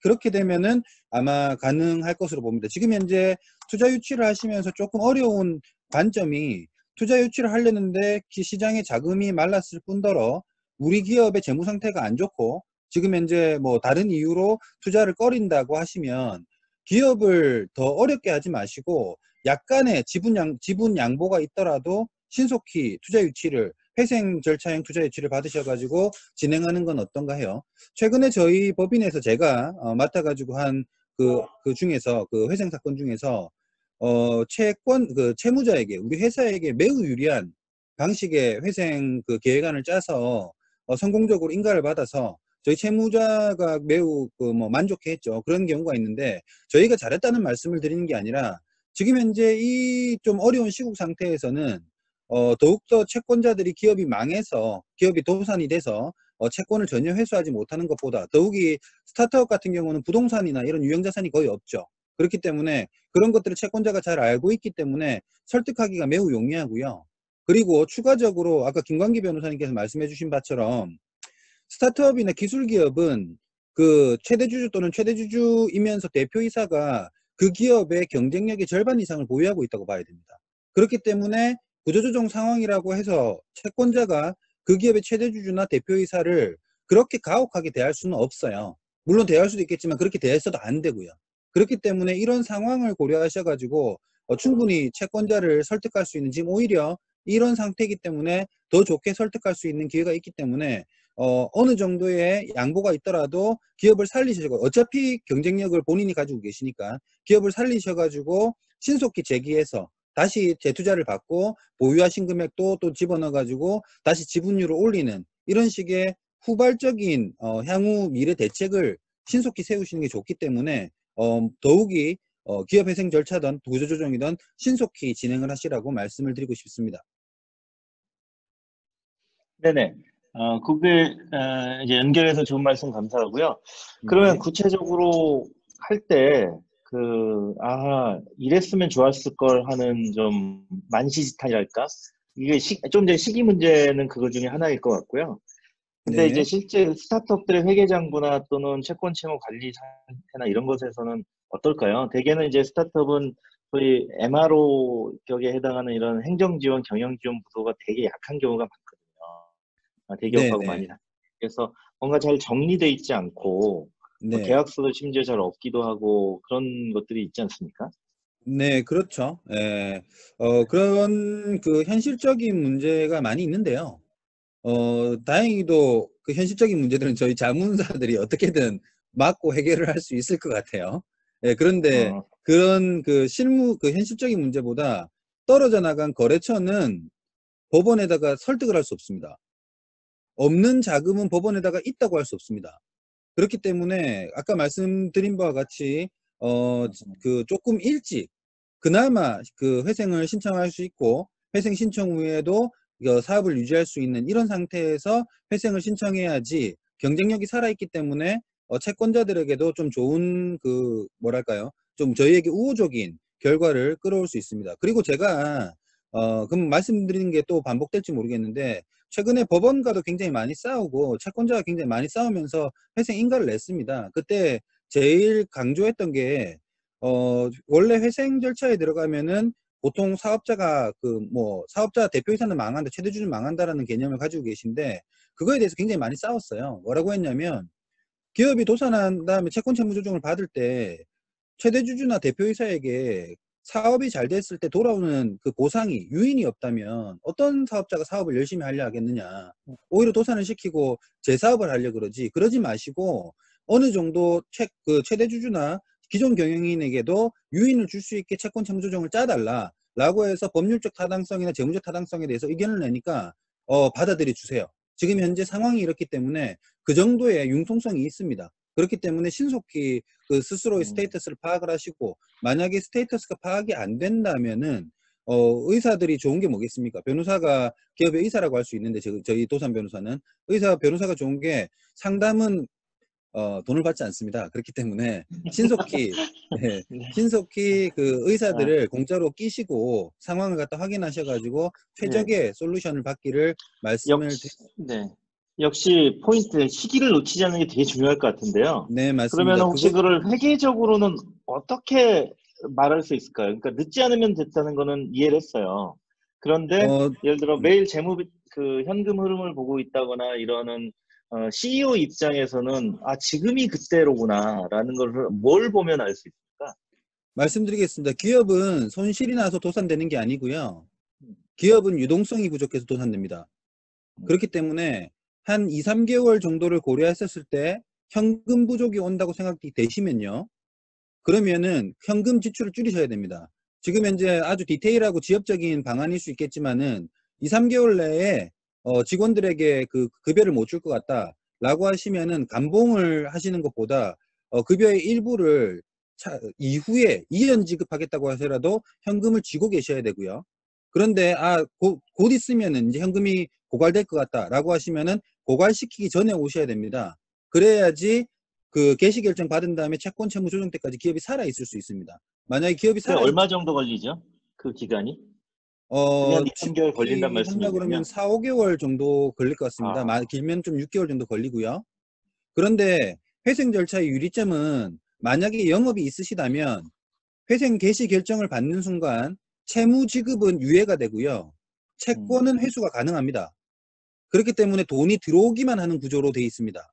그렇게 되면은 아마 가능할 것으로 봅니다. 지금 현재 투자 유치를 하시면서 조금 어려운 관점이 투자 유치를 하려는데 시장에 자금이 말랐을 뿐더러 우리 기업의 재무 상태가 안 좋고 지금 현재 뭐 다른 이유로 투자를 꺼린다고 하시면 기업을 더 어렵게 하지 마시고 약간의 지분 양보가 있더라도 신속히 투자 유치를 회생 절차형 투자 유치를 받으셔가지고 진행하는 건 어떤가 해요. 최근에 저희 법인에서 제가 맡아가지고 한 그 중에서 그 회생 사건 중에서 채무자에게 우리 회사에게 매우 유리한 방식의 회생 그 계획안을 짜서 성공적으로 인가를 받아서 저희 채무자가 매우 뭐 만족해했죠. 그런 경우가 있는데 저희가 잘했다는 말씀을 드리는 게 아니라 지금 현재 이 좀 어려운 시국 상태에서는 더욱더 채권자들이 기업이 망해서 기업이 도산이 돼서 채권을 전혀 회수하지 못하는 것보다 더욱이 스타트업 같은 경우는 부동산이나 이런 유형자산이 거의 없죠. 그렇기 때문에 그런 것들을 채권자가 잘 알고 있기 때문에 설득하기가 매우 용이하고요. 그리고 추가적으로 아까 김광기 변호사님께서 말씀해 주신 바처럼 스타트업이나 기술기업은 그 최대주주 또는 최대주주이면서 대표이사가 그 기업의 경쟁력의 절반 이상을 보유하고 있다고 봐야 됩니다. 그렇기 때문에 구조조정 상황이라고 해서 채권자가 그 기업의 최대주주나 대표이사를 그렇게 가혹하게 대할 수는 없어요. 물론 대할 수도 있겠지만 그렇게 대해서도 안 되고요. 그렇기 때문에 이런 상황을 고려하셔가지고 충분히 채권자를 설득할 수 있는, 지금 오히려 이런 상태이기 때문에 더 좋게 설득할 수 있는 기회가 있기 때문에 어느 정도의 양보가 있더라도 기업을 살리시고, 어차피 경쟁력을 본인이 가지고 계시니까 기업을 살리셔가지고 신속히 재기해서 다시 재투자를 받고 보유하신 금액도 또 집어넣어가지고 다시 지분율을 올리는 이런 식의 후발적인 향후 미래 대책을 신속히 세우시는 게 좋기 때문에 더욱이 기업 회생 절차든 구조조정이든 신속히 진행을 하시라고 말씀을 드리고 싶습니다. 네네. 그게 이제 연결해서 좋은 말씀 감사하고요. 그러면 네. 구체적으로 할 때 이랬으면 좋았을 걸 하는 좀 만시지탄이랄까? 이게 좀 전에 시기 문제는 그거 중에 하나일 것 같고요. 근데 네. 이제 실제 스타트업들의 회계장부나 또는 채권 채무 관리 상태나 이런 것에서는 어떨까요? 대개는 이제 스타트업은 소위 MRO 격에 해당하는 이런 행정지원, 경영지원 부서가 되게 약한 경우가 많거든요. 대기업하고 네, 많이. 네. 그래서 뭔가 잘 정리돼 있지 않고 네. 계약서도 심지어 잘 없기도 하고 그런 것들이 있지 않습니까? 네, 그렇죠. 예. 그런 그 현실적인 문제가 많이 있는데요. 다행히도 그 현실적인 문제들은 저희 자문사들이 어떻게든 막고 해결을 할 수 있을 것 같아요. 예, 그런데 그런 그 실무, 그 현실적인 문제보다 떨어져 나간 거래처는 법원에다가 설득을 할 수 없습니다. 없는 자금은 법원에다가 있다고 할 수 없습니다. 그렇기 때문에 아까 말씀드린 바와 같이 그 조금 일찍 그나마 그 회생을 신청할 수 있고 회생 신청 후에도 사업을 유지할 수 있는 이런 상태에서 회생을 신청해야지 경쟁력이 살아있기 때문에 채권자들에게도 좀 좋은 그 뭐랄까요, 좀 저희에게 우호적인 결과를 끌어올 수 있습니다. 그리고 제가 그럼 말씀드리는 게 또 반복될지 모르겠는데 최근에 법원과도 굉장히 많이 싸우고 채권자가 굉장히 많이 싸우면서 회생 인가를 냈습니다. 그때 제일 강조했던 게 원래 회생 절차에 들어가면은 보통 사업자가 그 뭐 사업자 대표이사는 망한다, 최대주주는 망한다라는 개념을 가지고 계신데 그거에 대해서 굉장히 많이 싸웠어요. 뭐라고 했냐면 기업이 도산한 다음에 채권 채무 조정을 받을 때 최대주주나 대표이사에게 사업이 잘 됐을 때 돌아오는 그 보상이 유인이 없다면 어떤 사업자가 사업을 열심히 하려 하겠느냐. 오히려 도산을 시키고 재사업을 하려 그러지. 그러지 마시고 어느 정도 그 최대주주나 기존 경영인에게도 유인을 줄 수 있게 채권 채무 조정을 짜달라 라고 해서 법률적 타당성이나 재무적 타당성에 대해서 의견을 내니까 받아들여 주세요. 지금 현재 상황이 이렇기 때문에 그 정도의 융통성이 있습니다. 그렇기 때문에 신속히 그 스스로의 스테이터스를 파악을 하시고 만약에 스테이터스가 파악이 안 된다면은 의사들이 좋은 게 뭐겠습니까? 변호사가 기업의 의사라고 할 수 있는데 저희 도산 변호사는 변호사가 좋은 게 상담은 돈을 받지 않습니다. 그렇기 때문에 신속히 네, 신속히 그 의사들을 공짜로 끼시고 상황을 갖다 확인하셔가지고 최적의 솔루션을 받기를 말씀을 네. 역시 포인트 시기를 놓치지 않는 게 되게 중요할 것 같은데요. 네, 맞습니다. 그러면 혹시 그걸 회계적으로는 어떻게 말할 수 있을까요? 그러니까 늦지 않으면 됐다는 거는 이해를 했어요. 그런데 예를 들어 매일 그 현금 흐름을 보고 있다거나 이러는 CEO 입장에서는 지금이 그때로구나라는 걸 뭘 보면 알 수 있을까? 말씀드리겠습니다. 기업은 손실이 나서 도산되는 게 아니고요. 기업은 유동성이 부족해서 도산됩니다. 그렇기 때문에 한 2, 3개월 정도를 고려했었을 때 현금 부족이 온다고 생각이 되시면요. 그러면은 현금 지출을 줄이셔야 됩니다. 지금 현재 아주 디테일하고 지엽적인 방안일 수 있겠지만은 2, 3개월 내에 직원들에게 그 급여를 못 줄 것 같다 라고 하시면은 감봉을 하시는 것보다 급여의 일부를 이후에 이연 지급하겠다고 하더라도 현금을 쥐고 계셔야 되고요. 그런데 곧 있으면은 이제 현금이 고갈될 것 같다라고 하시면은 고갈시키기 전에 오셔야 됩니다. 그래야지 그 개시 결정 받은 다음에 채권 채무 조정 때까지 기업이 살아 있을 수 있습니다. 만약에 기업이 얼마 정도 걸리죠? 그 기간이? 그냥 2, 3개월 걸린단 말씀이군요. 한다 그러면 4, 5개월 정도 걸릴 것 같습니다. 길면 좀 6개월 정도 걸리고요. 그런데 회생 절차의 유리점은 만약에 영업이 있으시다면 회생 개시 결정을 받는 순간 채무 지급은 유예가 되고요. 채권은 회수가 가능합니다. 그렇기 때문에 돈이 들어오기만 하는 구조로 되어 있습니다.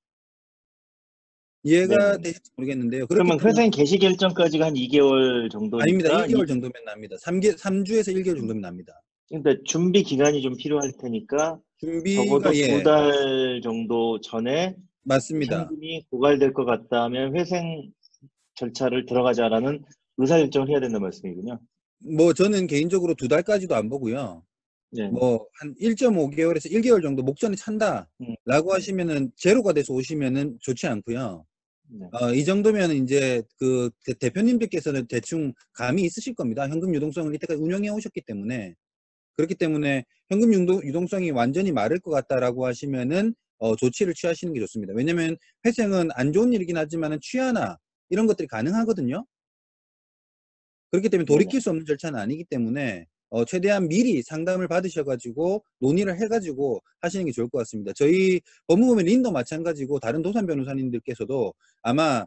이해가 되실지 모르겠는데요. 그러면 회생 개시 결정까지가 한 2개월 정도니까? 아닙니다. 1개월 정도면 납니다. 3주에서 1개월 정도면 납니다. 그러니까 준비 기간이 좀 필요할 테니까 적어도 2달 정도 전에 맞습니다. 현금이 고갈될 것 같다면 회생 절차를 들어가자라는 의사결정을 해야 된다는 말씀이군요. 뭐 저는 개인적으로 2달까지도 안 보고요. 뭐 한 1.5개월에서 1개월 정도 목전에 찬다라고 하시면은 제로가 돼서 오시면은 좋지 않고요. 이 정도면 이제 그 대표님들께서는 대충 감이 있으실 겁니다. 현금 유동성을 이때까지 운영해 오셨기 때문에. 그렇기 때문에 현금 유동성이 완전히 마를 것 같다라고 하시면은 조치를 취하시는 게 좋습니다. 왜냐면 회생은 안 좋은 일이긴 하지만은 취하나 이런 것들이 가능하거든요. 그렇기 때문에 돌이킬 수 없는 절차는 아니기 때문에 최대한 미리 상담을 받으셔가지고 논의를 해가지고 하시는 게 좋을 것 같습니다. 저희 법무법인 린도 마찬가지고 다른 도산 변호사님들께서도 아마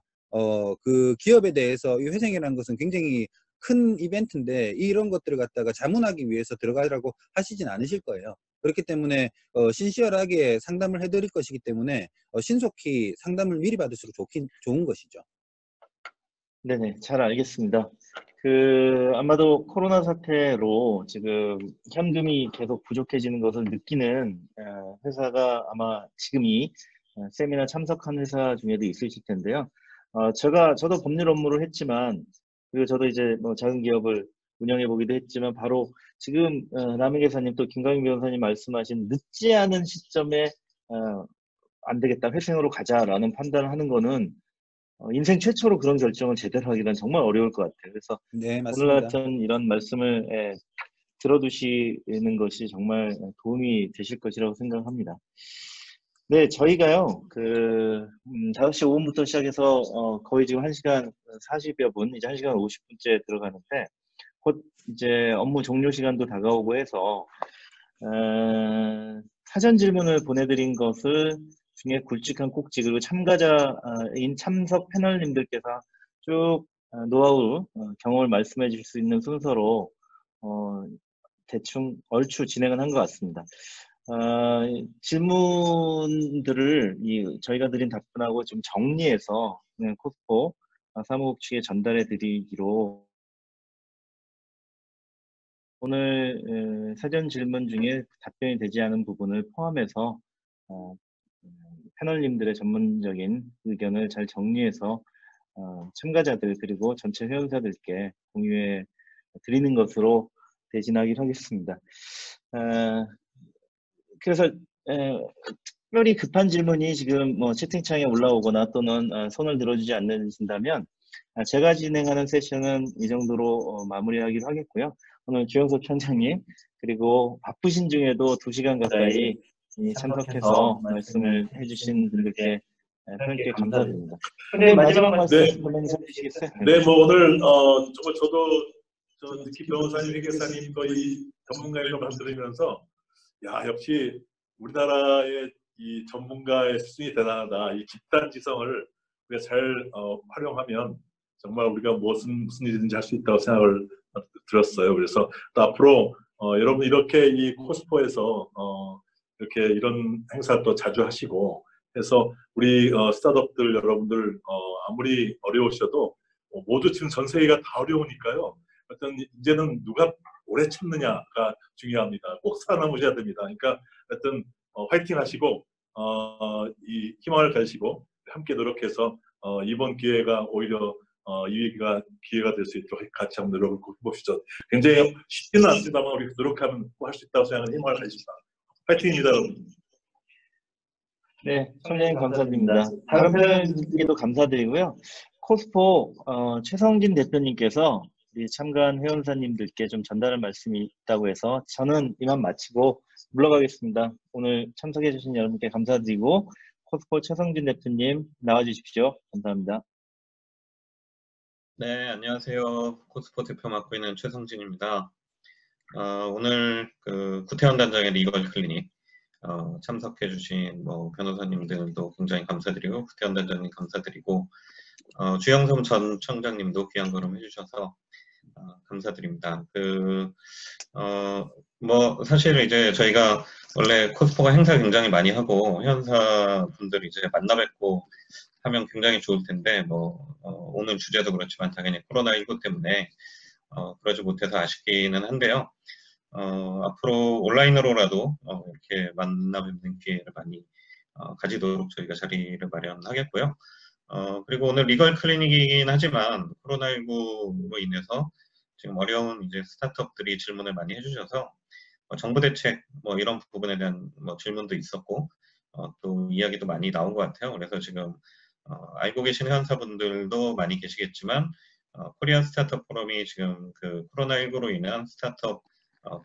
그 기업에 대해서 이 회생이라는 것은 굉장히 큰 이벤트인데 이런 것들을 갖다가 자문하기 위해서 들어가라고 하시진 않으실 거예요. 그렇기 때문에 신시얼하게 상담을 해드릴 것이기 때문에 신속히 상담을 미리 받을수록 좋은 것이죠. 네네, 잘 알겠습니다. 아마도 코로나 사태로 지금 현금이 계속 부족해지는 것을 느끼는 회사가 아마 지금 이 세미나 참석한 회사 중에도 있으실 텐데요. 저도 법률 업무를 했지만, 그리고 저도 이제 뭐 작은 기업을 운영해 보기도 했지만, 바로 지금 남은계사님 또 김광인 변호사님 말씀하신 늦지 않은 시점에 안 되겠다, 회생으로 가자라는 판단을 하는 거는 인생 최초로 그런 결정을 제대로 하기는 정말 어려울 것 같아요. 그래서 네, 오늘 맞습니다. 같은 이런 말씀을 들어두시는 것이 정말 도움이 되실 것이라고 생각합니다. 네, 저희가요, 5시 5분부터 시작해서 거의 지금 1시간 40여 분, 이제 1시간 50분째 들어가는데, 곧 이제 업무 종료 시간도 다가오고 해서 사전 질문을 보내드린 것을 중에 굵직한 꼭지, 그리고 참가자인 참석 패널님들께서 쭉 노하우, 경험을 말씀해 주실 수 있는 순서로 대충 얼추 진행을 한 것 같습니다. 질문들을 저희가 드린 답변하고 좀 정리해서 코스포 사무국 측에 전달해 드리기로, 오늘 사전 질문 중에 답변이 되지 않은 부분을 포함해서 패널님들의 전문적인 의견을 잘 정리해서 참가자들 그리고 전체 회원사들께 공유해 드리는 것으로 대신하기로 하겠습니다. 그래서 특별히 급한 질문이 지금 뭐 채팅창에 올라오거나 또는 손을 들어주지 않으신다면 제가 진행하는 세션은 이 정도로 마무리하기로 하겠고요. 오늘 주영석 편장님, 그리고 바쁘신 중에도 2시간 가까이 참석해서 말씀을 해주신 분들께 편하게 감사드립니다. 근데 마지막 말씀 해주시겠어요? 네, 뭐 오늘 저도 느끼 변호사님, 회계사님 이 전문가의 말씀 들으면서, 야, 역시 우리나라의 이 전문가의 수준이 대단하다. 이 집단지성을 우리가 잘 활용하면 정말 우리가 무슨 일이든지 할 수 있다고 생각을 들었어요. 그래서 또 앞으로 여러분 이렇게 이 코스포에서 이렇게 이런 행사 또 자주 하시고 해서 우리 스타트업들 여러분들 아무리 어려우셔도 모두 지금 전 세계가 다 어려우니까요. 어떤 이제는 누가 오래 참느냐가 중요합니다. 꼭 살아남으셔야 됩니다. 그러니까 어떤 화이팅 하시고 이 희망을 가지시고 함께 노력해서 이번 기회가 오히려 이 기회가 될 수 있도록 같이 한번 노력을 봅시다. 굉장히 쉽지는 않습니다만 우리 노력하면 할 수 있다고 생각하는 희망을 가집시다. 화이팅입니다, 여러분. 네, 총장님 감사드립니다. 다른 패널님께도 감사드리고요. 코스포 최성진 대표님께서 우리 참가한 회원사님들께 좀 전달할 말씀이 있다고 해서 저는 이만 마치고 물러가겠습니다. 오늘 참석해 주신 여러분께 감사드리고, 코스포 최성진 대표님 나와주십시오. 감사합니다. 네, 안녕하세요. 코스포 대표 맡고 있는 최성진입니다. 오늘 구태원 단장의 리걸 클리닉 참석해 주신 변호사님들도 굉장히 감사드리고, 구태원 단장님 감사드리고, 주영선 전 청장님도 귀한 걸음 해주셔서 감사드립니다. 사실 이제 저희가 원래 코스포가 행사 굉장히 많이 하고 회원사분들 이제 만나 뵙고 하면 굉장히 좋을 텐데 오늘 주제도 그렇지만 당연히 코로나19 때문에 그러지 못해서 아쉽기는 한데요. 앞으로 온라인으로라도 이렇게 만나 뵙는 기회를 많이 가지도록 저희가 자리를 마련하겠고요. 그리고 오늘 리걸 클리닉이긴 하지만 코로나19로 인해서 지금 어려운 이제 스타트업들이 질문을 많이 해주셔서 정부 대책 이런 부분에 대한 질문도 있었고 또 이야기도 많이 나온 것 같아요. 그래서 지금 알고 계신 회원사분들도 많이 계시겠지만 코리아 스타트업 포럼이 지금 코로나19로 인한 스타트업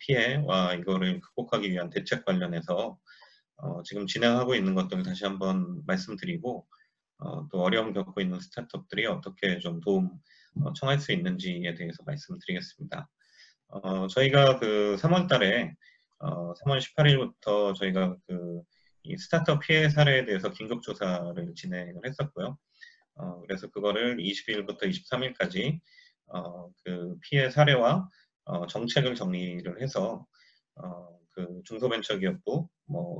피해와 이거를 극복하기 위한 대책 관련해서 지금 진행하고 있는 것들 다시 한번 말씀드리고 또 어려움 겪고 있는 스타트업들이 어떻게 좀 도움 청할 수 있는지에 대해서 말씀드리겠습니다. 저희가 3월 달에 3월 18일부터 저희가 이 스타트업 피해 사례에 대해서 긴급조사를 진행을 했었고요. 그래서 그거를 20일부터 23일까지 피해 사례와 정책을 정리를 해서 중소벤처기업부,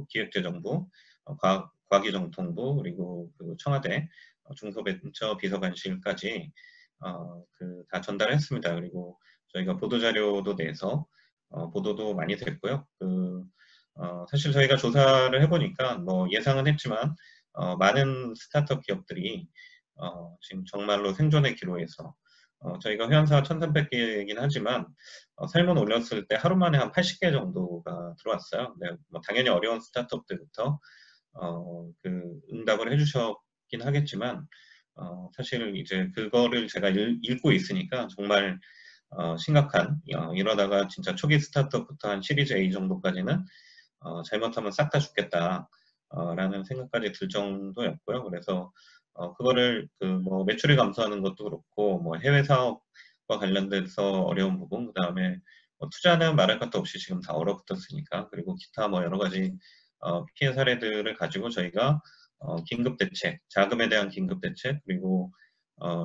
기획재정부, 과기정통부, 그리고 청와대 중소벤처 비서관실까지 다 전달했습니다. 그리고 저희가 보도자료도 내서 보도도 많이 됐고요. 사실 저희가 조사를 해보니까 뭐 예상은 했지만 많은 스타트업 기업들이 지금 정말로 생존의 기로에서 저희가 회원사 1,300개이긴 하지만 설문 올렸을 때 하루 만에 한 80개 정도가 들어왔어요. 네, 뭐 당연히 어려운 스타트업들부터 응답을 해주셨긴 하겠지만 사실 이제 그거를 제가 읽고 있으니까 정말 심각한 이러다가 진짜 초기 스타트업부터 한 시리즈 A 정도까지는 잘못하면 싹 다 죽겠다 라는 생각까지 들 정도였고요. 그래서 그거를 뭐 매출을 감소하는 것도 그렇고 뭐 해외 사업과 관련돼서 어려운 부분, 그 다음에 뭐 투자는 말할 것도 없이 지금 다 얼어붙었으니까, 그리고 기타 뭐 여러 가지 피해 사례들을 가지고 저희가 긴급 대책, 자금에 대한 긴급 대책, 그리고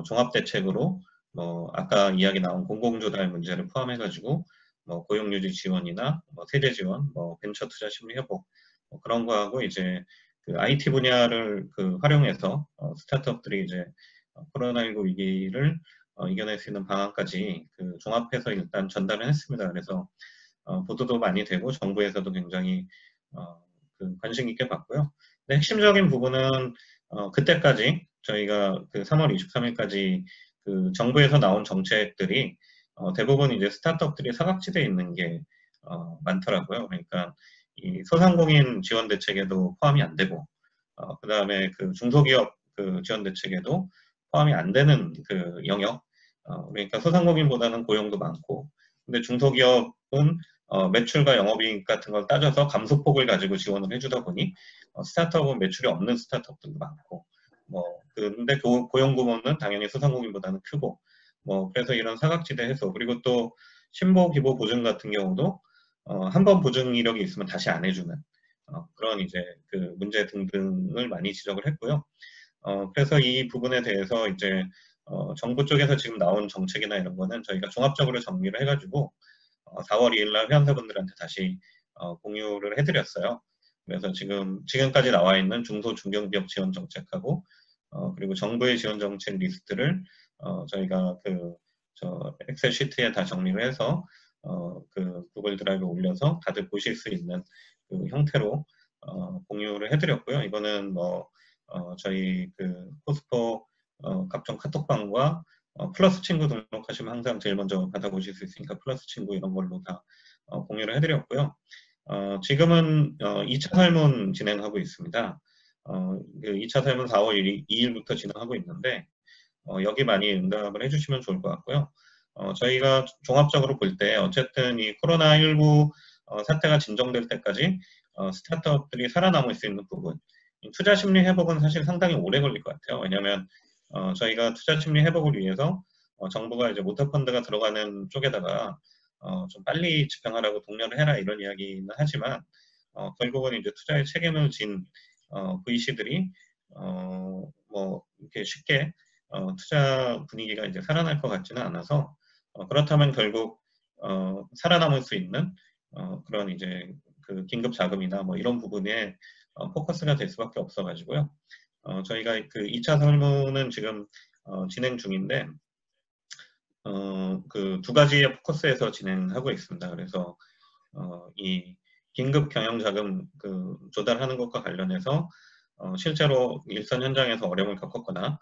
종합 대책으로 뭐 아까 이야기 나온 공공조달 문제를 포함해가지고 뭐 고용유지 지원이나 뭐 세제 지원, 뭐 벤처 투자 심리 회복 뭐 그런 거하고 이제 IT 분야를 활용해서 스타트업들이 이제 코로나19 위기를 이겨낼 수 있는 방안까지 종합해서 일단 전달을 했습니다. 그래서 보도도 많이 되고 정부에서도 굉장히 관심 있게 봤고요. 근데 핵심적인 부분은 그때까지 저희가 3월 23일까지 정부에서 나온 정책들이 대부분 이제 스타트업들이 사각지대에 있는 게 많더라고요. 그러니까 이 소상공인 지원 대책에도 포함이 안 되고, 그 다음에 중소기업 지원 대책에도 포함이 안 되는 영역, 그러니까 소상공인보다는 고용도 많고, 근데 중소기업은 매출과 영업이익 같은 걸 따져서 감소폭을 가지고 지원을 해주다 보니 스타트업은 매출이 없는 스타트업들도 많고, 근데 고용 규모는 당연히 소상공인보다는 크고, 그래서 이런 사각지대 해소, 그리고 또 신보 기보 보증 같은 경우도 한 번 보증 이력이 있으면 다시 안 해주는 그런 이제 문제 등등을 많이 지적을 했고요. 그래서 이 부분에 대해서 이제 정부 쪽에서 지금 나온 정책이나 이런 거는 저희가 종합적으로 정리를 해가지고 4월 2일 날 회원사분들한테 다시 공유를 해드렸어요. 그래서 지금까지 나와 있는 중소 중견기업 지원 정책하고 그리고 정부의 지원 정책 리스트를 저희가 엑셀 시트에 다 정리를 해서 구글 드라이브에 올려서 다들 보실 수 있는 형태로 공유를 해드렸고요. 이거는 뭐 저희 코스포 각종 카톡방과 플러스 친구 등록하시면 항상 제일 먼저 받아보실 수 있으니까 플러스 친구 이런 걸로 다 공유를 해드렸고요. 지금은 2차 설문 진행하고 있습니다. 2차 설문 4월 2일부터 진행하고 있는데 여기 많이 응답을 해주시면 좋을 것 같고요. 저희가 종합적으로 볼 때 어쨌든 이 코로나19 사태가 진정될 때까지 스타트업들이 살아남을 수 있는 부분, 투자 심리 회복은 사실 상당히 오래 걸릴 것 같아요. 왜냐하면 저희가 투자 심리 회복을 위해서 정부가 이제 모터펀드가 들어가는 쪽에다가 좀 빨리 집행하라고 독려를 해라 이런 이야기는 하지만 결국은 이제 투자에 책임을 진 VC들이 뭐 이렇게 쉽게 투자 분위기가 이제 살아날 것 같지는 않아서 그렇다면 결국 살아남을 수 있는 그런 이제 긴급 자금이나 뭐 이런 부분에 포커스가 될 수밖에 없어가지고요. 저희가 2차 설문은 지금 진행 중인데 두 가지의 포커스에서 진행하고 있습니다. 그래서 이 긴급 경영 자금 조달하는 것과 관련해서 실제로 일선 현장에서 어려움을 겪었거나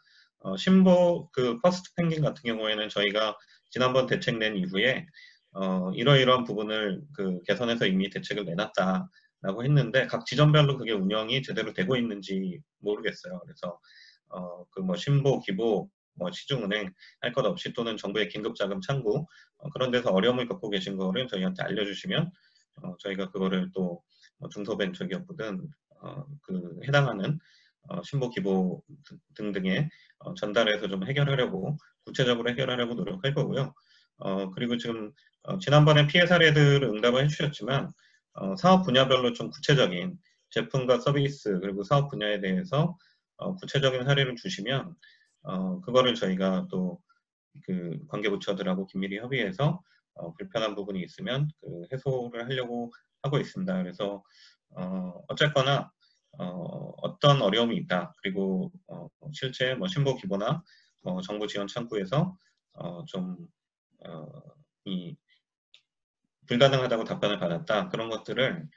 신보 퍼스트 펭귄 같은 경우에는 저희가 지난번 대책 낸 이후에 이러이러한 부분을 개선해서 이미 대책을 내놨다라고 했는데 각 지점별로 그게 운영이 제대로 되고 있는지 모르겠어요. 그래서 뭐 신보, 기보, 뭐 시중은행 할 것 없이 또는 정부의 긴급자금 창구 그런 데서 어려움을 겪고 계신 거를 저희한테 알려주시면 저희가 그거를 또 중소벤처기업이든 해당하는 신보, 기보 등등에 전달해서 좀 해결하려고 구체적으로 해결하려고 노력할 거고요. 그리고 지금 지난번에 피해 사례들을 응답을 해주셨지만 사업 분야별로 좀 구체적인 제품과 서비스 그리고 사업 분야에 대해서 구체적인 사례를 주시면 그거를 저희가 또 관계부처들하고 긴밀히 협의해서 불편한 부분이 있으면 해소를 하려고 하고 있습니다. 그래서 어쨌거나 어떤 어려움이 있다. 그리고 실제 뭐 신보 기보나 정부 지원 창구에서 이 불가능하다고 답변을 받았다. 그런 것들을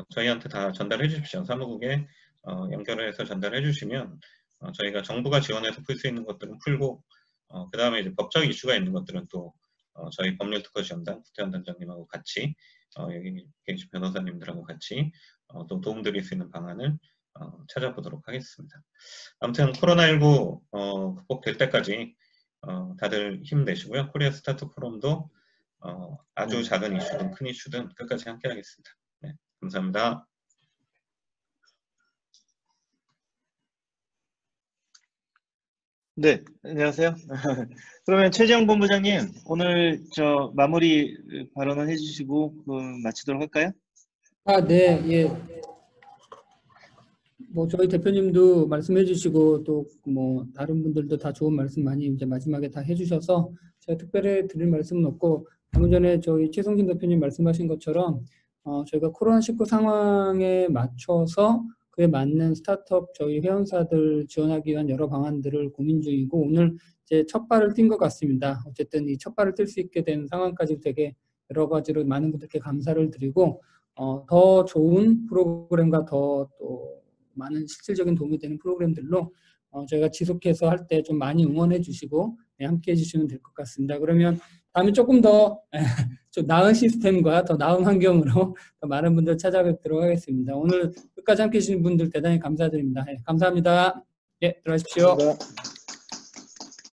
저희한테 다 전달해 주십시오. 사무국에 연결을 해서 전달해 주시면 저희가 정부가 지원해서 풀 수 있는 것들은 풀고 그 다음에 이제 법적 이슈가 있는 것들은 또 저희 법률특허지원단 구태환 단장님하고 같이 여기 계신 변호사님들하고 같이 또 도움드릴 수 있는 방안을 찾아보도록 하겠습니다. 아무튼 코로나19 극복될 때까지 다들 힘내시고요. 코리아 스타트 포럼도 아주 작은 이슈든 큰 이슈든 끝까지 함께 하겠습니다. 네, 감사합니다. 네, 안녕하세요. 그러면 최재형 본부장님, 오늘 마무리 발언을 해주시고 마치도록 할까요? 네, 예. 뭐 저희 대표님도 말씀해 주시고 또 뭐 다른 분들도 다 좋은 말씀 많이 이제 마지막에 다 해주셔서 제가 특별히 드릴 말씀은 없고, 방금 전에 저희 최성진 대표님 말씀하신 것처럼 저희가 코로나19 상황에 맞춰서 그에 맞는 스타트업 저희 회원사들 지원하기 위한 여러 방안들을 고민 중이고, 오늘 이제 첫 발을 뛴 것 같습니다. 어쨌든 이 첫 발을 뛸 수 있게 된 상황까지 되게 여러 가지로 많은 분들께 감사를 드리고 더 좋은 프로그램과 더 또 많은 실질적인 도움이 되는 프로그램들로 저희가 지속해서 할 때 좀 많이 응원해 주시고 함께 해주시면 될 것 같습니다. 그러면 다음에 조금 더 좀 나은 시스템과 더 나은 환경으로 더 많은 분들 찾아뵙도록 하겠습니다. 오늘 끝까지 함께 해주신 분들 대단히 감사드립니다. 감사합니다. 예, 들어가십시오. 감사합니다.